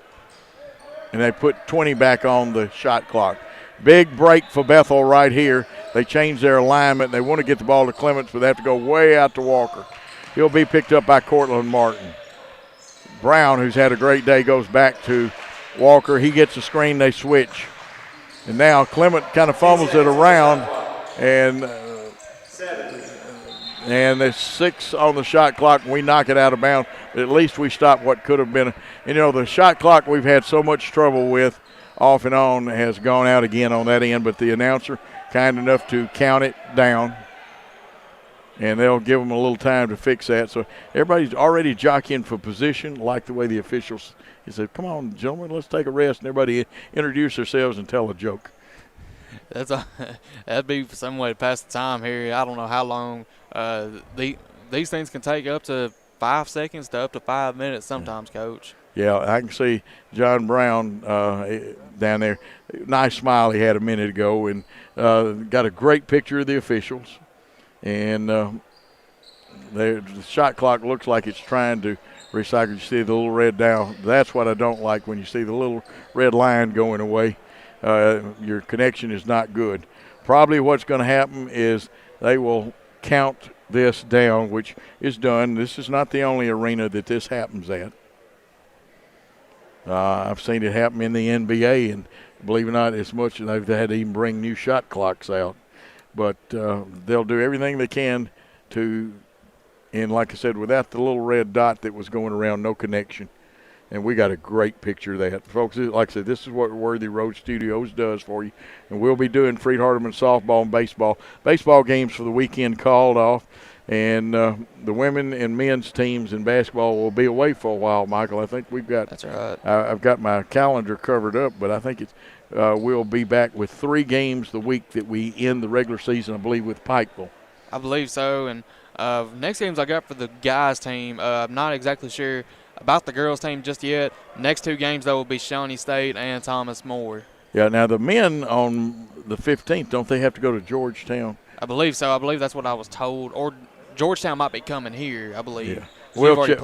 Speaker 1: and they put 20 back on the shot clock. Big break for Bethel right here. They changed their alignment. They want to get the ball to Clements, but they have to go way out to Walker. He'll be picked up by Cortland Martin. Brown, who's had a great day, goes back to Walker. He gets a screen. They switch. And now Clement kind of fumbles it around, and there's 6 on the shot clock, and we knock it out of bounds. But at least we stop what could have been. The shot clock we've had so much trouble with off and on has gone out again on that end, but the announcer kind enough to count it down, and they'll give them a little time to fix that. So everybody's already jockeying for position, like the way the officials – he said, come on, gentlemen, let's take a rest, and everybody introduce themselves and tell a joke.
Speaker 17: That'd be some way to pass the time here. I don't know how long these things can take, up to 5 seconds to up to 5 minutes sometimes, Coach.
Speaker 1: Yeah, I can see John Brown down there. Nice smile he had a minute ago, and got a great picture of the officials. And the shot clock looks like it's trying to recycle. You see the little red down. That's what I don't like, when you see the little red line going away. Your connection is not good. Probably what's going to happen is they will count this down, which is done. This is not the only arena that this happens at. I've seen it happen in the NBA, and believe it or not, as much as they've had to even bring new shot clocks out. But they'll do everything they can to, and like I said, without the little red dot that was going around, no connection. And we got a great picture of that. Folks, like I said, this is what Worthy Road Studios does for you. And we'll be doing Freight Hardeman softball and baseball. Baseball games for the weekend called off. And the women and men's teams in basketball will be away for a while, Michael. I think we've got –
Speaker 17: That's right.
Speaker 1: I've got my calendar covered up, but I think we'll be back with 3 games the week that we end the regular season, I believe, with Pikeville.
Speaker 17: I believe so. And next games I got for the guys' team, I'm not exactly sure about the girls' team just yet. Next 2 games, though, will be Shawnee State and Thomas More.
Speaker 1: Yeah, now the men on the 15th, don't they have to go to Georgetown?
Speaker 17: I believe so. I believe that's what I was told. Or Georgetown might be coming here, I believe.
Speaker 1: Yeah.
Speaker 17: So
Speaker 1: We'll check it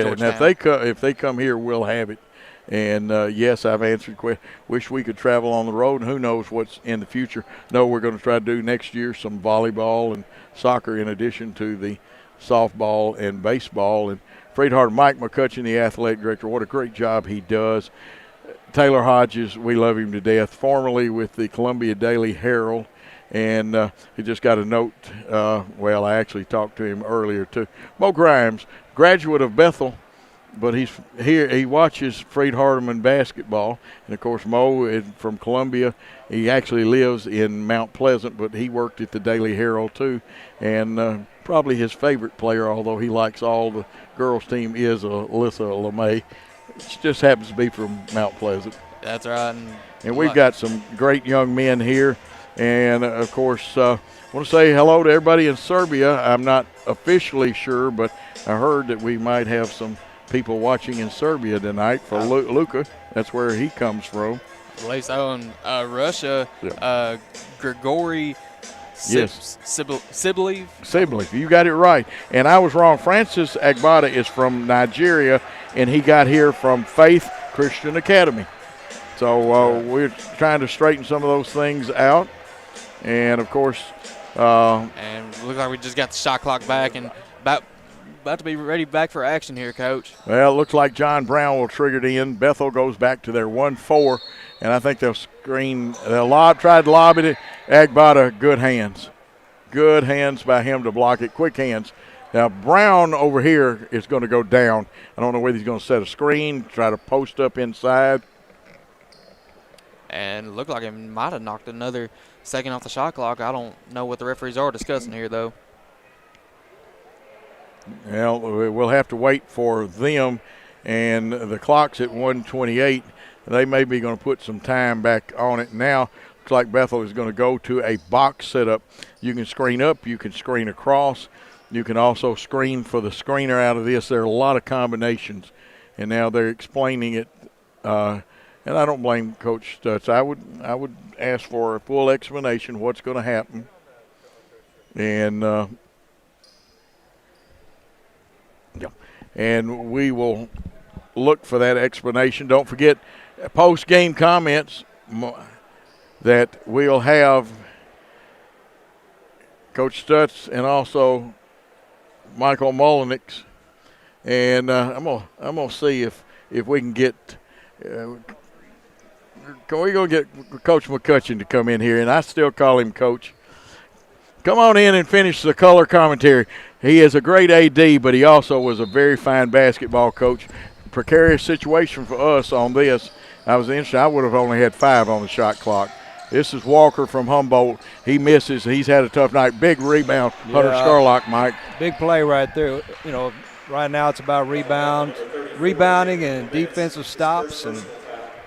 Speaker 1: out. Now, if they come here, we'll have it. And, yes, I've answered questions. Wish we could travel on the road, and who knows what's in the future. No, we're going to try to do next year some volleyball and soccer in addition to the softball and baseball. And Freight Hardeman, Mike McCutcheon, the athletic director, what a great job he does. Taylor Hodges, we love him to death, formerly with the Columbia Daily Herald. And he just got a note. I actually talked to him earlier, too. Mo Grimes, graduate of Bethel, but he's here. He watches Freight Hardeman basketball. And, of course, Mo is from Columbia. He actually lives in Mount Pleasant, but he worked at the Daily Herald, too. And probably his favorite player, although he likes all the girls' team, is Alyssa LeMay. She just happens to be from Mount Pleasant.
Speaker 17: That's right.
Speaker 1: And we've got some great young men here. And, of course, I want to say hello to everybody in Serbia. I'm not officially sure, but I heard that we might have some people watching in Serbia tonight for Luka. That's where he comes from.
Speaker 17: I believe so. In Russia, Grigory Siblev.
Speaker 1: You got it right. And I was wrong. Francis Agbada is from Nigeria, and he got here from Faith Christian Academy. So we're trying to straighten some of those things out. And, of course,
Speaker 17: and looks like we just got the shot clock back and about to be ready back for action here, Coach.
Speaker 1: Well, it looks like John Brown will trigger it in. Bethel goes back to their 1-4, and I think they'll screen. They'll try to lob it. Agbata, good hands. Good hands by him to block it. Quick hands. Now, Brown over here is going to go down. I don't know whether he's going to set a screen, try to post up inside.
Speaker 17: And it looked like it might have knocked another second off the shot clock. I don't know what the referees are discussing here, though.
Speaker 1: Well, we'll have to wait for them, and the clock's at 1:28. They may be going to put some time back on it now. Looks like Bethel is going to go to a box setup. You can screen up, you can screen across, you can also screen for the screener out of this. There are a lot of combinations, and now they're explaining it. And I don't blame Coach Stutz. I would ask for a full explanation of what's going to happen. And and we will look for that explanation. Don't forget post-game comments that we'll have Coach Stutz and also Michael Mullenix. And I'm gonna see if we can get. We're going to get Coach McCutcheon to come in here, and I still call him Coach. Come on in and finish the color commentary. He is a great AD, but he also was a very fine basketball coach. Precarious situation for us on this. I was interested. I would have only had 5 on the shot clock. This is Walker from Humboldt. He misses. He's had a tough night. Big rebound. Hunter Scarlock, Mike.
Speaker 18: Big play right there. You know, right now it's about rebounding and defensive stops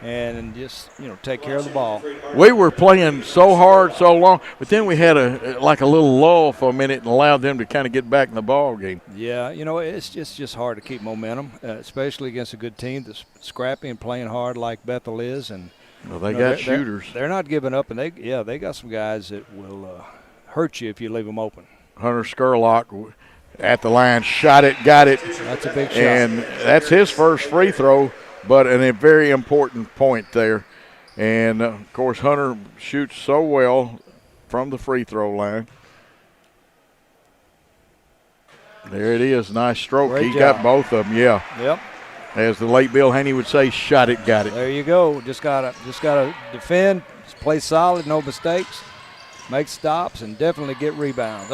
Speaker 18: and just, you know, take care of the ball.
Speaker 1: We were playing so hard so long, but then we had a little lull for a minute and allowed them to kind of get back in the ball game.
Speaker 18: Yeah, you know, it's just hard to keep momentum, especially against a good team that's scrappy and playing hard like Bethel is. And
Speaker 1: well, they got shooters.
Speaker 18: They're not giving up, and they got some guys that will hurt you if you leave them open.
Speaker 1: Hunter Scarlock at the line, shot it, got it.
Speaker 18: That's a big shot.
Speaker 1: And that's his first free throw. But a very important point there. And, of course, Hunter shoots so well from the free throw line. There it is. Nice stroke.
Speaker 18: Great
Speaker 1: He
Speaker 18: job.
Speaker 1: got both of them, yeah.
Speaker 18: Yep.
Speaker 1: As the late Bill Haney would say, shot it, got it.
Speaker 18: There you go. Just gotta defend, play solid, no mistakes, make stops, and definitely get rebounds.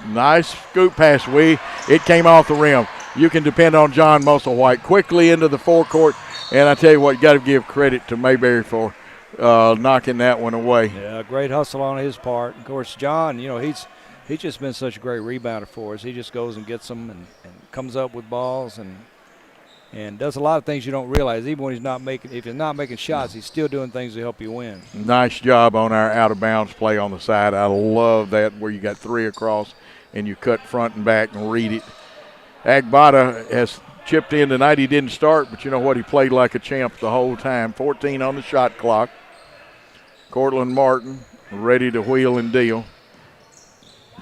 Speaker 1: Nice scoop pass. It came off the rim. You can depend on John Musselwhite quickly into the forecourt. And I tell you what, you got to give credit to Mayberry for knocking that one away.
Speaker 18: Yeah, great hustle on his part. Of course, John, you know, he's just been such a great rebounder for us. He just goes and gets them and comes up with balls and does a lot of things you don't realize. Even when if he's not making shots, he's still doing things to help you win.
Speaker 1: Nice job on our out-of-bounds play on the side. I love that where you got 3 across and you cut front and back and read it. Agbata has chipped in tonight. He didn't start, but you know what? He played like a champ the whole time. 14 on the shot clock. Cortland Martin ready to wheel and deal.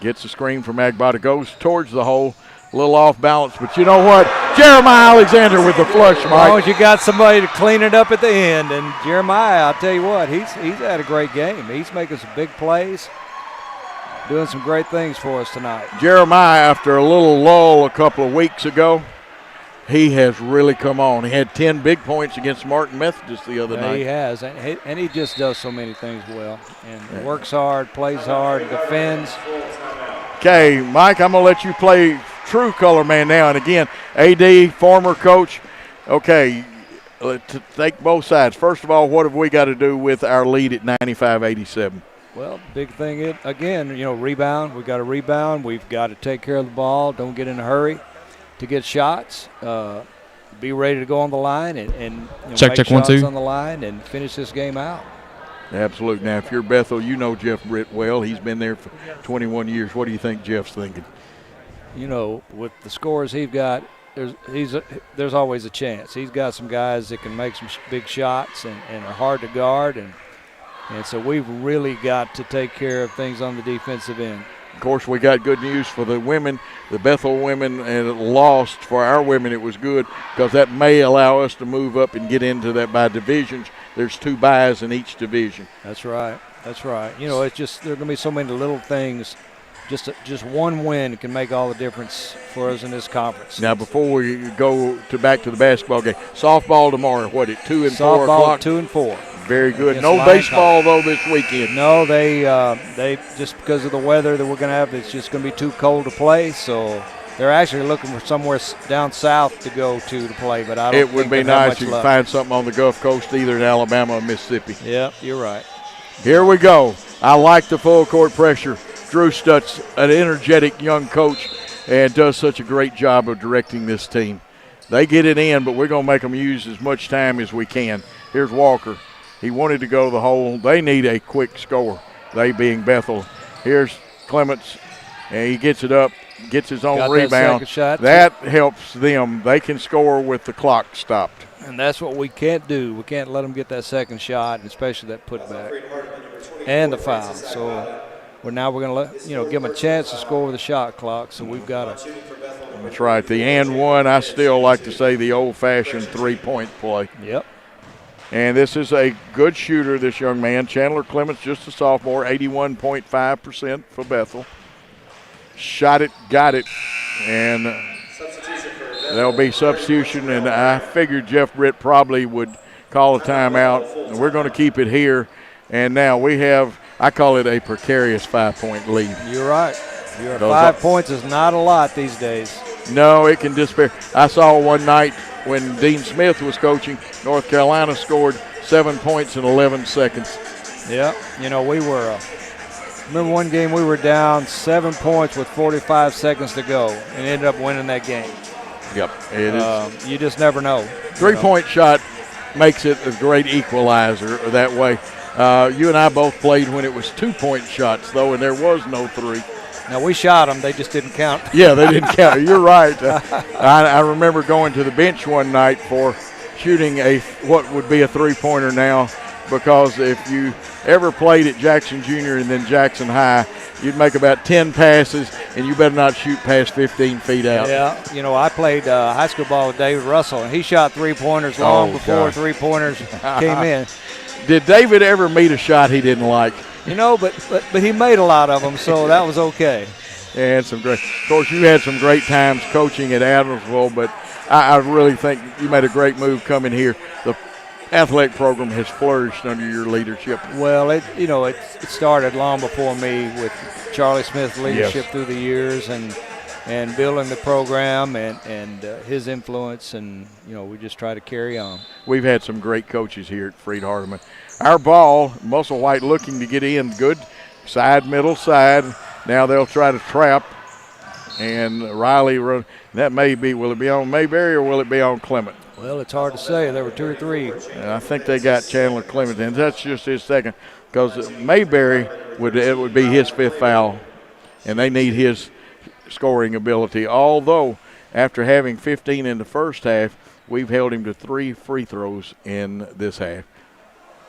Speaker 1: Gets the screen from Agbata. Goes towards the hole. A little off balance, but you know what? Jeremiah Alexander with the flush, Mike.
Speaker 18: As long as you got somebody to clean it up at the end. And Jeremiah, I'll tell you what, he's had a great game. He's making some big plays. Doing some great things for us tonight.
Speaker 1: Jeremiah, after a little lull a couple of weeks ago, he has really come on. He had 10 big points against Martin Methodist the other night.
Speaker 18: He has, and he just does so many things well. And works hard, plays hard, defends.
Speaker 1: Okay, Mike, I'm going to let you play true color man now. And again, AD, former coach. Okay, to take both sides. First of all, what have we got to do with our lead at 95-87?
Speaker 18: Well, big thing, again, you know, rebound. We've got to rebound. We've got to take care of the ball. Don't get in a hurry to get shots. Be ready to go on the line and make
Speaker 3: check
Speaker 18: shots
Speaker 3: 1 2
Speaker 18: on the line and finish this game out.
Speaker 1: Absolutely. Now, if you're Bethel, you know Jeff Britt well. He's been there for 21 years. What do you think Jeff's thinking?
Speaker 18: You know, with the scores he's got, there's always a chance. He's got some guys that can make some big shots and are hard to guard, and so we've really got to take care of things on the defensive end.
Speaker 1: Of course, we got good news for the women, the Bethel women, and it lost for our women. It was good because that may allow us to move up and get into that by divisions. There's 2 byes in each division.
Speaker 18: That's right. That's right. You know, it's just there are going to be so many little things. Just one win can make all the difference for us in this conference.
Speaker 1: Now, before we go back to the basketball game, softball tomorrow, what, at 2 and 4 o'clock?
Speaker 18: Softball, 2 and 4.
Speaker 1: Very good.
Speaker 18: Against
Speaker 1: No baseball, though, this weekend.
Speaker 18: No, they just because of the weather that we're going to have, it's just going to be too cold to play. So they're actually looking for somewhere down south to go to play. But I don't.
Speaker 1: It would be nice if you could find something on the Gulf Coast, either in Alabama or Mississippi.
Speaker 18: Yeah, you're right.
Speaker 1: Here we go. I like the full court pressure. Drew Stutz, an energetic young coach, and does such a great job of directing this team. They get it in, but we're going to make them use as much time as we can. Here's Walker. He wanted to go the hole. They need a quick score, they being Bethel. Here's Clements, and he gets it up, gets his own rebound. That helps them. They can score with the clock stopped.
Speaker 18: And that's what we can't do. We can't let them get that second shot, and especially that putback and the foul. So we're going to give them a chance to score with the shot clock. So we've got to.
Speaker 1: That's right. The and one, I still like to say the old-fashioned three-point play.
Speaker 18: Yep.
Speaker 1: And this is a good shooter, this young man. Chandler Clements, just a sophomore, 81.5% for Bethel. Shot it, got it, and there'll be substitution. And I figured Jeff Britt probably would call a timeout. And we're going to keep it here. And now we have, I call it a precarious 5-point lead.
Speaker 18: You're right. 5 points is not a lot these days.
Speaker 1: No, it can disappear. I saw one night when Dean Smith was coaching, North Carolina scored 7 points in 11 seconds.
Speaker 18: Yeah, we were, remember one game we were down 7 points with 45 seconds to go and ended up winning that game.
Speaker 1: Yep, it is.
Speaker 18: You just never know.
Speaker 1: Three-point shot makes it a great equalizer that way. You and I both played when it was 2-point shots, though, and there was no three.
Speaker 18: Now, we shot them. They just didn't count.
Speaker 1: Yeah, they didn't count. You're right. I remember going to the bench one night for shooting what would be a three-pointer now, because if you ever played at Jackson Junior and then Jackson High, you'd make about 10 passes, and you better not shoot past 15 feet out.
Speaker 18: Yeah, I played high school ball with David Russell, and he shot three-pointers long before three-pointers came in.
Speaker 1: Did David ever meet a shot he didn't like?
Speaker 18: But he made a lot of them, so that was okay.
Speaker 1: And some great. Of course, you had some great times coaching at Adamsville, but I really think you made a great move coming here. The athletic program has flourished under your leadership.
Speaker 18: Well, it started long before me with Charlie Smith's leadership through the years and building the program and his influence, and we just try to carry on.
Speaker 1: We've had some great coaches here at Freed Hardeman. Our ball, Musselwhite looking to get in good, side, middle, side. Now they'll try to trap, and Riley run. That may be, will it be on Mayberry or will it be on Clement?
Speaker 18: Well, it's hard to say. There were 2 or 3.
Speaker 1: And I think they got Chandler Clement, and that's just his second, because Mayberry would be his 5th foul, and they need his scoring ability. Although, after having 15 in the first half, we've held him to 3 free throws in this half.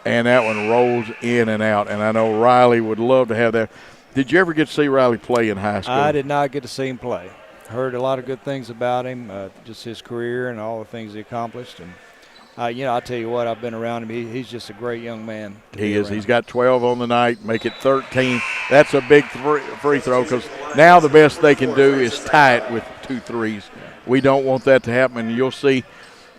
Speaker 1: And that one rolls in and out. And I know Riley would love to have that. Did you ever get to see Riley play in high school?
Speaker 18: I did not get to see him play. Heard a lot of good things about him, just his career and all the things he accomplished. And, I'll tell you what, I've been around him. He's just a great young man.
Speaker 1: He is. He's got 12 on the night, make it 13. That's a big free throw, because now the best they can do is tie it with 2 threes. We don't want that to happen. And you'll see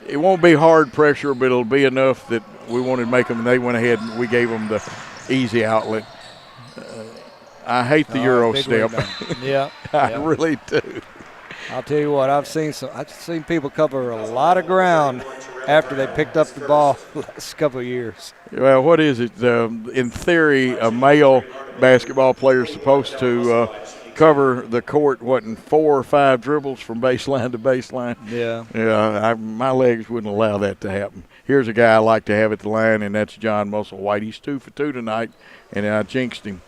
Speaker 1: it won't be hard pressure, but it'll be enough that we wanted to make them, and they went ahead and we gave them the easy outlet. I hate the Euro step. I really do.
Speaker 18: I'll tell you what, I've seen people cover a lot of ground after they picked up the ball the last couple of years.
Speaker 1: Well, what is it? In theory, a male basketball player is supposed to cover the court, in 4 or 5 dribbles from baseline to baseline.
Speaker 18: Yeah.
Speaker 1: My legs wouldn't allow that to happen. Here's a guy I like to have at the line, and that's John Musselwhite. He's 2 for 2 tonight, and I jinxed him.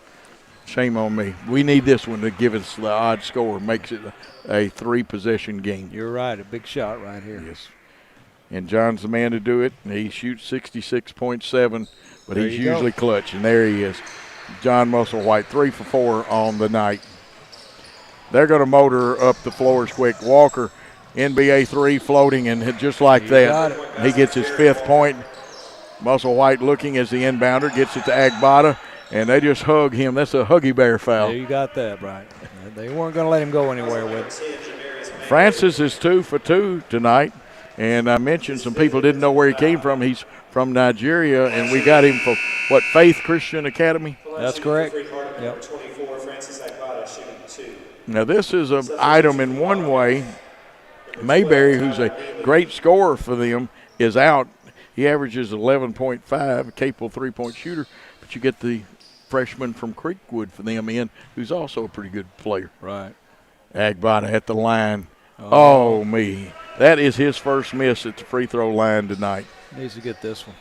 Speaker 1: Shame on me. We need this one to give us the odd score. Makes it a 3-possession game.
Speaker 18: You're right. A big shot right here.
Speaker 1: Yes. And John's the man to do it. He shoots 66.7, but he's usually clutch, and there he is. John Musselwhite, 3 for 4 on the night. they're going to motor up the floors quick. Walker, NBA 3 floating, and just like that, he gets his 5th point. Musselwhite looking as the inbounder, gets it to Agbada, and they just hug him. That's a Huggy Bear foul.
Speaker 18: Yeah, you got that right. They weren't going to let him go anywhere with it.
Speaker 1: Francis is 2 for 2 tonight, and I mentioned some people didn't know where he came from. He's from Nigeria, and we got him for, Faith Christian Academy?
Speaker 18: That's correct. Yep.
Speaker 1: Now, this is an item in one way. Mayberry, who's a great scorer for them, is out. He averages 11.5, a capable three-point shooter, but you get the freshman from Creekwood for them in, who's also a pretty good player.
Speaker 18: Right.
Speaker 1: Agbada at the line. Oh, me. That is his first miss at the free throw line tonight.
Speaker 18: Needs to get this one.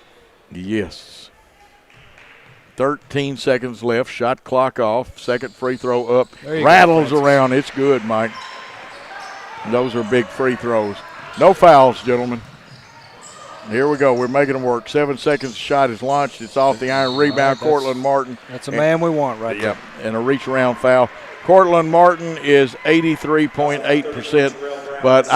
Speaker 1: Yes. 13 seconds left. Shot clock off. Second free throw up. Rattles around. It's good, Mike. Those are big free throws. No fouls, gentlemen. Here we go. We're making them work. 7 seconds. Shot is launched. It's off the iron. Rebound, Cortland Martin.
Speaker 18: That's a man we want right there.
Speaker 1: Yep, and a reach-around foul. Cortland Martin is 83.8%. But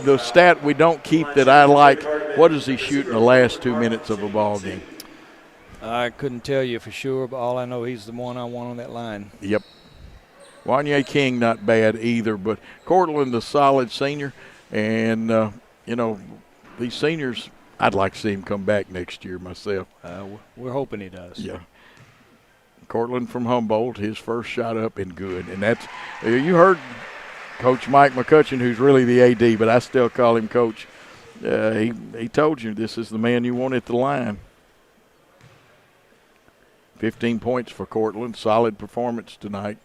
Speaker 1: the stat we don't keep that I like, what does he shoot in the last 2 minutes of a ball game?
Speaker 18: I couldn't tell you for sure, but all I know he's the one I want on that line.
Speaker 1: Yep. Wanye King not bad either, but Cortland the solid senior. And, these seniors, I'd like to see him come back next year myself.
Speaker 18: We're hoping he does.
Speaker 1: Yeah. Cortland from Humboldt, his first shot up and good. And that's, you heard Coach Mike McCutcheon, who's really the AD, but I still call him Coach. He told you this is the man you want at the line. 15 points for Cortland. Solid performance tonight.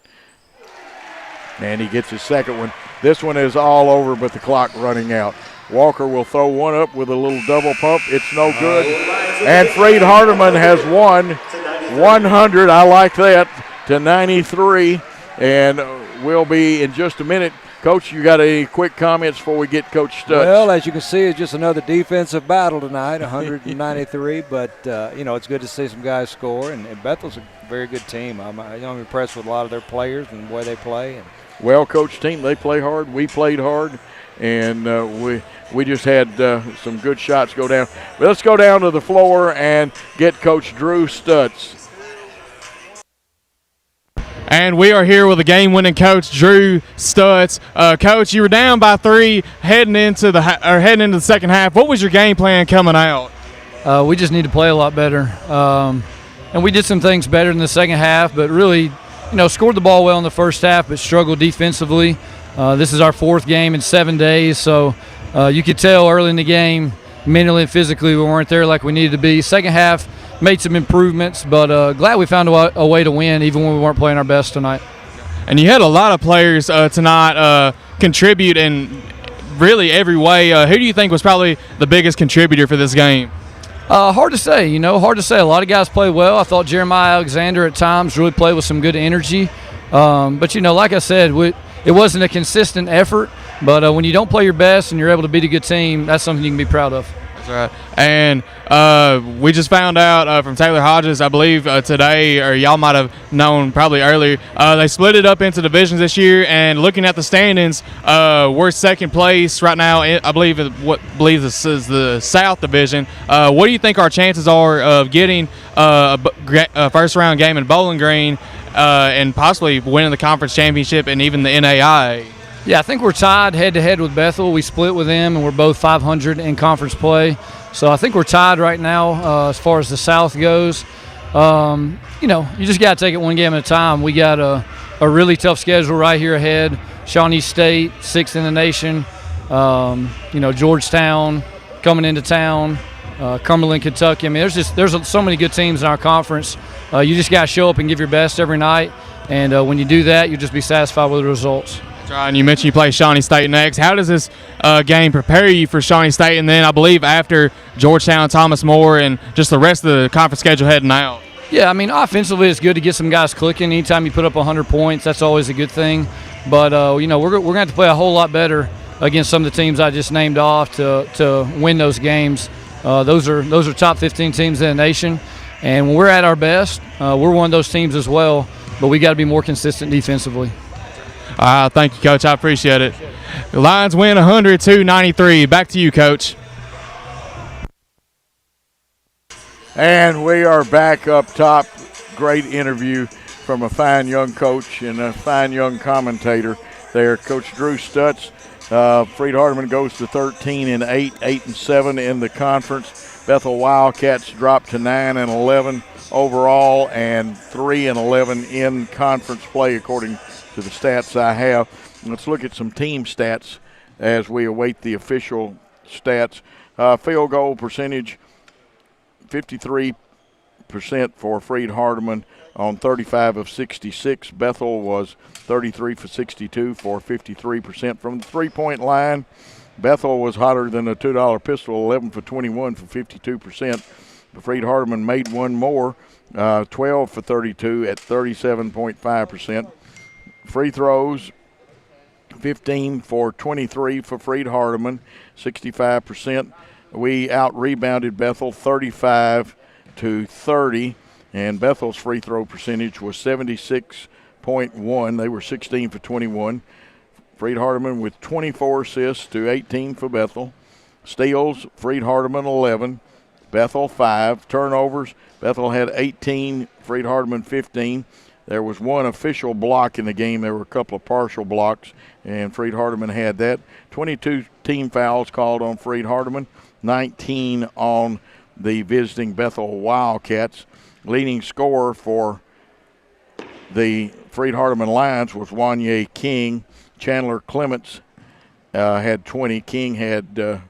Speaker 1: And he gets his second one. This one is all over but the clock running out. Walker will throw one up with a little double pump. It's no good. And Freed Hardeman has won 100. I like that, to 93. And we'll be in just a minute. Coach, you got any quick comments before we get Coach Stutz?
Speaker 18: Well, as you can see, it's just another defensive battle tonight, 193. But, it's good to see some guys score. And Bethel's a very good team. I'm impressed with a lot of their players and the way they play. And
Speaker 1: well-coached team. They play hard. We played hard. And we just had some good shots go down. But let's go down to the floor and get Coach Drew Stutz.
Speaker 3: And we are here with the game-winning coach, Drew Stutz. Coach, you were down by 3 heading into the second half. What was your game plan coming out?
Speaker 2: We just need to play a lot better. And we did some things better in the second half, but really, scored the ball well in the first half, but struggled defensively. This is our 4th game in 7 days, so you could tell early in the game, mentally and physically, we weren't there like we needed to be. Second half, made some improvements, but glad we found a way to win even when we weren't playing our best tonight.
Speaker 3: And you had a lot of players tonight contribute in really every way. Who do you think was probably the biggest contributor for this game?
Speaker 2: Hard to say, hard to say. A lot of guys played well. I thought Jeremiah Alexander at times really played with some good energy. But, like I said, it wasn't a consistent effort. But when you don't play your best and you're able to beat a good team, that's something you can be proud of.
Speaker 3: That's right. And we just found out from Taylor Hodges, I believe, today, or y'all might have known probably earlier, they split it up into divisions this year. And looking at the standings, we're second place right now. I believe this is the South Division. What do you think our chances are of getting a first-round game in Bowling Green and possibly winning the conference championship and even the NAIA?
Speaker 2: Yeah, I think we're tied head-to-head with Bethel. We split with them, and we're both 500 in conference play. So I think we're tied right now as far as the South goes. You just got to take it one game at a time. We got a really tough schedule right here ahead. Shawnee State, 6th in the nation. Georgetown coming into town. Cumberland, Kentucky. I mean, there's so many good teams in our conference. You just got to show up and give your best every night. And when you do that, you'll just be satisfied with the results.
Speaker 3: That's right, and you mentioned you play Shawnee State next. How does this game prepare you for Shawnee State? And then I believe after Georgetown, Thomas More, and just the rest of the conference schedule heading out?
Speaker 2: Yeah, I mean, offensively it's good to get some guys clicking. Anytime you put up 100 points, that's always a good thing. But, we're going to have to play a whole lot better against some of the teams I just named off to win those games. Those are top 15 teams in the nation. And when we're at our best, we're one of those teams as well. But we got to be more consistent defensively.
Speaker 3: Thank you, Coach. I appreciate it. The Lions win 102-93. Back to you, Coach.
Speaker 1: And we are back up top. Great interview from a fine young coach and a fine young commentator there, Coach Drew Stutz. Freed Hardeman goes to 13-8, 8-7 in the conference. Bethel Wildcats dropped to 9-11 overall and 3-11 in conference play, according to the stats I have. Let's look at some team stats as we await the official stats. Field goal percentage, 53% for Freed Hardeman on 35 of 66. Bethel was 33 for 62 for 53%. From the three-point line, Bethel was hotter than a $2 pistol, 11 for 21 for 52%. Freed Hardeman made one more, 12 for 32 at 37.5%. Free throws, 15 for 23 for Freed Hardeman, 65%. We out-rebounded Bethel 35-30, and Bethel's free throw percentage was 76.1. They were 16 for 21. Freed Hardeman with 24 assists to 18 for Bethel. Steals, Freed Hardeman 11, Bethel 5. Turnovers, Bethel had 18, Freed Hardeman 15. There was one official block in the game. There were a couple of partial blocks, and Freed Hardeman had that. 22 team fouls called on Freed Hardeman, 19 on the visiting Bethel Wildcats. Leading scorer for the Freed Hardeman Lions was Wanye King. Chandler Clements had 20. King had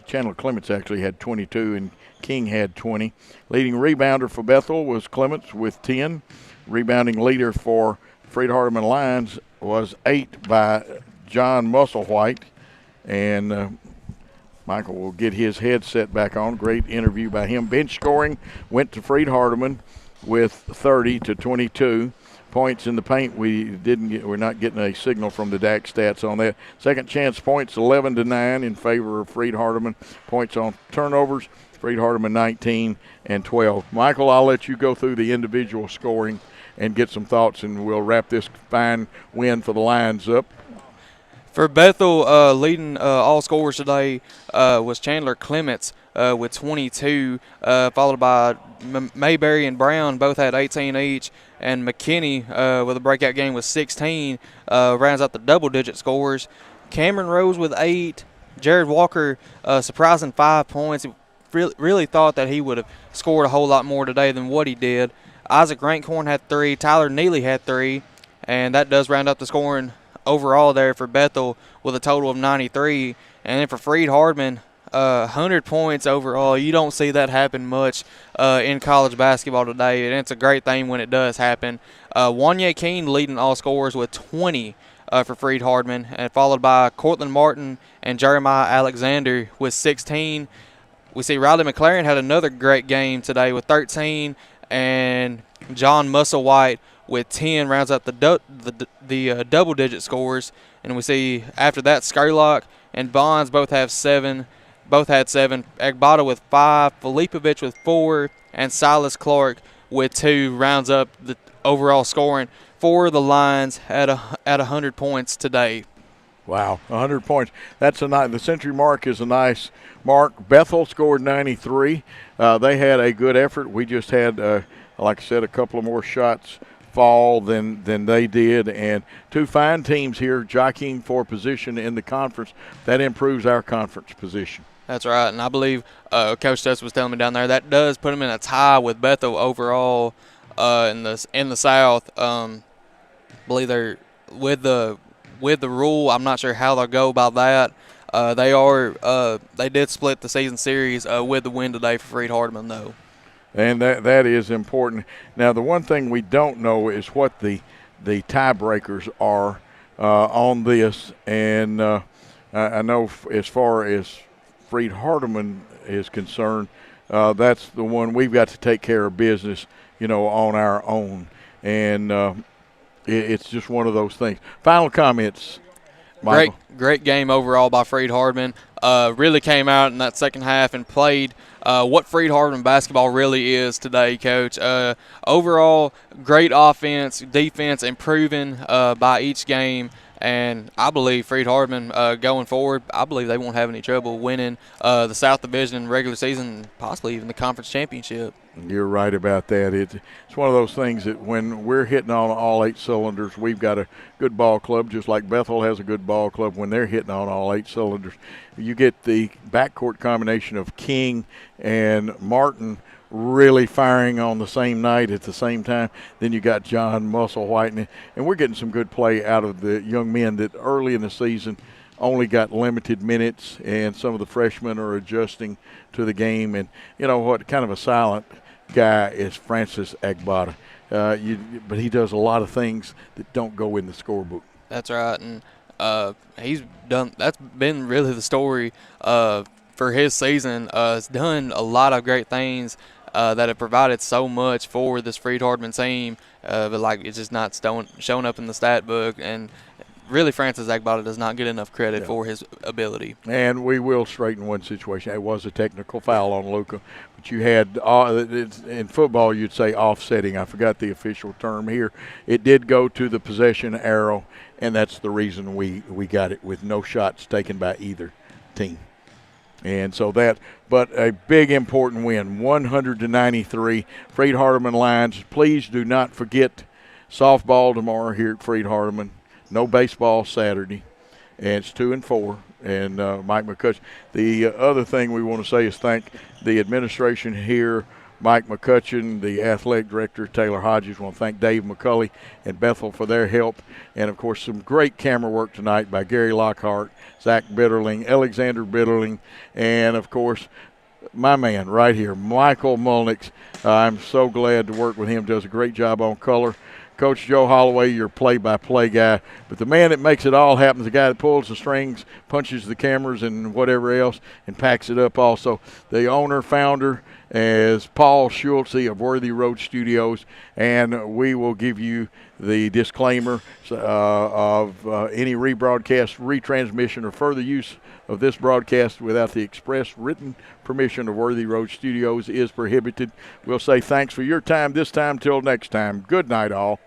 Speaker 1: Chandler Clements actually had 22, and King had 20. Leading rebounder for Bethel was Clements with 10. Rebounding leader for Freed Hardeman Lions was 8 by John Musselwhite. And Michael will get his headset back on. Great interview by him. Bench scoring went to Freed Hardeman with 30 to 22 points in the paint. We're not getting a signal from the DAC stats on that. Second chance points 11 to 9 in favor of Freed Hardeman. Points on turnovers, Freed Hardeman 19 and 12. Michael, I'll let you go through the individual scoring and get some thoughts, and we'll wrap this fine win for the Lions up.
Speaker 17: For Bethel, leading all scorers today was Chandler Clements with 22, followed by Mayberry and Brown, both had 18 each, and McKinney with a breakout game with 16, rounds out the double-digit scores. Cameron Rose with 8, Jared Walker surprising 5 points. Really thought that he would have scored a whole lot more today than what he did. Isaac Rankhorn had 3, Tyler Neely had 3, and that does round up the scoring overall there for Bethel with a total of 93. And then for Freed Hardeman, 100 points overall. You don't see that happen much in college basketball today, and it's a great thing when it does happen. Wanye Keene leading all scorers with 20 for Freed Hardeman, and followed by Cortland Martin and Jeremiah Alexander with 16. We see Riley McLaren had another great game today with 13, and John Musselwhite with 10 rounds out the double-digit scores. And we see after that Skerlock and Bonds both had 7. Agbata with 5, Filipovic with 4, and Silas Clark with 2 rounds up the overall scoring for the Lions at 100 points today.
Speaker 1: Wow, 100 points. That's the century mark is a nice mark. Bethel scored 93. They had a good effort. We just had, like I said, a couple of more shots fall than they did, and 2 fine teams here jockeying for position in the conference. That improves our conference position.
Speaker 17: That's right, and I believe Coach Stutz was telling me down there that does put them in a tie with Bethel overall in the South. I believe they're with the rule. I'm not sure how they'll go about that. They did split the season series with the win today for Freed Hardeman though.
Speaker 1: And that is important. Now, the one thing we don't know is what the tiebreakers are on this. And I know as far as Freed Hardeman is concerned, that's the one we've got to take care of business, on our own. And it's just one of those things. Final comments. Michael.
Speaker 17: Great game overall by Freed-Hardeman. Really came out in that second half and played what Freed-Hardeman basketball really is today, Coach. Overall, great offense, defense improving by each game. And I believe Freed-Hardeman going forward, I believe they won't have any trouble winning the South Division regular season, possibly even the conference championship.
Speaker 1: You're right about that. It's one of those things that when we're hitting on all 8 cylinders, we've got a good ball club, just like Bethel has a good ball club. When they're hitting on all 8 cylinders, you get the backcourt combination of King and Martin really firing on the same night at the same time. Then you got John Musselwhite, and we're getting some good play out of the young men that early in the season only got limited minutes, and some of the freshmen are adjusting to the game. And you know what, kind of a silent guy is Francis Agbada, but he does a lot of things that don't go in the scorebook.
Speaker 17: That's right, and he's done. That's been really the story for his season. He's done a lot of great things that have provided so much for this Freed-Hardeman team, but like it's just not showing up in the stat book. And really, Francis Agbada does not get enough credit for his ability.
Speaker 1: And we will straighten one situation. It was a technical foul on Luka, but you had in football you'd say offsetting. I forgot the official term here. It did go to the possession arrow, and that's the reason we got it with no shots taken by either team. And so but a big important win, 100-93. Freed-Hardeman Lions, please do not forget softball tomorrow here at Freed-Hardeman. No baseball Saturday, and it's 2 and 4. And Mike McCutcheon. The other thing we want to say is thank the administration here, Mike McCutcheon, the athletic director, Taylor Hodges. We want to thank Dave McCulley and Bethel for their help. And, of course, some great camera work tonight by Gary Lockhart, Zach Bitterling, Alexander Bitterling, and, of course, my man right here, Michael Mulnix. I'm so glad to work with him. Does a great job on color. Coach Joe Holloway, your play-by-play guy. But the man that makes it all happen is the guy that pulls the strings, punches the cameras and whatever else, and packs it up also. The owner, founder, is Paul Schultze of Worthy Road Studios, and we will give you the disclaimer of any rebroadcast, retransmission, or further use of this broadcast without the express written permission of Worthy Road Studios is prohibited. We'll say thanks for your time this time. Till next time, good night all.